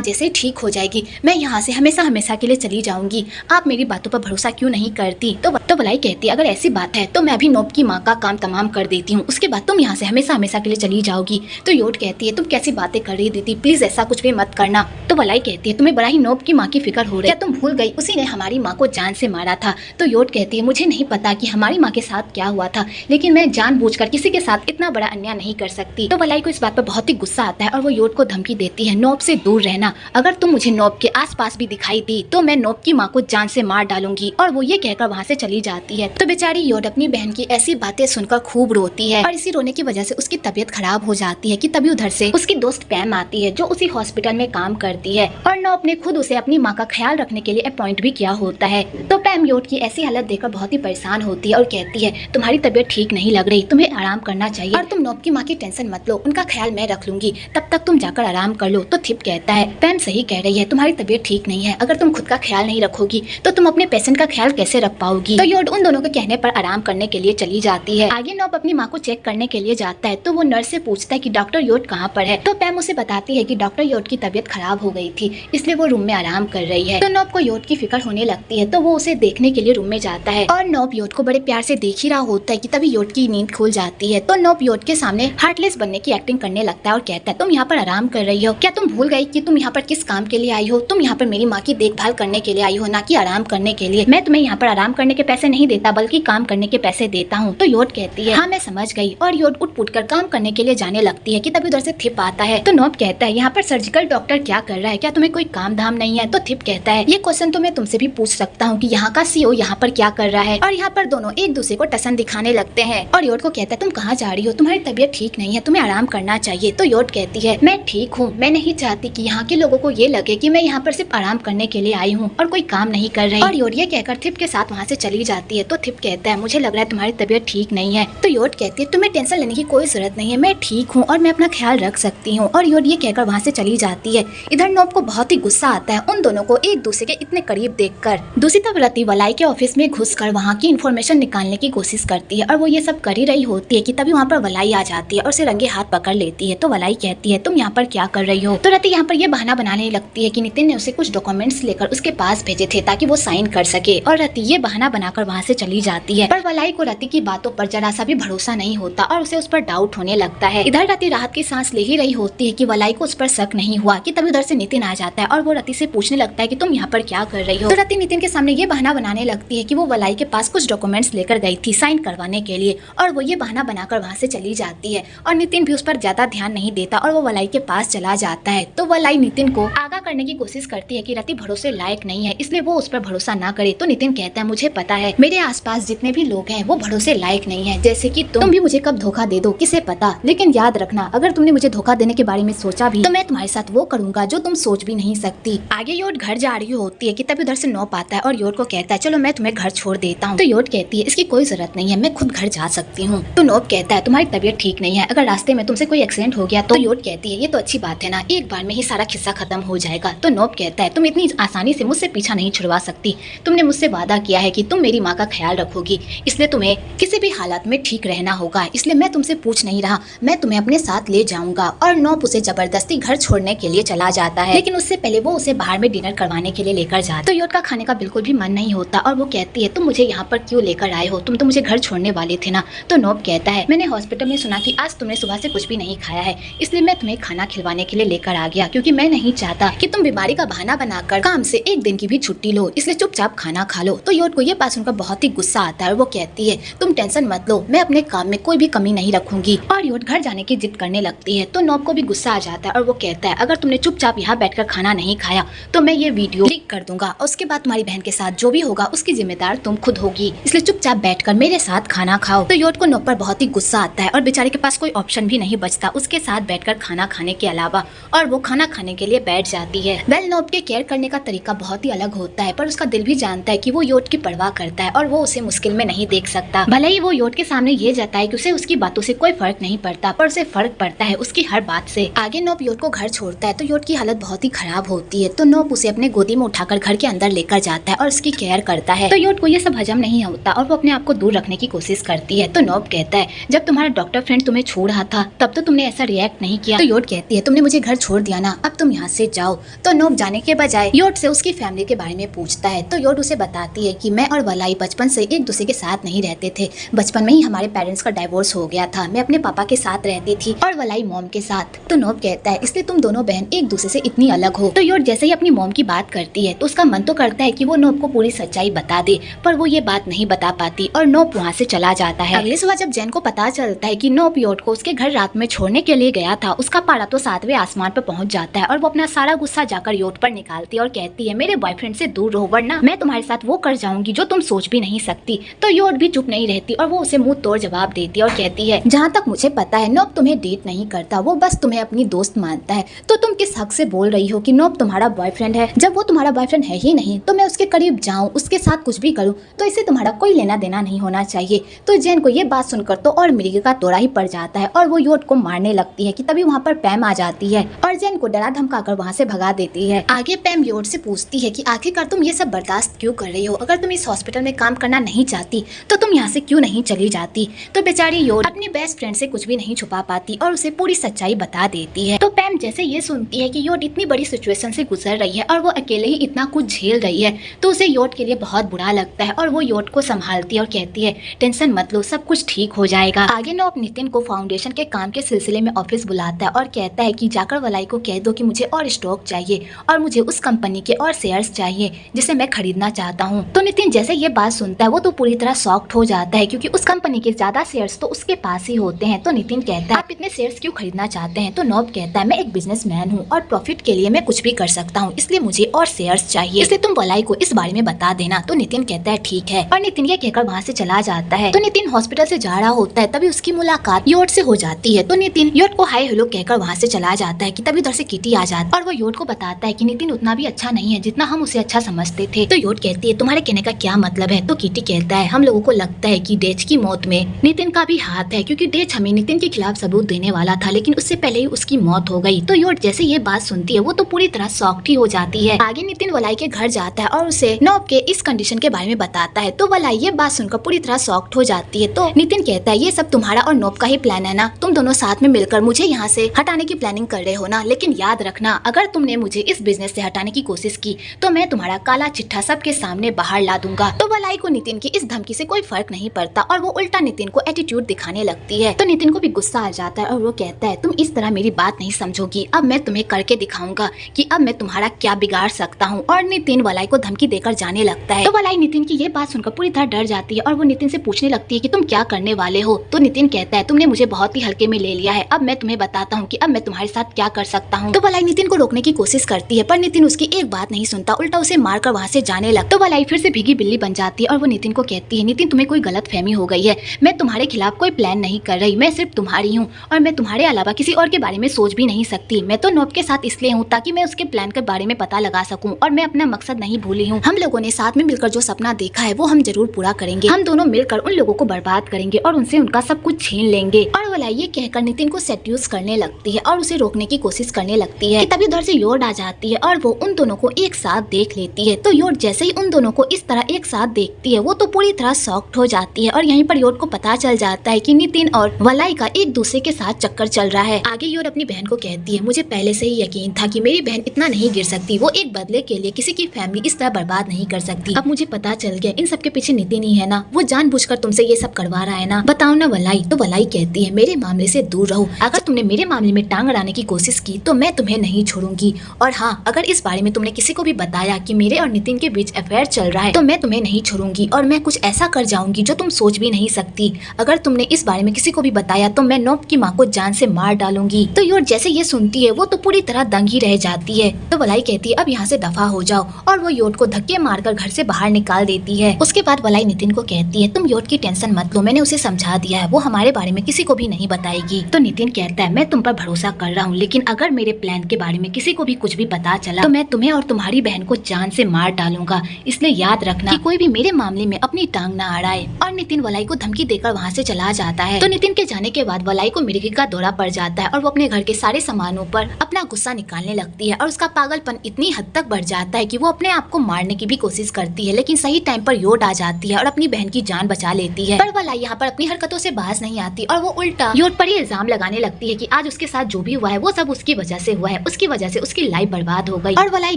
जैसे ही ठीक हो जाएगी मैं यहाँ से हमेशा हमेशा के लिए चली जाऊंगी। आप मेरी बातों पर भरोसा क्यों नहीं करती। तो वलाई कहती है, अगर ऐसी बात है तो मैं भी नोब की माँ का काम तमाम कर देती हूँ, उसके बाद तुम यहाँ से हमेशा हमेशा के लिए चली जाओगी। तो योट कहती है, तुम कैसी बातें कर रही दीदी, प्लीज ऐसा कुछ भी मत करना। तो वलाई कहती है, तुम्हें बड़ा ही नोब की माँ की फिक्र हो रही है, क्या तुम भूल गई उसी ने हमारी माँ को जान से मारा था। तो योट कहती है, मुझे नहीं पता कि हमारी माँ के साथ क्या हुआ था, लेकिन मैं जानबूझकर किसी के साथ इतना बड़ा अन्याय नहीं कर सकती। तो वलाई को इस बात पर बहुत ही गुस्सा आता है और वो योट को धमकी देती है, नोब से दूर रहना, अगर तुम मुझे नोब के आसपास भी दिखाई दी तो मैं नोब की माँ को जान से मार डालूंगी। और वो ये कहकर वहाँ से चली जाती है। तो बेचारी योट अपनी बहन की ऐसी बातें सुनकर खूब रोती है और इसी रोने की वजह से उसकी तबीयत खराब हो जाती है कि तभी उधर से उसकी दोस्त पैम आती है जो उसी हॉस्पिटल में काम करती है और नोब ने खुद उसे अपनी माँ का ख्याल रखने के लिए अपॉइंट भी किया होता है। तो पैम योट की ऐसी हालत देखकर बहुत ही परेशान होती है और कहती है, तुम्हारी तबीयत ठीक नहीं लग रही, तुम्हें आराम करना चाहिए और तुम नोब की माँ की टेंशन मत लो, उनका ख्याल मैं रख लूंगी, तब तक तुम जाकर आराम कर लो। तो थिप कहता है, पैम सही कह रही है, तुम्हारी तबीयत ठीक नहीं है, अगर तुम खुद का ख्याल नहीं रखोगी तो तुम अपने पेशेंट का ख्याल कैसे रख पाओगी। तो योट उन दोनों के कहने पर आराम करने के लिए चली जाती है। आगे नोब अपनी माँ को चेक करने के लिए जाता है तो वो नर्स से पूछता है कि डॉक्टर योट कहाँ पर है। तो पैम उसे बताती है कि डॉक्टर योट की तबीयत खराब हो गई थी, इसलिए वो रूम में आराम कर रही है। तो नोब को योट की फिक्र होने लगती है तो वो उसे देखने के लिए रूम में जाता है और नोब योट को बड़े प्यार से देख ही रहा होता है कि तभी योट की नींद खुल जाती है। तो नोब योट के सामने हार्टलेस बनने की एक्टिंग करने लगता है और कहता है, तुम यहाँ पर आराम कर रही हो, क्या तुम भूल गई कि तुम यहाँ पर किस काम के लिए आई हो, तुम यहाँ पर मेरी माँ की देखभाल करने के लिए आई हो, ना कि आराम करने के लिए। मैं तुम्हें यहाँ पर आराम करने के पैसे नहीं देता बल्कि काम करने के पैसे देता हूँ। तो योट कहती है, हाँ मैं समझ गई, और योट उठ कर काम करने के लिए जाने लगती है कि तभी उधर से थिप आता है। तो नोब कहता है, यहाँ पर सर्जिकल डॉक्टर क्या कर रहा है, क्या तुम्हें कोई काम धाम नहीं है। तो थिप कहता है, ये क्वेश्चन तो मैं तुमसे भी पूछ सकता हूँ कि यहाँ का सीईओ यहाँ पर क्या कर रहा है। और यहाँ पर दोनों एक दूसरे को टसन दिखाने लगते हैं और योट को कहता है, तुम कहाँ जा रही हो, तुम्हारी तबीयत ठीक नहीं है, तुम्हें आराम करना चाहिए। तो योट कहती है, मैं ठीक हूँ, मैं नहीं चाहती कि यहाँ के लोगों को ये लगे कि मैं यहाँ पर सिर्फ आराम करने के लिए आई हूँ और कोई काम नहीं कर रही। और योट ये कहकर थिप के साथ वहाँ से चली जाती है। तो थिप कहता है, मुझे लग रहा है तुम्हारी तबीयत ठीक नहीं है। तो योट कहती है, तुम्हें टेंशन लेने की कोई जरूरत नहीं है, मैं ठीक हूँ और मैं अपना ख्याल रख सकती हूँ। और योट ये कहकर वहाँ से चली जाती है। इधर नोब को बहुत ही गुस्सा आता है उन दोनों को एक दूसरे के इतने करीब देखकर। दूसरी तरफ रति वलाई के ऑफिस में घुसकर वहाँ की इन्फॉर्मेशन निकालने की कोशिश करती है और वो ये सब कर ही रही होती है कि तभी वहाँ पर वलाई आ जाती है और उसे रंगे हाथ पकड़ लेती है। तो वलाई कहती है, तुम यहाँ पर क्या कर रही हो। तो रति यहाँ पर ये बहाना बनाने लगती है कि नितिन ने उसे कुछ डॉक्यूमेंट्स लेकर उसके पास भेजे थे ताकि वो साइन कर सके, और रति ये बहाना बनाकर वहाँ से चली जाती है। पर वलाई को रति की बातों पर जरा सा भी भरोसा नहीं होता और उसे उस पर डाउट होने लगता है। इधर रति राहत की सांस ले ही रही होती है कि वलाई को उस पर शक नहीं हुआ कि तभी उधर से नितिन आ जाता है और वो रति से पूछने लगता है कि तुम यहाँ पर क्या कर रही हो। तो रति नितिन के सामने ये बहाना बनाने लगती है कि वो वलाई के पास कुछ डॉक्यूमेंट्स लेकर गई थी साइन करवाने के लिए, और वो ये बहाना बनाकर वहाँ से चली जाती है। और नितिन भी उस पर ज्यादा ध्यान नहीं देता और वो वलाई के पास चला जाता है। तो वलाई नितिन को आगाह करने की कोशिश करती है कि रति भरोसे लायक नहीं है, इसलिए वो उस पर भरोसा ना करे। तो नितिन कहता है, मुझे पता है मेरे आसपास जितने भी लोग हैं वो भरोसे लायक नहीं है, जैसे कि तुम भी मुझे कब धोखा दे दो किसे पता, लेकिन याद रखना अगर तुमने मुझे धोखा देने के बारे में सोचा भी तो मैं तुम्हारे साथ वो करूंगा जो तुम सोच भी नहीं सकती। आगे योट घर जा रही होती है कि तभी उधर से नोब आता है और योट को कहता है, चलो मैं तुम्हें घर छोड़ देता हूँ। तो योट कहती है, इसकी कोई जरूरत नहीं है, मैं खुद घर जा सकती हूँ। तो नोब कहता है, तुम्हारी तबीयत ठीक नहीं है, अगर रास्ते में तुमसे कोई एक्सीडेंट हो गया तो योट कहती है, ये तो अच्छी बात है ना, एक बार में ही सारा किस्सा खत्म हो जाएगा। तो नोब कहता है, तुम इतनी आसानी से मुझसे पीछा नहीं छुड़वा सकती, तुमने मुझसे वादा किया है कि तुम मेरी माँ का ख्याल रखोगी, इसलिए तुम्हें किसी भी हालात में ठीक रहना होगा, इसलिए मैं तुमसे पूछ नहीं रहा, मैं तुम्हें अपने साथ ले जाऊंगा। और नोब उसे जबरदस्ती घर छोड़ने के लिए चला जाता है, लेकिन उससे पहले वो उसे बाहर में डिनर करवाने के लिए लेकर जाता है। तो योट का खाने का बिल्कुल भी मन नहीं होता और वो कहती है, तुम मुझे यहाँ पर क्यों लेकर आए हो, तुम तो मुझे घर छोड़ने वाले थे ना। तो नोब कहता है, मैंने हॉस्पिटल में सुना कि आज तुमने सुबह से कुछ भी नहीं खाया है, इसलिए मैं तुम्हें खाना खिलवाने के लिए लेकर आ गया, क्योंकि मैं नहीं चाहता कि तुम बीमारी का बहाना बनाकर काम से एक दिन की भी छुट्टी लो, इसलिए चुपचाप खाना खा लो। तो योट को ये बात सुनकर बहुत ही गुस्सा आता है और वो कहती है तुम टेंशन मत लो, मैं अपने काम में कोई भी कमी नहीं रखूंगी। और योट घर जाने की जिद करने लगती है। तो नॉब को भी गुस्सा आ जाता है और वो कहता है अगर तुमने चुपचाप यहाँ बैठकर खाना नहीं खाया तो मैं ये वीडियो लीक कर दूंगा और उसके बाद तुम्हारी बहन के साथ जो भी होगा उसकी जिम्मेदार तुम खुद होगी, इसलिए चुपचाप बैठकर मेरे साथ खाना खाओ। तो योट को नॉब पर बहुत ही गुस्सा आता है और बेचारे के पास कोई ऑप्शन भी नहीं बचता उसके साथ बैठकर खाना खाने के अलावा, और वो खाना खाने के लिए बैठ जाती है। वेल नॉब के केयर करने का तरीका बहुत ही अलग होता है, पर उसका दिल भी जानता है कि वो योट की परवाह करता है और वो उसे मुश्किल में नहीं देख सकता। भले ही वो योट के सामने ये जताए कि उसे उसकी बातों से कोई फर्क नहीं पड़ता, पर उसे फर्क पड़ता है उसकी हर बात से। आगे नॉब योट को घर छोड़ता है तो योट की हालत बहुत ही खराब होती है। तो नॉब उसे अपने गोदी में उठाकर घर के अंदर लेकर जाता है और उसकी केयर करता है। तो योट को ये सब हजम नहीं होता और वो अपने आप को दूर रखने की कोशिश करती है। तो नॉब कहता है जब तुम्हारा डॉक्टर फ्रेंड तुम्हें छोड़ रहा था तब तो तुमने ऐसा रिएक्ट नहीं किया। तो योट कहती है तुमने मुझे घर छोड़ दिया ना, अब तुम यहाँ से जाओ। तो नॉब जाने के बजाय योट से उसकी फैमिली के बारे में पूछता है। तो योट उसे बताती है कि मैं और वलाई बचपन से एक दूसरे के साथ नहीं रहते थे, बचपन में ही हमारे पेरेंट्स का डाइवोर्स हो गया था, मैं अपने पापा के साथ रहती थी और वलाई मॉम के साथ। तो नॉब कहता है इसलिए तुम दोनों बहन एक दूसरे से इतनी अलग हो। तो योट जैसे ही अपनी मॉम की बात करती है तो उसका मन तो करता है कि वो नॉब को पूरी सच्चाई बता दे, पर वो ये बात नहीं बता पाती और नॉब वहाँ से चला जाता है। अगली सुबह जब जैन को पता चलता है कि नॉब योट को उसके घर रात में छोड़ने के लिए गया था, उसका पारा तो 7वें आसमान पर पहुंच जाता है और वो अपना सारा गुस्सा जाकर योट पर निकालती है और कहती है मेरे बॉयफ्रेंड से दूर रहो वरना मैं तुम्हारे साथ वो कर जाऊंगी जो तुम सोच भी नहीं सकती। तो योट भी चुप नहीं रहती और वो उसे मुंह तोड़ जवाब देती है और कहती है जहाँ तक मुझे पता है नॉब तुम्हें डेट नहीं करता, वो बस तुम्हें अपनी दोस्त मानता है। तो तुम किस हक से बोल रही हो कि नॉब तुम्हारा बॉयफ्रेंड है, जब वो तुम्हारा बॉयफ्रेंड है ही नहीं। तो मैं उसके करीब जाऊँ उसके साथ कुछ भी करूँ तो इससे तुम्हारा कोई लेना देना नहीं होना चाहिए। तो जैन को ये बात सुनकर तो और मिर्गी का दौरा ही पड़ जाता है और वो योट को मारने लगती है कि तभी वहाँ पर पैम आ जाती है और जैन को डरा धमकाकर वहाँ से भगा देती है। आगे पैम योट से पूछती है कि आखिरकार तुम ये सब बर्दाश्त क्यों कर रही हो, अगर तुम इस हॉस्पिटल में काम करना नहीं चाहती तो तुम यहाँ से क्यों नहीं चली जाती। तो बेचारी योट अपनी बेस्ट फ्रेंड से कुछ भी नहीं छुपा पाती और उसे पूरी सच्चाई बता देती है। तो पैम जैसे ये सुनती है कि योट इतनी बड़ी सिचुएशन से गुजर रही है और वो अकेले ही इतना कुछ झेल रही है तो उसे योट के लिए बहुत बुरा लगता है और वो योट को संभालती है और कहती है टेंशन मत लो, सब कुछ ठीक हो जाएगा। आगे नॉब नितिन को फाउंडेशन के काम के सिलसिले में ऑफिस बुलाता है और कहता है कि जाकर वलाई को कह दो कि मुझे और स्टॉक चाहिए और मुझे उस कंपनी के और शेयर्स चाहिए जिसे मैं खरीदना चाहता हूँ। तो नितिन जैसे ये बात सुनता है वो तो पूरी तरह शॉक्ड हो जाता है क्योंकि उस कंपनी के ज्यादा शेयर्स तो उसके पास ही होते हैं। तो नितिन कहता है आप इतने शेयर्स क्यों खरीदना चाहते हैं। तो नॉब कहता है मैं एक बिजनेसमैन हूँ और प्रॉफिट के लिए मैं कुछ भी कर सकता हूँ, इसलिए मुझे और शेयर्स चाहिए, इसलिए तुम वलाई को इस बारे में बता देना। तो नितिन कहता है ठीक है और नितिन ये कहकर वहाँ से चला जाता है। तो नितिन हॉस्पिटल से जा रहा होता है तभी उसकी मुलाकात योट से हो जाती है। तो नितिन योट को हाय हेलो कहकर वहाँ से चला जाता है कि तभी उधर से किटी आ जाती है और वो योट को बताता है कि नितिन उतना भी अच्छा नहीं है जितना हम उसे अच्छा समझते थे। तो योट कहती है तुम्हारे कहने का क्या मतलब है। तो किटी कहता है हम लोगों को लगता है कि डेच की मौत में नितिन का भी हाथ है क्योंकि डेच हमें नितिन के खिलाफ सबूत देने वाला था लेकिन उससे पहले ही उसकी मौत हो गई। तो योट जैसे ये बात सुनती है वो तो पूरी तरह शॉक्ड ही हो जाती है। आगे नितिन वलाई के घर जाता है और उसे नॉब के इस कंडीशन के बारे में बताता है। तो वलाई ये बात सुनकर पूरी तरह शॉक्ड हो जाती है। तो नितिन कहता है ये सब तुम्हारा और नॉब का ही प्लान है ना, तुम दोनों साथ में मिलकर मुझे यहाँ से हटाने की प्लानिंग कर रहे हो ना, लेकिन याद रखना अगर तुमने मुझे इस बिजनेस से हटाने की कोशिश की तो मैं तुम्हारा काला चिट्ठा सबके सामने बाहर ला दूंगा। तो वलाई को नितिन की इस धमकी से कोई फर्क नहीं पड़ता और वो उल्टा नितिन को एटीट्यूड दिखाने लगती है। तो नितिन को भी गुस्सा आ जाता है और वो कहता है तुम इस तरह मेरी बात नहीं समझोगी, अब मैं तुम्हें करके दिखाऊंगा कि अब मैं तुम्हारा क्या बिगाड़ सकता हूँ। और नितिन वलाई को धमकी देकर जाने लगता है। तो वलाई नितिन की ये बात सुनकर पूरी तरह डर जाती है और वो नितिन से पूछने लगती है कि तुम क्या करने वाले हो। तो नितिन कहता है तुमने मुझे बहुत ही हल्के में ले लिया है, अब मैं तुम्हें बताता हूँ कि अब मैं तुम्हारे साथ क्या कर सकता हूँ। तो वलाई नितिन को रोकने की कोशिश करती है पर नितिन उसकी एक बात नहीं सुनता, उल्टा उसे मारकर वहाँ से जाने लगता। तो वलाई फिर से भीगी बिल्ली बन जाती है और वो नितिन को कहती है नितिन तुम्हें कोई गलत फहमी हो गई है, मैं तुम्हारे खिलाफ कोई प्लान नहीं कर रही, मैं सिर्फ तुम्हारी हूँ और मैं तुम्हारे अलावा किसी और के बारे में सोच भी नहीं सकती। मैं तो नॉब के साथ इसलिए हूँ ताकि मैं उसके प्लान के बारे में पता लगा सकूँ और मैं अपना मकसद नहीं भूली हूँ। हम लोगों ने साथ में मिलकर जो सपना देखा है वो हम जरूर पूरा करेंगे, हम दोनों मिलकर उन लोगों को बर्बाद करेंगे और उनसे उनका सब कुछ छीन लेंगे। और वलाई ये कहकर नितिन को सेड्यूस करने लगती है और उसे रोकने की कोशिश करने लगती है कि तभी उधर से योट आ जाती है और वो उन दोनों को एक साथ देख लेती है। तो योट जैसे ही उन दोनों को इस तरह एक साथ देखती है वो तो पूरी तरह शॉक्ड हो जाती है और यहीं पर योट को पता चल जाता है कि नितिन और वलाई का एक दूसरे के साथ चक्कर चल रहा है। आगे योट अपनी बहन को कहती है मुझे पहले से ही यकीन था कि मेरी बहन इतना नहीं गिर सकती, वो एक बदले के लिए किसी की फैमिली इस तरह बर्बाद नहीं कर सकती। अब मुझे पता चल गया इन सब के पीछे नितिन ही है ना, वो जानबूझकर तुमसे ये सब करवा रहा है ना, बताओ ना वलाई। तो वलाई कहती है मेरे मेरे मामले से दूर रहो। अगर तुमने मेरे मामले में टांग अड़ाने की कोशिश की तो मैं तुम्हें नहीं छोड़ूंगी। और हाँ, अगर इस बारे में तुमने किसी को भी बताया कि मेरे और नितिन के बीच अफेयर चल रहा है तो मैं तुम्हें नहीं छोड़ूंगी और मैं कुछ ऐसा कर जाऊंगी जो तुम सोच भी नहीं सकती। अगर तुमने इस बारे में किसी को भी बताया तो मैं नोब की माँ को जान से मार डालूंगी। तो योर जैसे ये सुनती है वो तो पूरी तरह दंग ही रह जाती है। तो वलाई कहती है अब यहाँ से दफा हो जाओ और वो योट को धक्के मारकर घर से बाहर निकाल देती है। उसके बाद वलाई नितिन को कहती है तुम योट की टेंशन मत लो, मैंने उसे समझा दिया है, वो हमारे बारे में किसी को भी नहीं बताएगी। तो नितिन कहता है मैं तुम पर भरोसा कर रहा हूँ, लेकिन अगर मेरे प्लान के बारे में किसी को भी कुछ भी पता चला तो मैं तुम्हें और तुम्हारी बहन को जान से मार डालूंगा। इसलिए याद रखना कि कोई भी मेरे मामले में अपनी टांग न अड़ाए। और नितिन वलाई को धमकी देकर वहाँ से चला जाता है। तो नितिन के जाने के बाद वलाई को मिर्गी का दौरा पड़ जाता है और वो अपने घर के सारे सामानों पर अपना गुस्सा निकालने लगती है और उसका पागलपन इतनी हद तक बढ़ जाता है कि वो अपने आप को मारने की भी कोशिश करती है, लेकिन सही टाइम पर योट आ जाती है और अपनी बहन की जान बचा लेती है। पर वलाई यहाँ पर अपनी हरकतों से बाज नहीं आती और वो उल्टा योट पर ही इल्जाम लगाने लगती है कि आज उसके साथ जो भी हुआ है वो सब उसकी वजह से हुआ है, उसकी वजह से उसकी लाइफ बर्बाद हो गई। और वलाई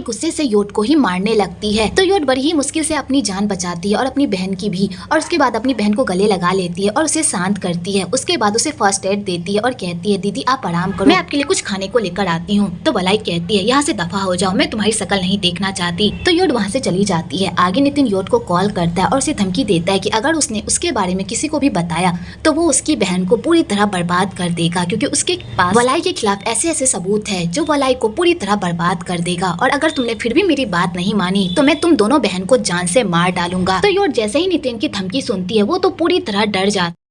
गुस्से से योट को ही मारने लगती है। तो योट बड़ी ही मुश्किल से अपनी जान बचाती है और अपनी बहन की भी, और उसके बाद अपनी बहन को गले लगा लेती है और उसे शांत करती है। उसके बाद उसे फर्स्ट एड देती है और कहती है दीदी आप आराम करो, मैं आपके लिए कुछ खाने को लेकर आती हूँ। तो वलाई कहती है यहाँ से दफा हो जाओ, मैं तुम्हारी शकल नहीं देखना चाहती। तो योट वहाँ से चली जाती है। आगे नितिन योट को कॉल करता है और उसे धमकी देता है कि अगर उसने उसके बारे में किसी को भी बताया तो वो उसकी बहन को पूरी तरह बर्बाद कर देगा, क्योंकि उसके पास वलाई के खिलाफ ऐसे ऐसे सबूत है जो वलाई को पूरी तरह बर्बाद कर देगा। और अगर तुमने फिर भी मेरी बात नहीं मानी तो मैं तुम दोनों बहन को जान से मार डालूंगा। तो योट जैसे ही नितिन की धमकी सुनती है वो तो पूरी तरह डर जाती।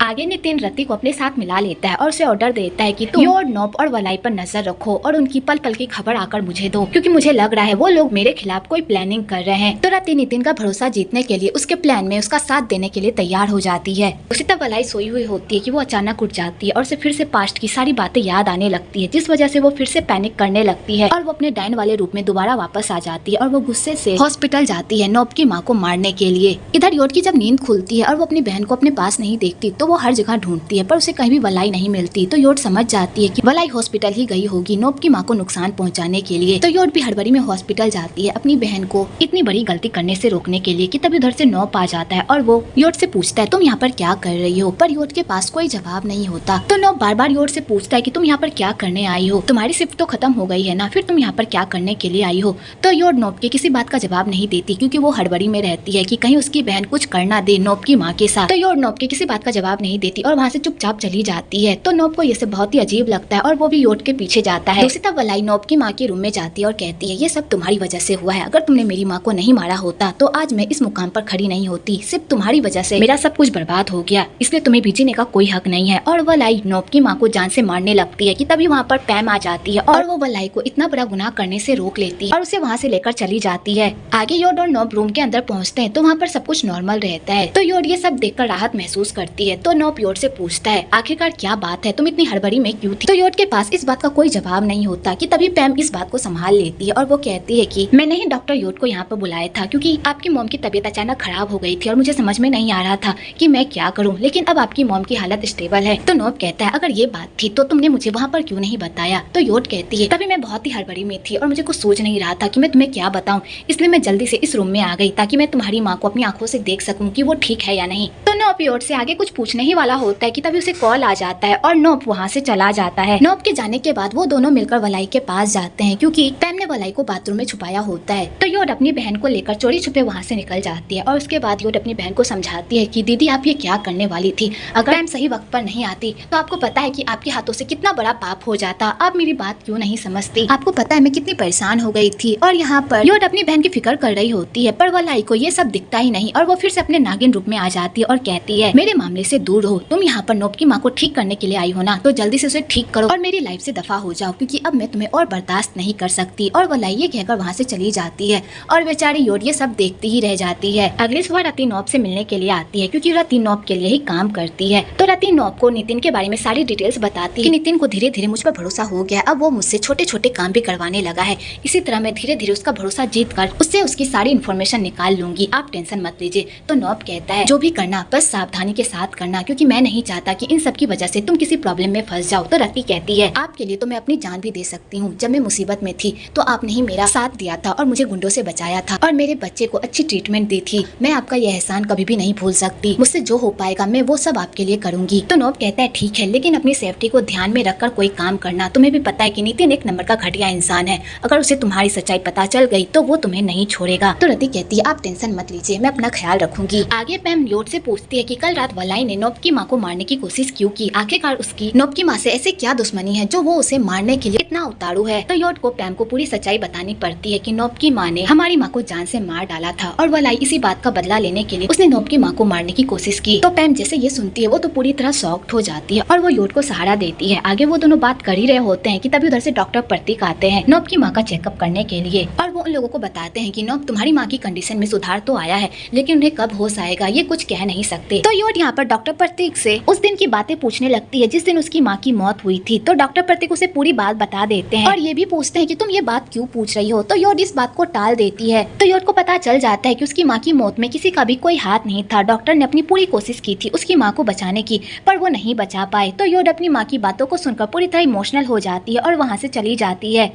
आगे नितिन रति को अपने साथ मिला लेता है और उसे ऑर्डर देता है कि तुम योर नोब और वलाई पर नजर रखो और उनकी पल पल की खबर आकर मुझे दो, क्योंकि मुझे लग रहा है वो लोग मेरे खिलाफ कोई प्लानिंग कर रहे हैं। तो रति नितिन का भरोसा जीतने के लिए उसके प्लान में उसका साथ देने के लिए तैयार हो जाती है। उसी तरह वलाई सोई हुई होती है कि वो अचानक उठ जाती है और उसे फिर से पास्ट की सारी बातें याद आने लगती है, जिस वजह से वो फिर से पैनिक करने लगती है और वो अपने डायन वाले रूप में दोबारा वापस आ जाती है और वो गुस्से से हॉस्पिटल जाती है नोब की माँ को मारने के लिए। इधर योट की जब नींद खुलती है और वो अपनी बहन को अपने पास नहीं देखती तो वो हर जगह ढूंढती है पर उसे कहीं भी वलाई नहीं मिलती। तो योट समझ जाती है कि वलाई हॉस्पिटल ही गई होगी नोब की माँ को नुकसान पहुंचाने के लिए। तो योट भी हड़बड़ी में हॉस्पिटल जाती है अपनी बहन को इतनी बड़ी गलती करने से रोकने के लिए कि तभी उधर से नोब आ जाता है और वो योट से पूछता है तुम यहाँ पर क्या कर रही हो। पर योट के पास कोई जवाब नहीं होता। तो नोब बार बार योट से पूछता है कि तुम यहाँ पर क्या करने आई हो, तुम्हारी शिफ्ट तो खत्म हो गई है ना, फिर तुम यहाँ पर क्या करने के लिए आई हो। तो योट नोब के किसी बात का जवाब नहीं देती क्योंकि वो हड़बड़ी में रहती है कि कहीं उसकी बहन कुछ करना दे नोब की माँ के साथ। तो योट नोब के किसी बात का जवाब नहीं देती और वहाँ से चुपचाप चली जाती है। तो नोब को ये सब बहुत ही अजीब लगता है और वो भी योट के पीछे जाता है। दूसरी तरफ वलाई नोब की माँ के रूम में जाती है और कहती है ये सब तुम्हारी वजह से हुआ है, अगर तुमने मेरी माँ को नहीं मारा होता तो आज मैं इस मुकाम पर खड़ी नहीं होती, सिर्फ तुम्हारी वजह से मेरा सब कुछ बर्बाद हो गया, इसलिए तुम्हें भी जीने का कोई हक नहीं है। और वलाई नोब की माँ को जान से मारने लगती है कि तभी वहाँ पर पैम आ जाती है और वो वलाई को इतना बड़ा गुनाह करने से रोक लेती है और उसे वहाँ से लेकर चली जाती है। आगे योट और नोब रूम के अंदर पहुँचते हैं तो वहाँ पर सब कुछ नॉर्मल रहता है। तो योट ये सब देखकर राहत महसूस करती है। तो नोब योट से पूछता है आखिरकार क्या बात है, तुम इतनी हड़बड़ी में क्यों थी। तो योट के पास इस बात का कोई जवाब नहीं होता कि तभी पैम इस बात को संभाल लेती है और वो कहती है कि मैंने ही डॉक्टर योट को यहाँ पर बुलाया था क्योंकि आपकी मॉम की तबीयत अचानक खराब हो गई थी और मुझे समझ में नहीं आ रहा था कि मैं क्या करूँ, लेकिन अब आपकी मॉम की हालत स्टेबल है। तो नोब कहता है अगर ये बात थी तो तुमने मुझे वहाँ पर क्यों नहीं बताया। तो योट कहती है तभी मैं बहुत ही हड़बड़ी में थी और मुझे कुछ सोच नहीं रहा था कि मैं तुम्हें क्या बताऊँ, इसलिए मैं जल्दी से इस रूम में आ गई ताकि मैं तुम्हारी माँ को अपनी आंखों से देख सकूँ कि वो ठीक है या नहीं। तो नोब योट से आगे कुछ पूछने ही वाला होता है कि तभी उसे कॉल आ जाता है और नोब वहाँ से चला जाता है। नोब के जाने के बाद वो दोनों मिलकर वलाई के पास जाते हैं क्योंकि पैम ने वलाई को बाथरूम में छुपाया होता है। तो योट अपनी बहन को लेकर चोरी छुपे वहाँ से निकल जाती है और उसके बाद योट अपनी बहन को समझाती है कि दीदी आप ये क्या करने वाली थी, अगर पैम सही वक्त पर नहीं आती तो आपको पता है कि आपके हाथों से कितना बड़ा पाप हो जाता, आप मेरी बात क्यों नहीं समझती, आपको पता है मैं कितनी परेशान हो गई थी। और यहाँ पर योट अपनी बहन की फिक्र कर रही होती है पर वलाई को ये सब दिखता ही नहीं और वो फिर से अपने नागिन रूप में आ जाती है और कहती है मेरे मामले से दूर हो, तुम यहाँ पर नोब की माँ को ठीक करने के लिए आई हो ना, तो जल्दी से उसे ठीक करो और मेरी लाइफ से दफा हो जाओ क्योंकि अब मैं तुम्हें और बर्दाश्त नहीं कर सकती। और वलाई ये कहकर वहाँ से चली जाती है और बेचारी योट ये सब देखती ही रह जाती है। अगली सुबह रति नोब से मिलने के लिए आती है क्योंकि रति नोब के लिए ही काम करती है। तो रति नोब को नितिन के बारे में सारी डिटेल्स बताती है कि नितिन को धीरे धीरे मुझ पर भरोसा हो गया, अब वो मुझसे छोटे छोटे काम भी करवाने लगा है, इसी तरह मैं धीरे धीरे उसका भरोसा जीत कर उससे उसकी सारी इन्फॉर्मेशन निकाल लूंगी, आप टेंशन मत लीजिए। तो नोब कहता है जो भी करना बस सावधानी के साथ करना, करना, क्योंकि मैं नहीं चाहता कि इन सब की वजह से तुम किसी प्रॉब्लम में फंस जाओ। तो रति कहती है आपके लिए तो मैं अपनी जान भी दे सकती हूँ। जब मैं मुसीबत में थी तो आपने ही मेरा साथ दिया था और मुझे गुंडों से बचाया था और मेरे बच्चे को अच्छी ट्रीटमेंट दी थी। मैं आपका यह एहसान कभी भी नहीं भूल सकती। मुझसे जो हो पाएगा मैं वो सब आपके लिए करूंगी। तो नोब कहता है ठीक है, लेकिन अपनी सेफ्टी को ध्यान में रखकर कोई काम करना। तुम्हें भी पता है कि नितिन एक नंबर का घटिया इंसान है। अगर उसे तुम्हारी सच्चाई पता चल गई तो वो तुम्हें नहीं छोड़ेगा। तो रति कहती है आप टेंशन मत लीजिए, मैं अपना ख्याल रखूंगी। आगे पैम योड से पूछती है कि कल रात वलाई ने नोब की माँ को मारने की कोशिश क्यों की। आखिरकार उसकी नोब की माँ से ऐसे क्या दुश्मनी है जो वो उसे मारने के लिए इतना उतारू है। तो योड को पैम को पूरी सच्चाई बतानी पड़ती है कि नोब की माँ ने हमारी माँ को जान से मार डाला था और वलाई इसी बात का बदला लेने के लिए उसने नोब की माँ को मारने की कोशिश की। तो पैम जैसे ये सुनती है वो तो पूरी तरह शॉक्ड हो जाती है और वो योड को सहारा देती है। आगे वो दोनों बात कर ही रहे होते हैं कि तभी उधर से डॉक्टर प्रतीक आते हैं नोब की माँ का चेकअप करने के लिए और वो उन लोगों को बताते हैं कि नोब तुम्हारी माँ की कंडीशन में सुधार तो आया है, लेकिन उन्हें कब होश आएगा ये कुछ कह नहीं सकते। तो योड यहाँ पर डॉक्टर प्रतीक से उस दिन की बातें पूछने लगती है जिस दिन उसकी माँ की मौत हुई थी। तो डॉक्टर प्रतीक उसे पूरी बात बता देते हैं और ये भी पूछते हैं कि तुम ये बात क्यों पूछ रही हो। तो योड इस बात को टाल देती है। तो योड को पता चल जाता है कि उसकी माँ की मौत में किसी का भी कोई हाथ नहीं था। डॉक्टर ने अपनी पूरी कोशिश की थी उसकी माँ को बचाने की, पर वो नहीं बचा पाए। तो योड अपनी माँ की बातों को सुनकर पूरी तरह इमोशनल हो जाती है और वहाँ से चली जाती है।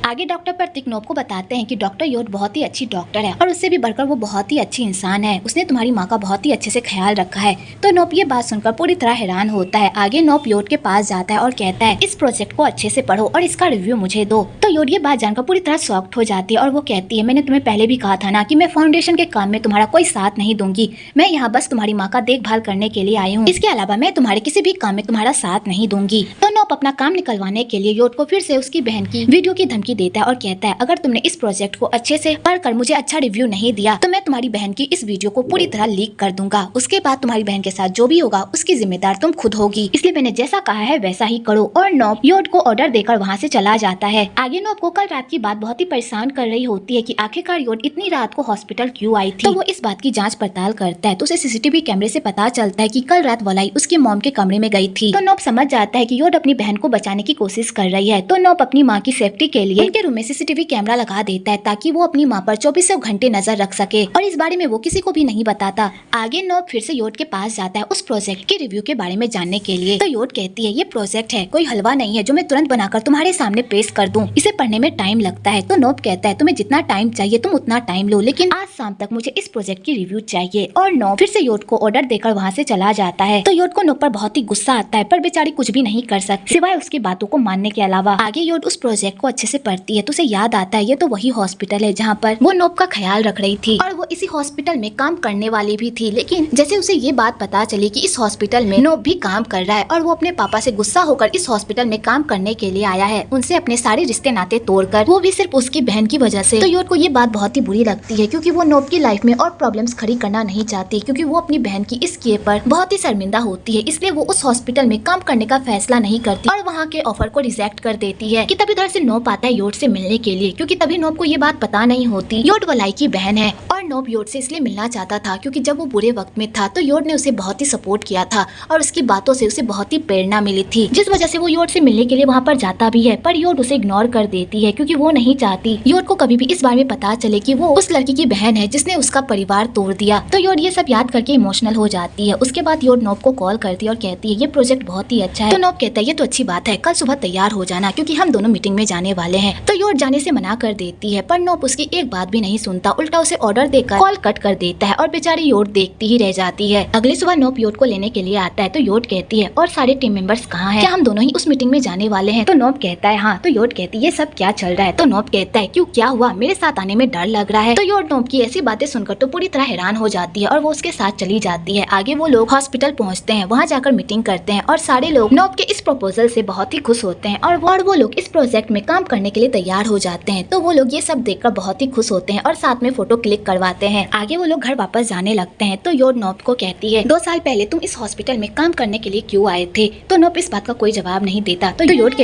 आगे डॉक्टर प्रतीक नोब को बताते हैं कि डॉक्टर योड बहुत ही अच्छी डॉक्टर है और उससे भी बढ़कर वो बहुत ही अच्छी इंसान है। उसने तुम्हारी माँ का बहुत ही अच्छे से ख्याल रखा है। तो नोब ये बात सुनकर पूरी तरह हैरान होता है। आगे नोब योड के पास जाता है और कहता है इस प्रोजेक्ट को अच्छे से पढ़ो और इसका रिव्यू मुझे दो। तो योड ये बात जानकर पूरी तरह शॉक्ड हो जाती है और वो कहती है मैंने तुम्हें पहले भी कहा था ना कि मैं फाउंडेशन के काम में तुम्हारा कोई साथ नहीं दूंगी। मैं यहाँ बस तुम्हारी माँ का देखभाल करने के लिए आई हूँ। इसके अलावा मैं तुम्हारे किसी भी काम में तुम्हारा साथ नहीं दूंगी। तो नोब अपना काम निकलवाने के लिए योड को फिर से उसकी बहन की वीडियो की धमकी देता है और कहता है अगर तुमने इस प्रोजेक्ट को अच्छे से पढ़कर मुझे अच्छा रिव्यू नहीं दिया तो मैं तुम्हारी बहन की इस वीडियो को पूरी तरह लीक कर दूंगा। उसके बाद तुम्हारी बहन के साथ जो भी होगा उसकी जिम्मेदार तुम खुद होगी। इसलिए मैंने जैसा कहा है वैसा ही करो। और नोब योड को ऑर्डर देकर वहाँ से चला जाता है। आगे नोब को कल रात की बात बहुत ही परेशान कर रही होती है कि आखिरकार योड इतनी रात को हॉस्पिटल क्यों आई थी। तो वो इस बात की जाँच पड़ताल करता है तो उसे सीसीटीवी कैमरे से पता चलता है कि कल रात वलाई उसकी मॉम के कमरे में गई थी। तो नोब समझ जाता है कि योड अपनी बहन को बचाने की कोशिश कर रही है। तो नोब अपनी माँ की सेफ्टी के लिए उनके रूम में सीसीटीवी कैमरा लगा देता है ताकि वो अपनी माँ पर 24 घंटे नजर रख सके और इस बारे में वो किसी को भी नहीं बताता। आगे नोब फिर से योड के पास जाता है उस प्रोजेक्ट के रिव्यू के बारे में जानने के लिए। तो योड कहती है ये प्रोजेक्ट है, कोई हलवा नहीं है जो मैं तुरंत बनाकर तुम्हारे सामने पेश कर दूं। इसे पढ़ने में टाइम लगता है। तो नोब कहता है तुम्हें जितना टाइम चाहिए तुम उतना टाइम लो, लेकिन आज शाम तक मुझे इस प्रोजेक्ट की रिव्यू चाहिए। और नोब फिर से योड को ऑर्डर देकर वहाँ से चला जाता है। तो योड को नोब पर बहुत ही गुस्सा आता है, पर बेचारी कुछ भी नहीं कर सकती सिवाय उसकी बातों को मानने के अलावा। आगे योड उस प्रोजेक्ट को अच्छे से पढ़ती है तो उसे याद आता है ये तो वही हॉस्पिटल है जहाँ पर वो नोब का ख्याल रख रही थी और वो इसी हॉस्पिटल में काम करने वाली भी थी। लेकिन जैसे उसे ये बात पता चली कि इस हॉस्पिटल में नोब भी काम कर रहा है और वो अपने पापा से गुस्सा होकर इस हॉस्पिटल में काम करने के लिए आया है, उनसे अपने सारे रिश्ते नाते तोड़कर, वो भी सिर्फ उसकी बहन की वजह से। तो योड को ये बात बहुत ही बुरी लगती है क्योंकि वो नोब की लाइफ में और प्रॉब्लम्स खड़ी करना नहीं चाहती, क्योंकि वो अपनी बहन की इस किए पर बहुत ही शर्मिंदा होती है। इसलिए वो उस हॉस्पिटल में काम करने का फैसला नहीं करती और वहाँ के ऑफर को रिजेक्ट कर देती है। कि तभी उधर से नोब आता है योड से मिलने के लिए, क्योंकि तभी नोब को ये बात पता नहीं होती योड वलाई की बहन है और नोब योड से इसलिए मिलना चाहता था क्योंकि जब वो बुरे वक्त में था तो योड ने उसे बहुत ही सपोर्ट किया था और उसकी बातों से उसे बहुत ही प्रेरणा मिली थी, जिस वजह से वो योड से मिलने के लिए वहाँ पर जाता भी है। पर योड उसे इग्नोर कर देती है क्योंकि वो नहीं चाहती योड को कभी भी इस बारे में पता चले कि वो उस लड़की की बहन है जिसने उसका परिवार तोड़ दिया। तो योड ये सब याद करके इमोशनल हो जाती है। उसके बाद योड नोब को कॉल करती है और कहती है ये प्रोजेक्ट बहुत ही अच्छा है। तो नोब कहता है ये तो अच्छी बात है, कल सुबह तैयार हो जाना क्योंकि हम दोनों मीटिंग में जाने वाले हैं। तो योड जाने से मना कर देती है, पर नोब उसकी एक बात भी नहीं सुनता, उल्टा उसे ऑर्डर देकर कॉल कट कर देता है और बेचारी योड देखती ही रह जाती है। अगली सुबह नोब योड को लेने के लिए आता है तो योड कहती है और सारे टीम मेंबर्स कहाँ हैं? क्या हम दोनों ही उस मीटिंग में जाने वाले हैं? तो नोब कहता है हाँ। तो योड कहती है ये सब क्या चल रहा है? तो नोब कहता है क्यों, क्या हुआ? मेरे साथ आने में डर लग रहा है। तो योड नोब की ऐसी बातें सुनकर तो पूरी तरह हैरान हो जाती है और वो उसके साथ चली जाती है। आगे वो लोग हॉस्पिटल पहुँचते हैं, वहाँ जाकर मीटिंग करते हैं और सारे लोग नोब के इस प्रपोजल से बहुत ही खुश होते हैं और वो लोग इस प्रोजेक्ट में काम करने के लिए तैयार हो जाते हैं। तो वो लोग ये सब देखकर बहुत ही खुश होते हैं और साथ में फोटो क्लिक करवाते हैं। आगे वो लोग घर वापस जाने लगते हैं तो योड नोब को कहती है 2 साल पहले तुम इस हॉस्पिटल में काम करने के लिए क्यों आए थे? तो नोब इस बात का कोई जवाब नहीं देता। तो योड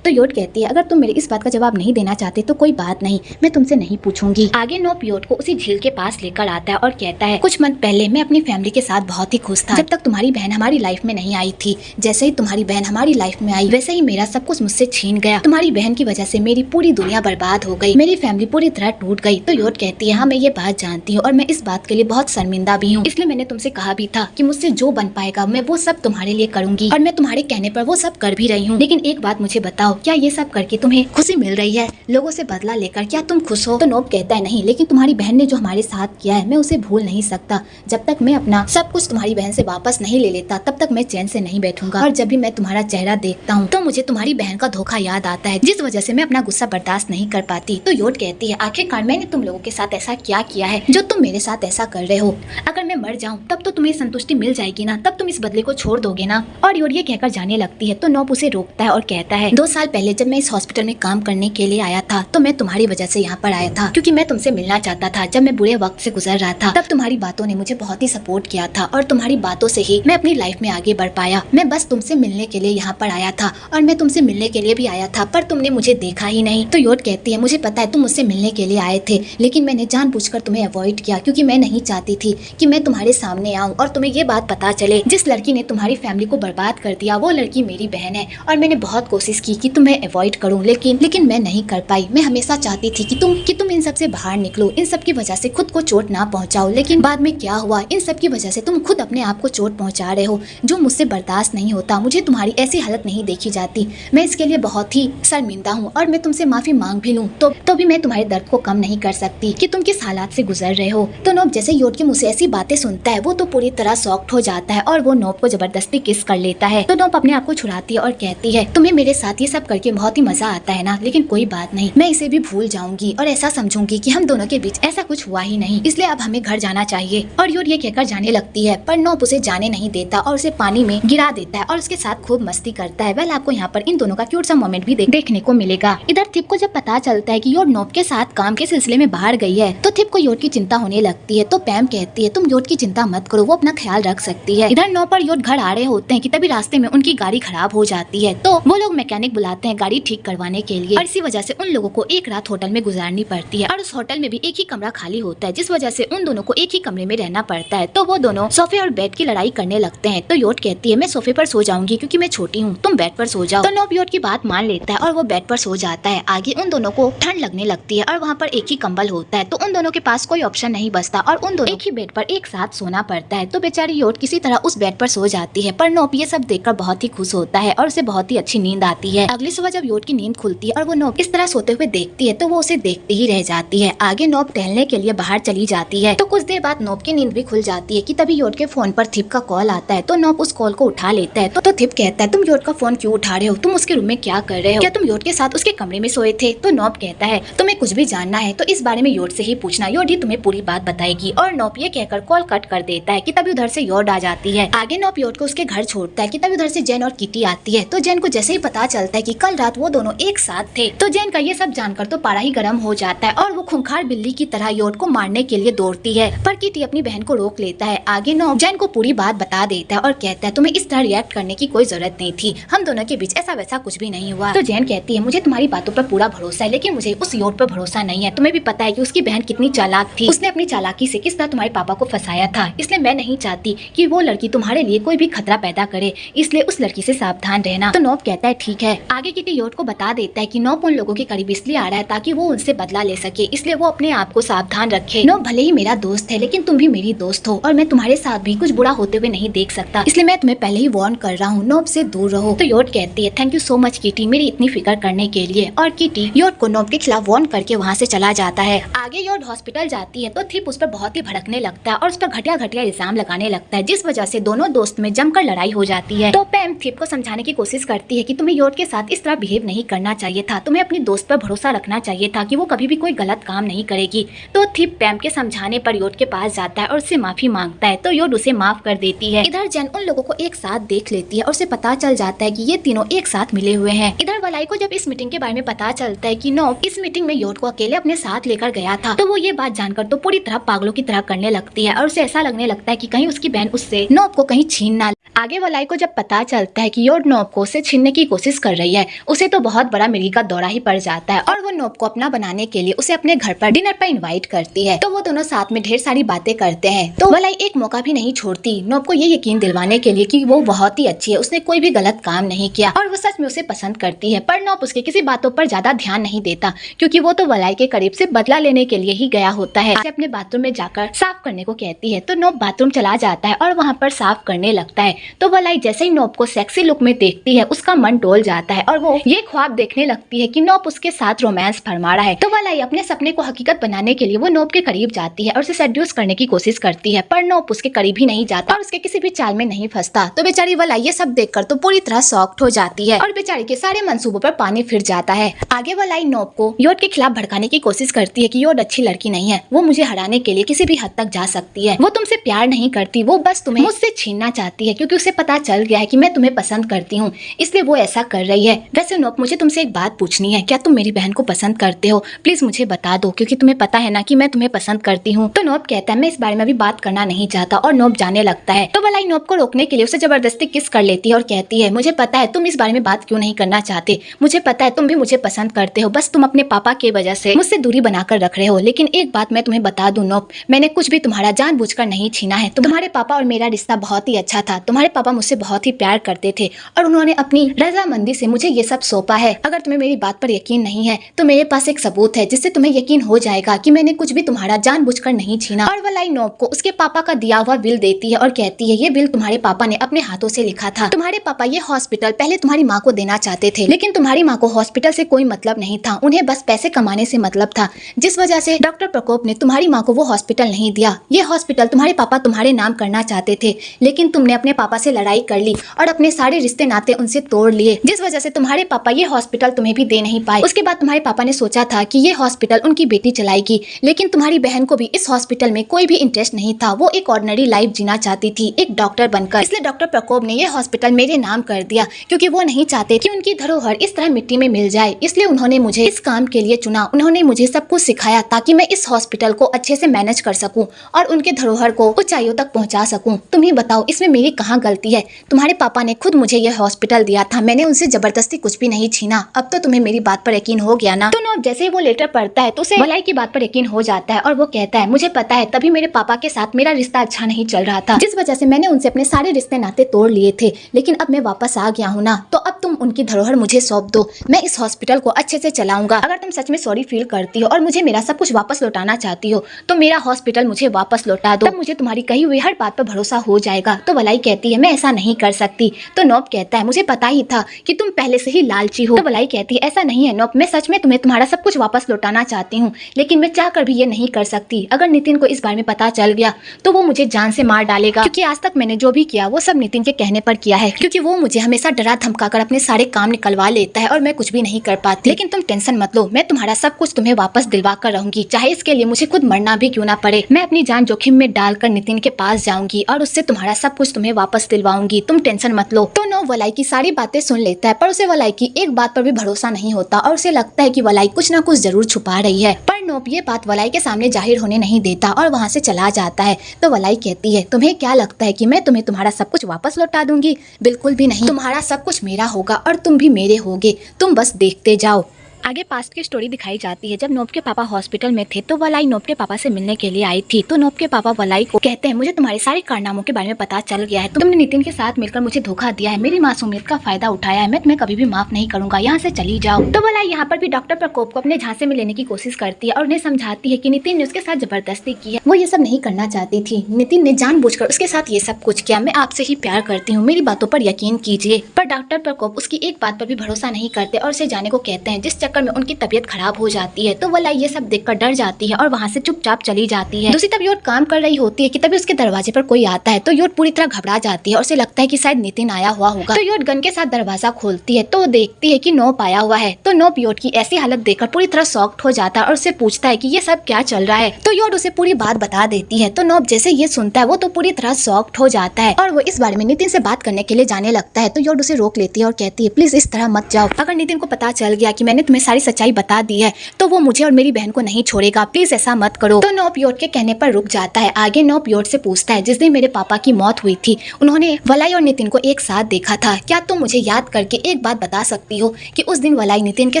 तो योट कहती है अगर तुम मेरे इस बात का जवाब नहीं देना चाहते तो कोई बात नहीं, मैं तुमसे नहीं पूछूंगी। आगे नोप योट को उसी झील के पास लेकर आता है और कहता है कुछ मंथ पहले मैं अपनी फैमिली के साथ बहुत ही खुश था, जब तक तुम्हारी बहन हमारी लाइफ में नहीं आई थी। जैसे ही तुम्हारी बहन हमारी लाइफ में आई वैसे ही मेरा सब कुछ मुझसे छीन गया। तुम्हारी बहन की वजह से मेरी पूरी दुनिया बर्बाद हो गई, मेरी फैमिली पूरी तरह टूट गई। तो योट कहती है हाँ मैं ये बात जानती हूँ और मैं इस बात के लिए बहुत शर्मिंदा भी हूँ, इसलिए मैंने तुमसे कहा भी था कि मुझसे जो बन पाएगा मैं वो सब तुम्हारे लिए करूंगी और मैं तुम्हारे कहने पर वो सब कर भी रही हूँ। लेकिन एक बात मुझे बताओ, क्या ये सब करके तुम्हें खुशी मिल रही है? लोगों से बदला लेकर क्या तुम खुश हो? तो नोप कहता है नहीं, लेकिन तुम्हारी बहन ने जो हमारे साथ किया है मैं उसे भूल नहीं सकता। जब तक मैं अपना सब कुछ तुम्हारी बहन से वापस नहीं ले लेता तब तक मैं चैन से नहीं बैठूंगा। और जब भी मैं तुम्हारा चेहरा देखता हूँ तो मुझे तुम्हारी बहन का धोखा याद आता है, जिस वजह से मैं अपना गुस्सा बर्दाश्त नहीं कर पाती। तो योट कहती है आखिरकार मैंने तुम लोगों के साथ ऐसा क्या किया है जो तुम मेरे साथ ऐसा कर रहे हो? अगर मैं मर जाऊँ तब तो तुम्हें संतुष्टि मिल जाएगी ना, तब तुम इस बदले को छोड़ दोगे ना? और योट ये कहकर जाने लगती है तो नोप उसे रोकता है और कहता है 2 साल पहले जब मैं इस हॉस्पिटल में काम करने के लिए आया था तो मैं तुम्हारी वजह से यहाँ पर आया था, क्योंकि मैं तुमसे मिलना चाहता था। जब मैं बुरे वक्त से गुजर रहा था तब तुम्हारी बातों ने मुझे बहुत ही सपोर्ट किया था और तुम्हारी बातों से ही मैं अपनी लाइफ में आगे बढ़ पाया। मैं बस तुमसे मिलने के लिए यहाँ पर आया था और मैं तुमसे मिलने के लिए भी आया था, पर तुमने मुझे देखा ही नहीं। तो योट कहती है मुझे पता है तुम मुझसे मिलने के लिए आए थे, लेकिन मैंने जानबूझकर तुम्हें अवॉइड किया क्योंकि मैं नहीं चाहती थी कि मैं तुम्हारे सामने आऊँ और तुम्हें ये बात पता चले जिस लड़की ने तुम्हारी फैमिली को बर्बाद कर दिया वो लड़की मेरी बहन है। और मैंने बहुत कोशिश की कि तुम्हें अवॉइड करूँ, लेकिन मैं नहीं कर पाई। मैं हमेशा चाहती थी कि तुम इन सब से बाहर निकलो, इन सब की वजह से खुद को चोट ना पहुंचाओ, लेकिन बाद में क्या हुआ, इन सब की वजह से तुम खुद अपने आप को चोट पहुंचा रहे हो, जो मुझसे बर्दाश्त नहीं होता। मुझे तुम्हारी ऐसी हालत नहीं देखी जाती, मैं इसके लिए बहुत ही शर्मिंदा हूँ और मैं तुमसे माफी मांग भी लूँ तो भी मैं तुम्हारे दर्द को कम नहीं कर सकती कि तुम किस हालात से गुजर रहे हो। तो नोप जैसे योट के मुँह से ऐसी बातें सुनता है वो तो पूरी तरह शॉक्ड हो जाता है और वो नोप को जबरदस्ती किस कर लेता है। तो नोप अपने आप को छुड़ाती है और कहती है तुम्हें मेरे साथ ये सब करके बहुत ही मजा आता है ना, लेकिन कोई बात नहीं, मैं इसे भी भूल जाऊंगी और ऐसा समझूंगी कि हम दोनों के बीच ऐसा कुछ हुआ ही नहीं, इसलिए अब हमें घर जाना चाहिए। और योट ये कहकर जाने लगती है पर नोप उसे जाने नहीं देता और उसे पानी में गिरा देता है और उसके साथ खूब मस्ती करता है। वेल आपको यहाँ पर इन दोनों का क्यूट सा मोमेंट भी देखने को मिलेगा। इधर थिप को जब पता चलता है कि योट नोप के साथ काम के सिलसिले में बाहर गई है तो थिप को योट की चिंता होने लगती है। तो पैम कहती है तुम योट की चिंता मत करो, वो अपना ख्याल रख सकती है। इधर नोप और योट घर आ रहे होते हैं कि तभी रास्ते में उनकी गाड़ी खराब हो जाती है, तो वो लोग मैकेनिक बुलाते हैं गाड़ी ठीक करवाने के लिए और इसी वजह से उन लोगों को एक रात होटल में गुजारनी पड़ती है और उस होटल में भी एक ही कमरा खाली होता है, जिस वजह से उन दोनों को एक ही कमरे में रहना पड़ता है। तो वो दोनों सोफे और बेड की लड़ाई करने लगते हैं। तो योट कहती है मैं सोफे पर सो जाऊंगी क्योंकि मैं छोटी हूँ, तुम बेड पर सो जाओ। तो नोप योट की बात मान लेता है और वो बेड पर सो जाता है। आगे उन दोनों को ठंड लगने लगती है और वहाँ पर एक ही कंबल होता है, तो उन दोनों के पास कोई ऑप्शन नहीं बचता और उन दोनों एक ही बेड पर एक साथ सोना पड़ता है। तो बेचारी योट किसी तरह उस बेड पर सो जाती है, पर नोप ये सब देखकर बहुत ही खुश होता है और उसे बहुत ही अच्छी नींद आती है। अगली सुबह जब योट की नींद खुलती है और वो नोप इस तरह सोते हुए देखती है तो वो उसे देखती ही रह जाती है। आगे नोप टहलने के लिए बाहर चली जाती है। तो कुछ देर बाद नोप की नींद भी खुल जाती है कि तभी योट के फोन पर थिप का कॉल आता है। तो नोप उस कॉल को उठा लेता है। तो थिप कहता है तुम योट का फोन क्यों उठा रहे हो, तुम उसके रूम में क्या कर रहे हो, क्या तुम योट के साथ उसके कमरे में सोए थे? तो नोप कहता है तुम्हें कुछ भी जानना है तो इस बारे में योट से ही पूछना, योट ही तुम्हें पूरी बात बताएगी। और नोप ये कहकर कॉल कट कर देता है कि तभी उधर से योट आ जाती है। आगे नोप योट को उसके घर छोड़ता है कि तभी उधर से जेन और किटी आती है। तो जेन को जैसे ही पता चलता है कि कल रात वो दोनों एक साथ थे तो जेन का ये सब जानकर तो पारा ही गर्म हो जाता है और वो खूंखार बिल्ली की तरह योट को मारने के लिए दौड़ती है, पर किटी अपनी बहन को रोक लेता है। आगे नोप जेन को पूरी बात बता देता है और कहता है तुम्हें इस तरह रिएक्ट करने की कोई जरूरत नहीं थी, हम दोनों के बीच ऐसा वैसा कुछ भी नहीं हुआ। तो जेन कहती है मुझे तुम्हारी बातों पर पूरा भरोसा है, लेकिन मुझे उस योट पर भरोसा नहीं है। तुम्हें भी पता है कि उसकी बहन कितनी चालाक थी, उसने अपनी चालाकी से किस तरह तुम्हारे पापा को फंसाया था, इसलिए मैं नहीं चाहती कि वो लड़की तुम्हारे लिए कोई भी खतरा पैदा करे, इसलिए उस लड़की से सावधान रहना। तो नोप कहता है ठीक है। आगे किटी योट को बता देता है कि नोप उन लोगों के करीब इसलिए आ रहा है ताकि वो उनसे बदला ले सके, इसलिए वो अपने आप को सावधान रखे। नोप भले ही मेरा दोस्त है लेकिन तुम भी मेरी दोस्त हो और मैं तुम्हारे साथ भी कुछ बुरा होते हुए नहीं देख सकता, इसलिए मैं तुम्हें पहले ही वार्न कर रहा हूँ, नोप से दूर रहो। तो योट कहती है thank you so much kitty मेरी इतनी फिक्र करने के लिए, और किटी योट को नोप के खिलाफ वार्न करके वहाँ से चला जाता है। आगे योट हॉस्पिटल जाती है तो थिप उस पर बहुत ही भड़कने लगता है और उस पर घटिया घटिया इल्जाम लगाने लगता है, जिस वजह से दोनों दोस्त में जमकर लड़ाई हो जाती है। तो पैम थिप को समझाने की कोशिश करती है कि तुम्हें योट के साथ इस तरह बिहेव नहीं करना चाहिए था, तुम्हें अपनी दोस्त पर भरोसा रखना चाहिए था कि वो कभी भी कोई गलत काम नहीं करेगी। तो थिप पैम के समझाने पर योट के पास जाता है और उससे माफी मांगता है, तो योट उसे माफ कर देती है। इधर जेन उन लोगों को एक साथ देख लेती है और उसे पता चल जाता है कि ये तीनों एक साथ मिले हुए हैं। इधर वलाई को जब इस मीटिंग के बारे में पता चलता है कि नोप इस मीटिंग में योट को अकेले अपने साथ लेकर गया था, तो वो ये बात जानकर तो पूरी तरह पागलों की तरह करने लगती है और उसे ऐसा लगने लगता है कि कहीं उसकी बहन उससे नोप को कहीं छीन ना। आगे वलाई को जब पता चलता है कि योट नोप को उससे छीनने की कोशिश कर रही है उसे तो बहुत बड़ा मिर्गी का दौरा ही पड़ जाता है और वो नोब को अपना बनाने के लिए उसे अपने घर पर डिनर पर इनवाइट करती है। तो वो दोनों साथ में ढेर सारी बातें करते हैं। तो वलाई एक मौका भी नहीं छोड़ती नोब को ये यकीन दिलवाने के लिए कि वो बहुत ही अच्छी है, उसने कोई भी गलत काम नहीं किया और वो सच में उसे पसंद करती है। पर नोब उसके किसी बातों पर ज्यादा ध्यान नहीं देता क्योंकि वो तो वलाई के करीब से बदला लेने के लिए ही गया होता है। उसे अपने बाथरूम में जाकर साफ करने को कहती है तो नोब बाथरूम चला जाता है और वहाँ पर साफ करने लगता है। तो वलाई जैसे ही नोब को सेक्सी लुक में देखती है उसका मन डोल जाता है और वो ये ख्वाब देखने लगती है कि नोब उसके साथ रोमांस फरमा रहा है। तो वलाई अपने सपने को हकीकत बनाने के लिए वो नोब के करीब जाती है और उसे सेड्यूस करने की कोशिश करती है, पर नोब उसके करीब ही नहीं जाता और उसके किसी भी चाल में नहीं फंसता। तो बेचारी वलाई ये सब देखकर तो पूरी तरह शॉक्ड हो जाती है और बेचारी के सारे मंसूबों पर पानी फिर जाता है। आगे वलाई नोब को योड के खिलाफ भड़काने की कोशिश करती है कि योड अच्छी लड़की नहीं है, वो मुझे हराने के लिए किसी भी हद तक जा सकती है, वो तुमसे प्यार नहीं करती, वो बस तुम्हें मुझसे छीनना चाहती है क्योंकि उसे पता चल गया है कि मैं तुम्हें पसंद करती हूँ, इसलिए वो ऐसा कर रही है। वैसे नोब मुझे तुमसे एक बात पूछनी है, क्या तुम मेरी बहन को पसंद करते हो? प्लीज मुझे बता दो क्योंकि तुम्हें पता है ना कि मैं तुम्हें पसंद करती हूँ। तो नोब कहता है मैं इस बारे में अभी बात करना नहीं चाहता और नोब जाने लगता है। तो वलाई नोब को रोकने के लिए उसे जबरदस्ती किस कर लेती है और कहती है मुझे पता है तुम इस बारे में बात क्यों नहीं करना चाहते, मुझे पता है तुम भी मुझे पसंद करते हो, बस तुम अपने पापा की वजह से मुझसे दूरी बनाकर रख रहे हो। लेकिन एक बात मैं तुम्हें बता दूं नोब, मैंने कुछ भी तुम्हारा जानबूझकर नहीं छीना है। तुम्हारे पापा और मेरा रिश्ता बहुत ही अच्छा था, तुम्हारे पापा मुझसे बहुत ही प्यार करते थे और उन्होंने अपनी रजामंदी से मुझे ये सब सौंपा है। अगर तुम्हें मेरी बात पर यकीन नहीं है तो मेरे पास एक सबूत है जिससे तुम्हें यकीन हो जाएगा कि मैंने कुछ भी तुम्हारा जानबूझकर नहीं छीना। और वलाई नोब को उसके पापा का दिया हुआ बिल देती है और कहती है ये बिल तुम्हारे पापा ने अपने हाथों से लिखा था। तुम्हारे पापा ये हॉस्पिटल पहले तुम्हारी माँ को देना चाहते थे लेकिन तुम्हारी माँ को हॉस्पिटल से कोई मतलब नहीं था, उन्हें बस पैसे कमाने से मतलब था, जिस वजह से डॉक्टर प्रकोप ने तुम्हारी माँ को वो हॉस्पिटल नहीं दिया। ये हॉस्पिटल तुम्हारे पापा तुम्हारे नाम करना चाहते थे लेकिन तुमने अपने पापा से लड़ाई कर ली और अपने सारे रिश्ते नाते उनसे तोड़ लिए, जिस वजह से तुम्हारे पापा ये हॉस्पिटल तुम्हें भी दे नहीं पाए। उसके बाद तुम्हारे पापा ने सोचा था कि ये हॉस्पिटल उनकी बेटी चलाएगी लेकिन तुम्हारी बहन को भी इस हॉस्पिटल में कोई भी इंटरेस्ट नहीं था, वो एक ऑर्डिनरी लाइफ जीना चाहती थी एक डॉक्टर बनकर, इसलिए डॉक्टर प्रकोप ने ये हॉस्पिटल मेरे नाम कर दिया क्योंकि वो नहीं चाहते कि उनकी धरोहर इस तरह मिट्टी में मिल जाए, इसलिए उन्होंने मुझे इस काम के लिए चुना। उन्होंने मुझे सब कुछ सिखाया ताकि मैं इस हॉस्पिटल को अच्छे से मैनेज कर सकूं और उनके धरोहर को ऊंचाइयों तक पहुंचा सकूं। तुम ही बताओ इसमें मेरी कहाँ गलती है? तुम्हारे पापा ने खुद मुझे यह हॉस्पिटल दिया था, मैंने उनसे जबरदस्ती कुछ भी नहीं छीना। अब तो तुम्हें मेरी बात पर यकीन हो गया ना? तो नोब जैसे ही वो लेटर पढ़ता है तो उसे वलाई की बात पर यकीन हो जाता है और वो कहता है मुझे पता है तभी मेरे पापा के साथ मेरा रिश्ता अच्छा नहीं चल रहा था, जिस वजह से मैंने उनसे अपने सारे रिश्ते नाते तोड़ लिए थे, लेकिन अब मैं वापस आ गया हूँ ना, तो अब तुम उनकी धरोहर मुझे सौंप दो, मैं इस हॉस्पिटल को अच्छे से चलाऊंगा। अगर तुम सच में सॉरी फील करती हो और मुझे मेरा सब कुछ वापस लौटाना चाहती हो तो मेरा हॉस्पिटल मुझे वापस लौटा दो, तब मुझे तुम्हारी कही हुई हर बात पर भरोसा हो जाएगा। तो वलाई कहती है मैं ऐसा नहीं कर सकती। तो नोब कहता है मुझे पता ही था कि तुम पहले से ही लालची हो। तो वलाई कहती है ऐसा नहीं है नोब, मैं सच में तुम्हें तुम्हारा सब कुछ वापस लौटाना चाहती हूँ लेकिन मैं चाहकर भी ये नहीं कर सकती। अगर नितिन को इस बारे में पता चल गया तो वो मुझे जान से मार डालेगा, क्योंकि आज तक मैंने जो भी किया वो सब नितिन के कहने पर किया है, क्योंकि वो मुझे हमेशा डरा धमकाकर अपने सारे काम निकलवा लेता है और मैं कुछ भी नहीं कर पाती। लेकिन तुम टेंशन मत लो, मैं तुम्हारा सब कुछ तुम्हें वापस दिलवा कर रहूंगी, चाहे इसके लिए मुझे खुद मरना भी क्यों ना पड़े। मैं अपनी जान जोखिम में डालकर नितिन के पास जाऊंगी और उससे तुम्हारा सब कुछ तुम्हें वापस दिलवाऊंगी, तुम टेंशन मत लो। तो नोब वलाई की सारी बातें सुन लेता है पर उसे वलाई की एक बात पर भी भरोसा नहीं होता और उसे लगता है कि वलाई कुछ ना कुछ जरूर छुपा रही है। पर नोब ये बात वलाई के सामने जाहिर होने नहीं देता और वहाँ से चला जाता है। तो वलाई कहती है तुम्हें क्या लगता है कि मैं तुम्हें तुम्हारा सब कुछ वापस लौटा दूंगी? बिल्कुल भी नहीं, तुम्हारा सब कुछ मेरा होगा और तुम भी मेरे होगे, तुम बस देखते जाओ। आगे पास्ट की स्टोरी दिखाई जाती है। जब नोब के पापा हॉस्पिटल में थे तो वलाई नोब के पापा से मिलने के लिए आई थी। तो नोब के पापा वलाई को कहते हैं मुझे तुम्हारे सारे कारनामों के बारे में पता चल गया है, तुमने नितिन के साथ मिलकर मुझे धोखा दिया है, मेरी मासूमियत का फायदा उठाया है, मैं तुम्हें कभी भी माफ नहीं करूंगा, यहाँ से चली जाओ। तो वलाई यहाँ पर भी डॉक्टर प्रकोप को अपने झांसे में लेने की कोशिश करती है और उन्हें समझाती है कि नितिन ने उसके साथ जबरदस्ती की है, वो ये सब नहीं करना चाहती थी, नितिन ने जानबूझकर उसके साथ ये सब कुछ किया, मैं आपसे ही प्यार करती हूँ, मेरी बातों पर यकीन कीजिए। पर डॉक्टर प्रकोप उसकी एक बात पर भी भरोसा नहीं करते और उसे जाने को कहते हैं, जिस चक्कर में उनकी तबीयत खराब हो जाती है। तो वलाई ये सब देखकर डर जाती है और वहाँ से चुपचाप चली जाती है। दूसरी तरफ योड काम कर रही होती है कि तभी उसके दरवाजे पर कोई आता है। तो योड पूरी तरह घबरा जाती है और उसे लगता है कि शायद नितिन आया हुआ होगा। तो योड गन के साथ दरवाजा खोलती है तो वो देखती है कि नोब आया हुआ है। तो नोब योड की ऐसी हालत देखकर पूरी तरह शॉक्ड हो जाता है और उससे पूछता है कि ये सब क्या चल रहा है। तो योड उसे पूरी बात बता देती है। तो नोब जैसे ये सुनता है वो तो पूरी तरह शॉक्ड हो जाता है और वो इस बारे में नितिन से बात करने के लिए जाने लगता है। तो योड उसे रोक लेती है और कहती है प्लीज इस तरह मत जाओ, अगर नितिन को पता चल गया कि मैंने तुम्हें सारी सच्चाई बता दी है तो वो मुझे और मेरी बहन को नहीं छोड़ेगा, प्लीज ऐसा मत करो। तो नोप योट के कहने पर रुक जाता है। आगे नोप योट से पूछता है, जिस दिन मेरे पापा की मौत हुई थी उन्होंने वलाई और नितिन को एक साथ देखा था, क्या तुम मुझे याद करके एक बात बता सकती हो कि उस दिन वलाई नितिन के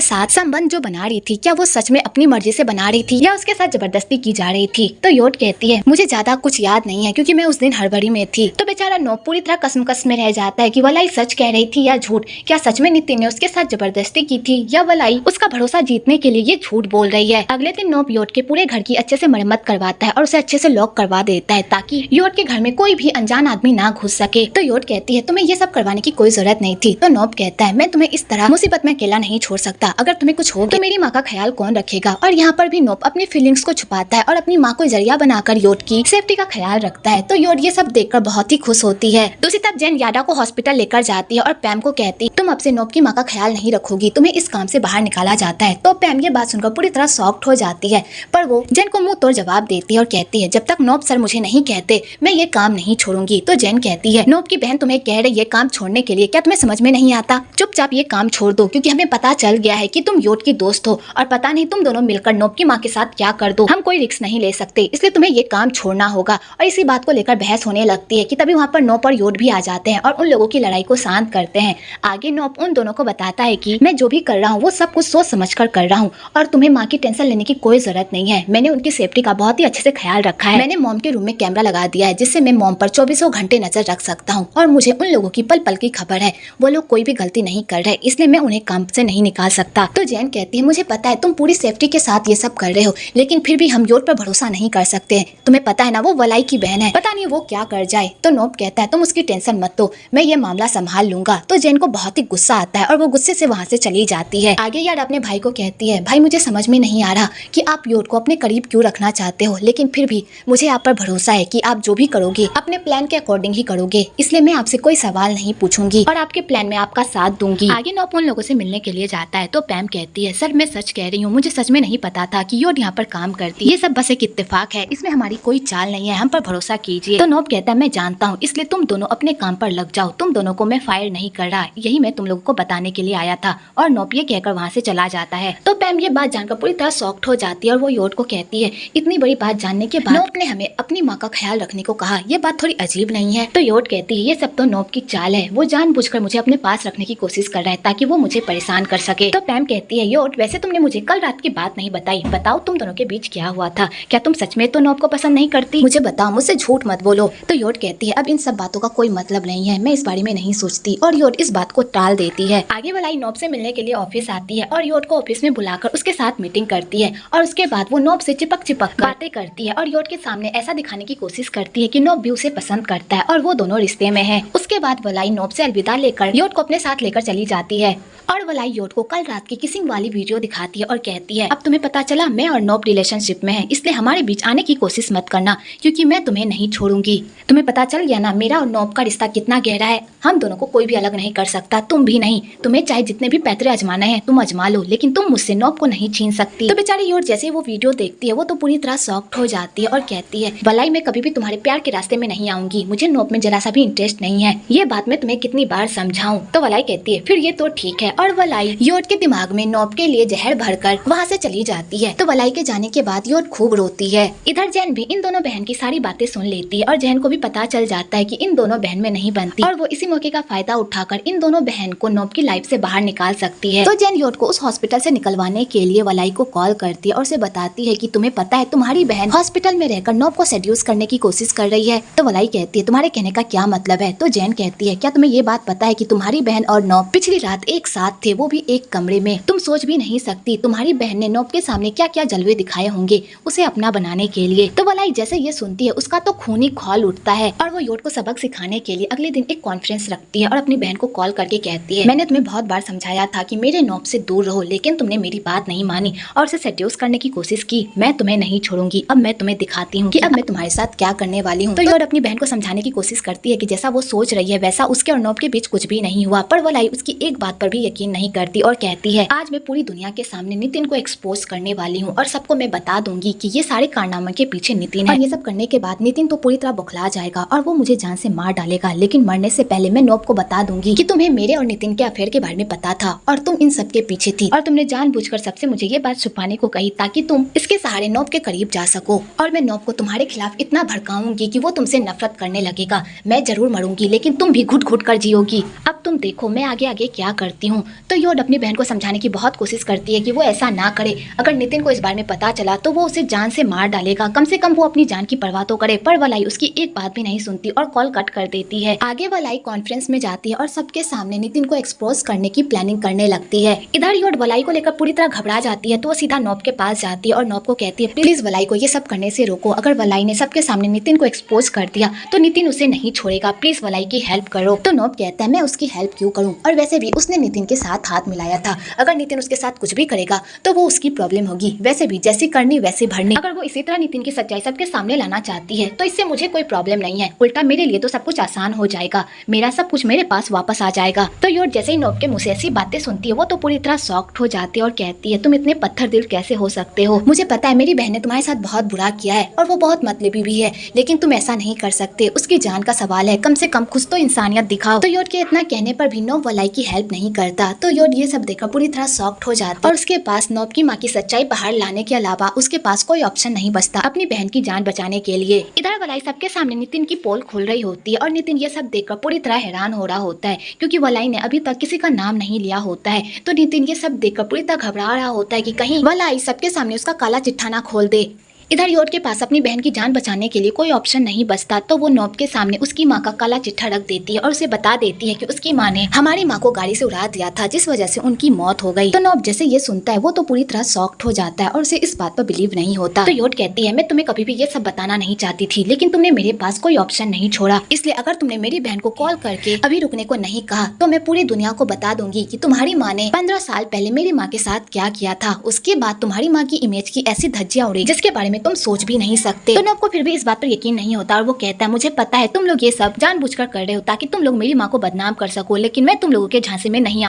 साथ संबंध जो बना रही थी क्या वो सच में अपनी मर्जी से बना रही थी या उसके साथ जबरदस्ती की जा रही थी? तो योट कहती है, मुझे ज्यादा कुछ याद नहीं है क्योंकि मैं उस दिन हड़बड़ी में थी। तो बेचारा नोप पूरी तरह कसमकस में रह जाता है कि वलाई सच कह रही थी या झूठ, क्या सच में नितिन ने उसके साथ जबरदस्ती की थी या वलाई उसका भरोसा जीतने के लिए ये झूठ बोल रही है। अगले दिन नोप योट के पूरे घर की अच्छे से मरम्मत करवाता है और उसे अच्छे से लॉक करवा देता है ताकि योट के घर में कोई भी अनजान आदमी ना घुस सके। तो योट कहती है, तुम्हें ये सब करवाने की कोई जरूरत नहीं थी। तो नोप कहता है, मैं तुम्हें इस तरह मुसीबत में अकेला नहीं छोड़ सकता, अगर तुम्हें कुछ हो तो मेरी माँ का ख्याल कौन रखेगा? और यहाँ पर भी नोप अपनी फीलिंग्स को छुपाता है और अपनी माँ को जरिया बनाकर योट की सेफ्टी का ख्याल रखता है। तो योट ये सब देखकर बहुत ही खुश होती है। दूसरी तरफ जेन याडा को हॉस्पिटल लेकर जाती है और पैम को कहती, तुम अब से नोप की माँ का ख्याल नहीं रखोगी, तुम्हें इस काम से बाहर निकाला जाता है। तो पैम ये बात सुनकर पूरी तरह शॉक्ड हो जाती है, पर वो जेन को मुंह तोड़ जवाब देती है और कहती है, जब तक नोप सर मुझे नहीं कहते मैं ये काम नहीं छोड़ूंगी। तो जेन कहती है, नोप की बहन तुम्हें कह रही ये काम छोड़ने के लिए, क्या तुम्हें समझ में नहीं आता? चुपचाप ये काम छोड़ दो क्योंकि हमें पता चल गया है कि तुम योट की दोस्त हो और पता नहीं तुम दोनों मिलकर नोप की माँ के साथ क्या कर दो। हम कोई रिस्क नहीं ले सकते, इसलिए तुम्हें ये काम छोड़ना होगा। और इसी बात को लेकर बहस होने लगती है कि तभी वहाँ पर नोप और योट भी आ जाते हैं और उन लोगों की लड़ाई को शांत करते हैं। आगे नोप उन दोनों को बताता है कि मैं जो भी कर रहा हूँ वो सब कुछ सोच समझ कर रहा हूँ और तुम्हें माँ की टेंशन लेने की कोई जरूरत नहीं है। मैंने उनकी सेफ्टी का बहुत ही अच्छे से ख्याल रखा है। मैंने मॉम के रूम में कैमरा लगा दिया है जिससे मैं मॉम पर 24 घंटे नजर रख सकता हूँ और मुझे उन लोगों की पल पल की खबर है। वो लोग कोई भी गलती नहीं कर रहे, इसलिए मैं उन्हें काम से नहीं निकाल सकता। तो जैन कहती है, मुझे पता है तुम पूरी सेफ्टी के साथ ये सब कर रहे हो, लेकिन फिर भी हम योट पर भरोसा नहीं कर सकते। तुम्हें पता है ना वो वलाई की बहन है, पता नहीं वो क्या कर जाए। तो नोप कहता है, तुम उसकी टेंशन मत लो, मैं ये मामला संभाल लूंगा। तो जैन को बहुत ही गुस्सा आता है और वो गुस्से से वहाँ से चली जाती है। आगे यार अपने भाई को कहती है, भाई मुझे समझ में नहीं आ रहा कि आप योट को अपने करीब क्यों रखना चाहते हो, लेकिन फिर भी मुझे आप पर भरोसा है कि आप जो भी करोगे अपने प्लान के अकॉर्डिंग ही करोगे, इसलिए मैं आपसे कोई सवाल नहीं पूछूंगी और आपके प्लान में आपका साथ दूंगी। आगे नोप उन लोगों से मिलने के लिए जाता है तो पैम कहती है, सर मैं सच कह रही हूँ, मुझे सच में नहीं पता था कि योट यहाँ पर काम करती है, ये सब बस एक इत्तेफाक है, इसमें हमारी कोई चाल नहीं है, हम पर भरोसा कीजिए। तो नोप कहता है, मैं जानता हूँ, इसलिए तुम दोनों अपने काम पर लग जाओ, तुम दोनों को मैं फायर नहीं कर रहा, यही मैं तुम लोगों को बताने के लिए आया था। और नोप ये कहकर वहाँ से चला जाता है। तो पैम ये बात जानकर पूरी तरह शॉक्ड हो जाती है और वो योट को कहती है, इतनी बड़ी बात जानने के बाद नोप ने हमें अपनी माँ का ख्याल रखने को कहा, ये बात थोड़ी अजीब नहीं है? तो योट कहती है, ये सब तो नोप की चाल है, वो जानबूझकर मुझे अपने पास रखने की कोशिश कर रहा है ताकि वो मुझे परेशान कर सके। तो पैम कहती है, योट वैसे तुमने मुझे कल रात की बात नहीं बताई, बताओ तुम दोनों के बीच क्या हुआ था? क्या तुम सच में तो नोप को पसंद नहीं करती? मुझे बताओ, मुझसे झूठ मत बोलो। तो योट कहती है, अब इन सब बातों का कोई मतलब नहीं है, मैं इस बारे में नहीं सोचती। और योट इस बात को टाल देती है। आगे वाली नोप से मिलने के लिए ऑफिस आती है और योट को ऑफिस में बुलाकर उसके साथ मीटिंग करती है और उसके बाद वो नोप से चिपक बातें करती है और योट के सामने ऐसा दिखाने की कोशिश करती है कि नोप भी उसे पसंद करता है और वो दोनों रिश्ते में है। उसके बाद वलाई नोप से अलविदा लेकर योट को अपने साथ लेकर चली जाती है और वलाई योट को कल रात की किसिंग वाली वीडियो दिखाती है और कहती है, अब तुम्हें पता चला मैं और नोप रिलेशनशिप में है, इसलिए हमारे बीच आने की कोशिश मत करना क्योंकि मैं तुम्हें नहीं छोड़ूंगी। तुम्हें पता चल गया ना मेरा और नोप का रिश्ता कितना गहरा है, हम दोनों को कोई भी अलग नहीं कर सकता, तुम भी नहीं। तुम्हें चाहे जितने भी पैतरे आजमाना है तुम आजमा लो, लेकिन तुम मुझसे नोप को नहीं छीन सकती। तो बेचारी योट जैसे वो वीडियो देखती है वो तो पूरी तरह शॉक्ड हो जाती है और कहती है, वलाई मैं कभी भी तुम्हारे प्यार के रास्ते में नहीं आऊंगी, मुझे नोप में जरा सा भी इंटरेस्ट नहीं है, ये बात मैं तुम्हें कितनी बार समझाऊं। तो वलाई कहती है, फिर ये तो ठीक है। और वलाई योट के दिमाग में नोप के लिए जहर भरकर वहाँ से चली जाती है। तो वलाई के जाने के बाद योट खूब रोती है। इधर जैन भी इन दोनों बहन की सारी बातें सुन लेती है और जैन को भी पता चल जाता है कि इन दोनों बहन में नहीं बनती और वो इसी मौके का फायदा उठाकर इन दोनों बहन को नोप की लाइफ से बाहर निकाल सकती है। तो जैन योट को उस हॉस्पिटल से निकलवाने के लिए वलाई को कॉल करती है और उसे बताती है कि तुम्हें पता है तुम्हारी बहन हॉस्पिटल में रहकर नोप को सेड्यूस करने की कोशिश कर रही है। तो वलाई कहती है, तुम्हारे कहने का क्या मतलब है? तो जैन कहती है, क्या तुम्हें ये बात पता है कि तुम्हारी बहन और नोप पिछली रात एक साथ थे, वो भी एक कमरे में? तुम सोच भी नहीं सकती तुम्हारी बहन ने नोप के सामने क्या क्या जलवे दिखाए होंगे उसे अपना बनाने के लिए। तो वलाई जैसे ये सुनती है उसका तो खून ही खौल उठता है और वो योट को सबक सिखाने के लिए अगले दिन एक कॉन्फ्रेंस रखती है और अपनी बहन को कॉल करके कहती है, मैंने तुम्हें बहुत बार समझाया था कि मेरे नोप से दूर रहो, लेकिन तुमने मेरी बात नहीं मानी और उसे सेड्यूस करने की कोशिश की। मैं तुम्हें नहीं छोड़ूंगी, अब मैं तुम्हें दिखाती हूँ कि अब मैं तुम्हारे साथ क्या करने वाली हूँ। तो योट अपनी बहन को समझाने की कोशिश करती है कि जैसा वो सोच रही है वैसा उसके और नोप के बीच कुछ भी नहीं हुआ, पर वलाई उसकी एक बात पर भी यकीन नहीं करती और कहती है, आज मैं पूरी दुनिया के सामने नितिन को एक्सपोज करने वाली हूँ और सबको मैं बता दूंगी कि ये सारे कारनामे के पीछे नितिन है। और ये सब करने के बाद नितिन तो पूरी तरह बौखला जाएगा और वो मुझे जान से मार डालेगा, लेकिन मरने से पहले मैं नोप को बता दूंगी कि तुम्हें मेरे और नितिन के अफेयर के बारे में पता था और तुम इन सब के पीछे थी और तुमने जानबूझकर सबसे मुझे ये बात छुपाने को कही ताकि तुम इसके सहारे नॉब के करीब जा सको और मैं नॉब को तुम्हारे खिलाफ इतना भड़काऊंगी कि वो तुमसे नफरत करने लगेगा। मैं जरूर मरूंगी लेकिन तुम भी घुट घुट कर जियोगी। अब तुम देखो मैं आगे आगे क्या करती हूँ। तो योड अपनी बहन को समझाने की बहुत कोशिश करती है कि वो ऐसा ना करे। अगर नितिन को इस बारे में पता चला तो वो उसे जान से मार डालेगा। कम से कम वो अपनी जान की परवाह तो करे। पर वलाई उसकी एक बात भी नहीं सुनती और कॉल कट कर देती है। आगे वलाई कॉन्फ्रेंस में जाती है और सबके सामने नितिन को एक्सपोज करने की प्लानिंग करने लगती है। इधर योड वलाई को लेकर पूरी तरह घबरा जाती है तो वो सीधा नॉब के पास जाती है और नॉब को कहती है प्लीज वलाई को ये सब करने से रोको। अगर वलाई ने सबके सामने नितिन को एक्सपोज कर दिया तो नितिन उसे नहीं छोड़ेगा। प्लीज वलाई की हेल्प करो। तो नॉब कहता है मैं उसकी हेल्प क्यों करूं, और वैसे भी उसने नितिन के साथ हाथ मिलाया था। अगर नितिन उसके साथ कुछ भी करेगा तो वो उसकी प्रॉब्लम होगी। वैसे भी जैसी करनी वैसी भरनी। अगर वो इसी तरह नितिन की सच्चाई सबके सामने लाना चाहती है तो इससे मुझे कोई प्रॉब्लम नहीं है। उल्टा मेरे लिए तो सब कुछ आसान हो जाएगा। मेरा सब कुछ मेरे पास वापस आ जाएगा। तो योड जैसे ही नॉब के मुंह से ऐसी बातें सुनती है वो तो पूरी तरह शॉक्ड हो जाती है और कहती है तुम इतने पत्थर दिल कैसे हो सकते हो। मुझे पता है मेरी बहन ने तुम्हारे साथ बहुत बुरा किया है और वो बहुत मतलबी भी है, लेकिन तुम ऐसा नहीं कर सकते। उसकी जान का सवाल है, कम से कम कुछ तो इंसानियत दिखाओ। तो योड के इतना कहने पर भी नॉब वलाई की हेल्प नहीं करता। तो योड ये सब देखकर पूरी तरह शॉक्ड हो जाता है और उसके पास नॉब की माँ की सच्चाई बाहर लाने के अलावा उसके पास कोई ऑप्शन नहीं बचता अपनी बहन की जान बचाने के लिए। इधर वलाई सबके सामने नितिन की पोल खोल रही होती है और नितिन ये सब देखकर पूरी तरह हैरान हो रहा होता है क्योंकि वलाई ने अभी तक किसी का नाम नहीं लिया होता है। तो नितिन ये सब देखकर पूरी तरह घबरा रहा होता है कि कहीं वलाई सबके सामने उसका काला चिट्ठा ना खोल दे। इधर योड के पास अपनी बहन की जान बचाने के लिए कोई ऑप्शन नहीं बचता तो वो नॉब के सामने उसकी माँ का काला चिट्ठा रख देती है और उसे बता देती है कि उसकी माँ ने हमारी माँ को गाड़ी से उड़ा दिया था जिस वजह से उनकी मौत हो गई। तो नॉब जैसे ये सुनता है वो तो पूरी तरह शॉक्ड हो जाता है और उसे इस बात पर बिलीव नहीं होता। तो योड कहती है मैं तुम्हें कभी भी ये सब बताना नहीं चाहती थी, लेकिन तुमने मेरे पास कोई ऑप्शन नहीं छोड़ा, इसलिए अगर तुमने मेरी बहन को कॉल करके अभी रुकने को नहीं कहा तो मैं पूरी दुनिया को बता दूंगी कि तुम्हारी माँ ने 15 साल पहले मेरी माँ के साथ क्या किया था। उसके बाद तुम्हारी माँ की इमेज की ऐसी धज्जियां उड़ी जिसके बारे में तुम सोच भी नहीं सकते। तो नॉब को फिर भी इस बात पर यकीन नहीं होता और वो कहता है मुझे पता है तुम लोग ये सब जानबूझकर कर रहे हो ताकि तुम लोग मेरी माँ को बदनाम कर सको, लेकिन मैं तुम लोगों के झांसे में नहीं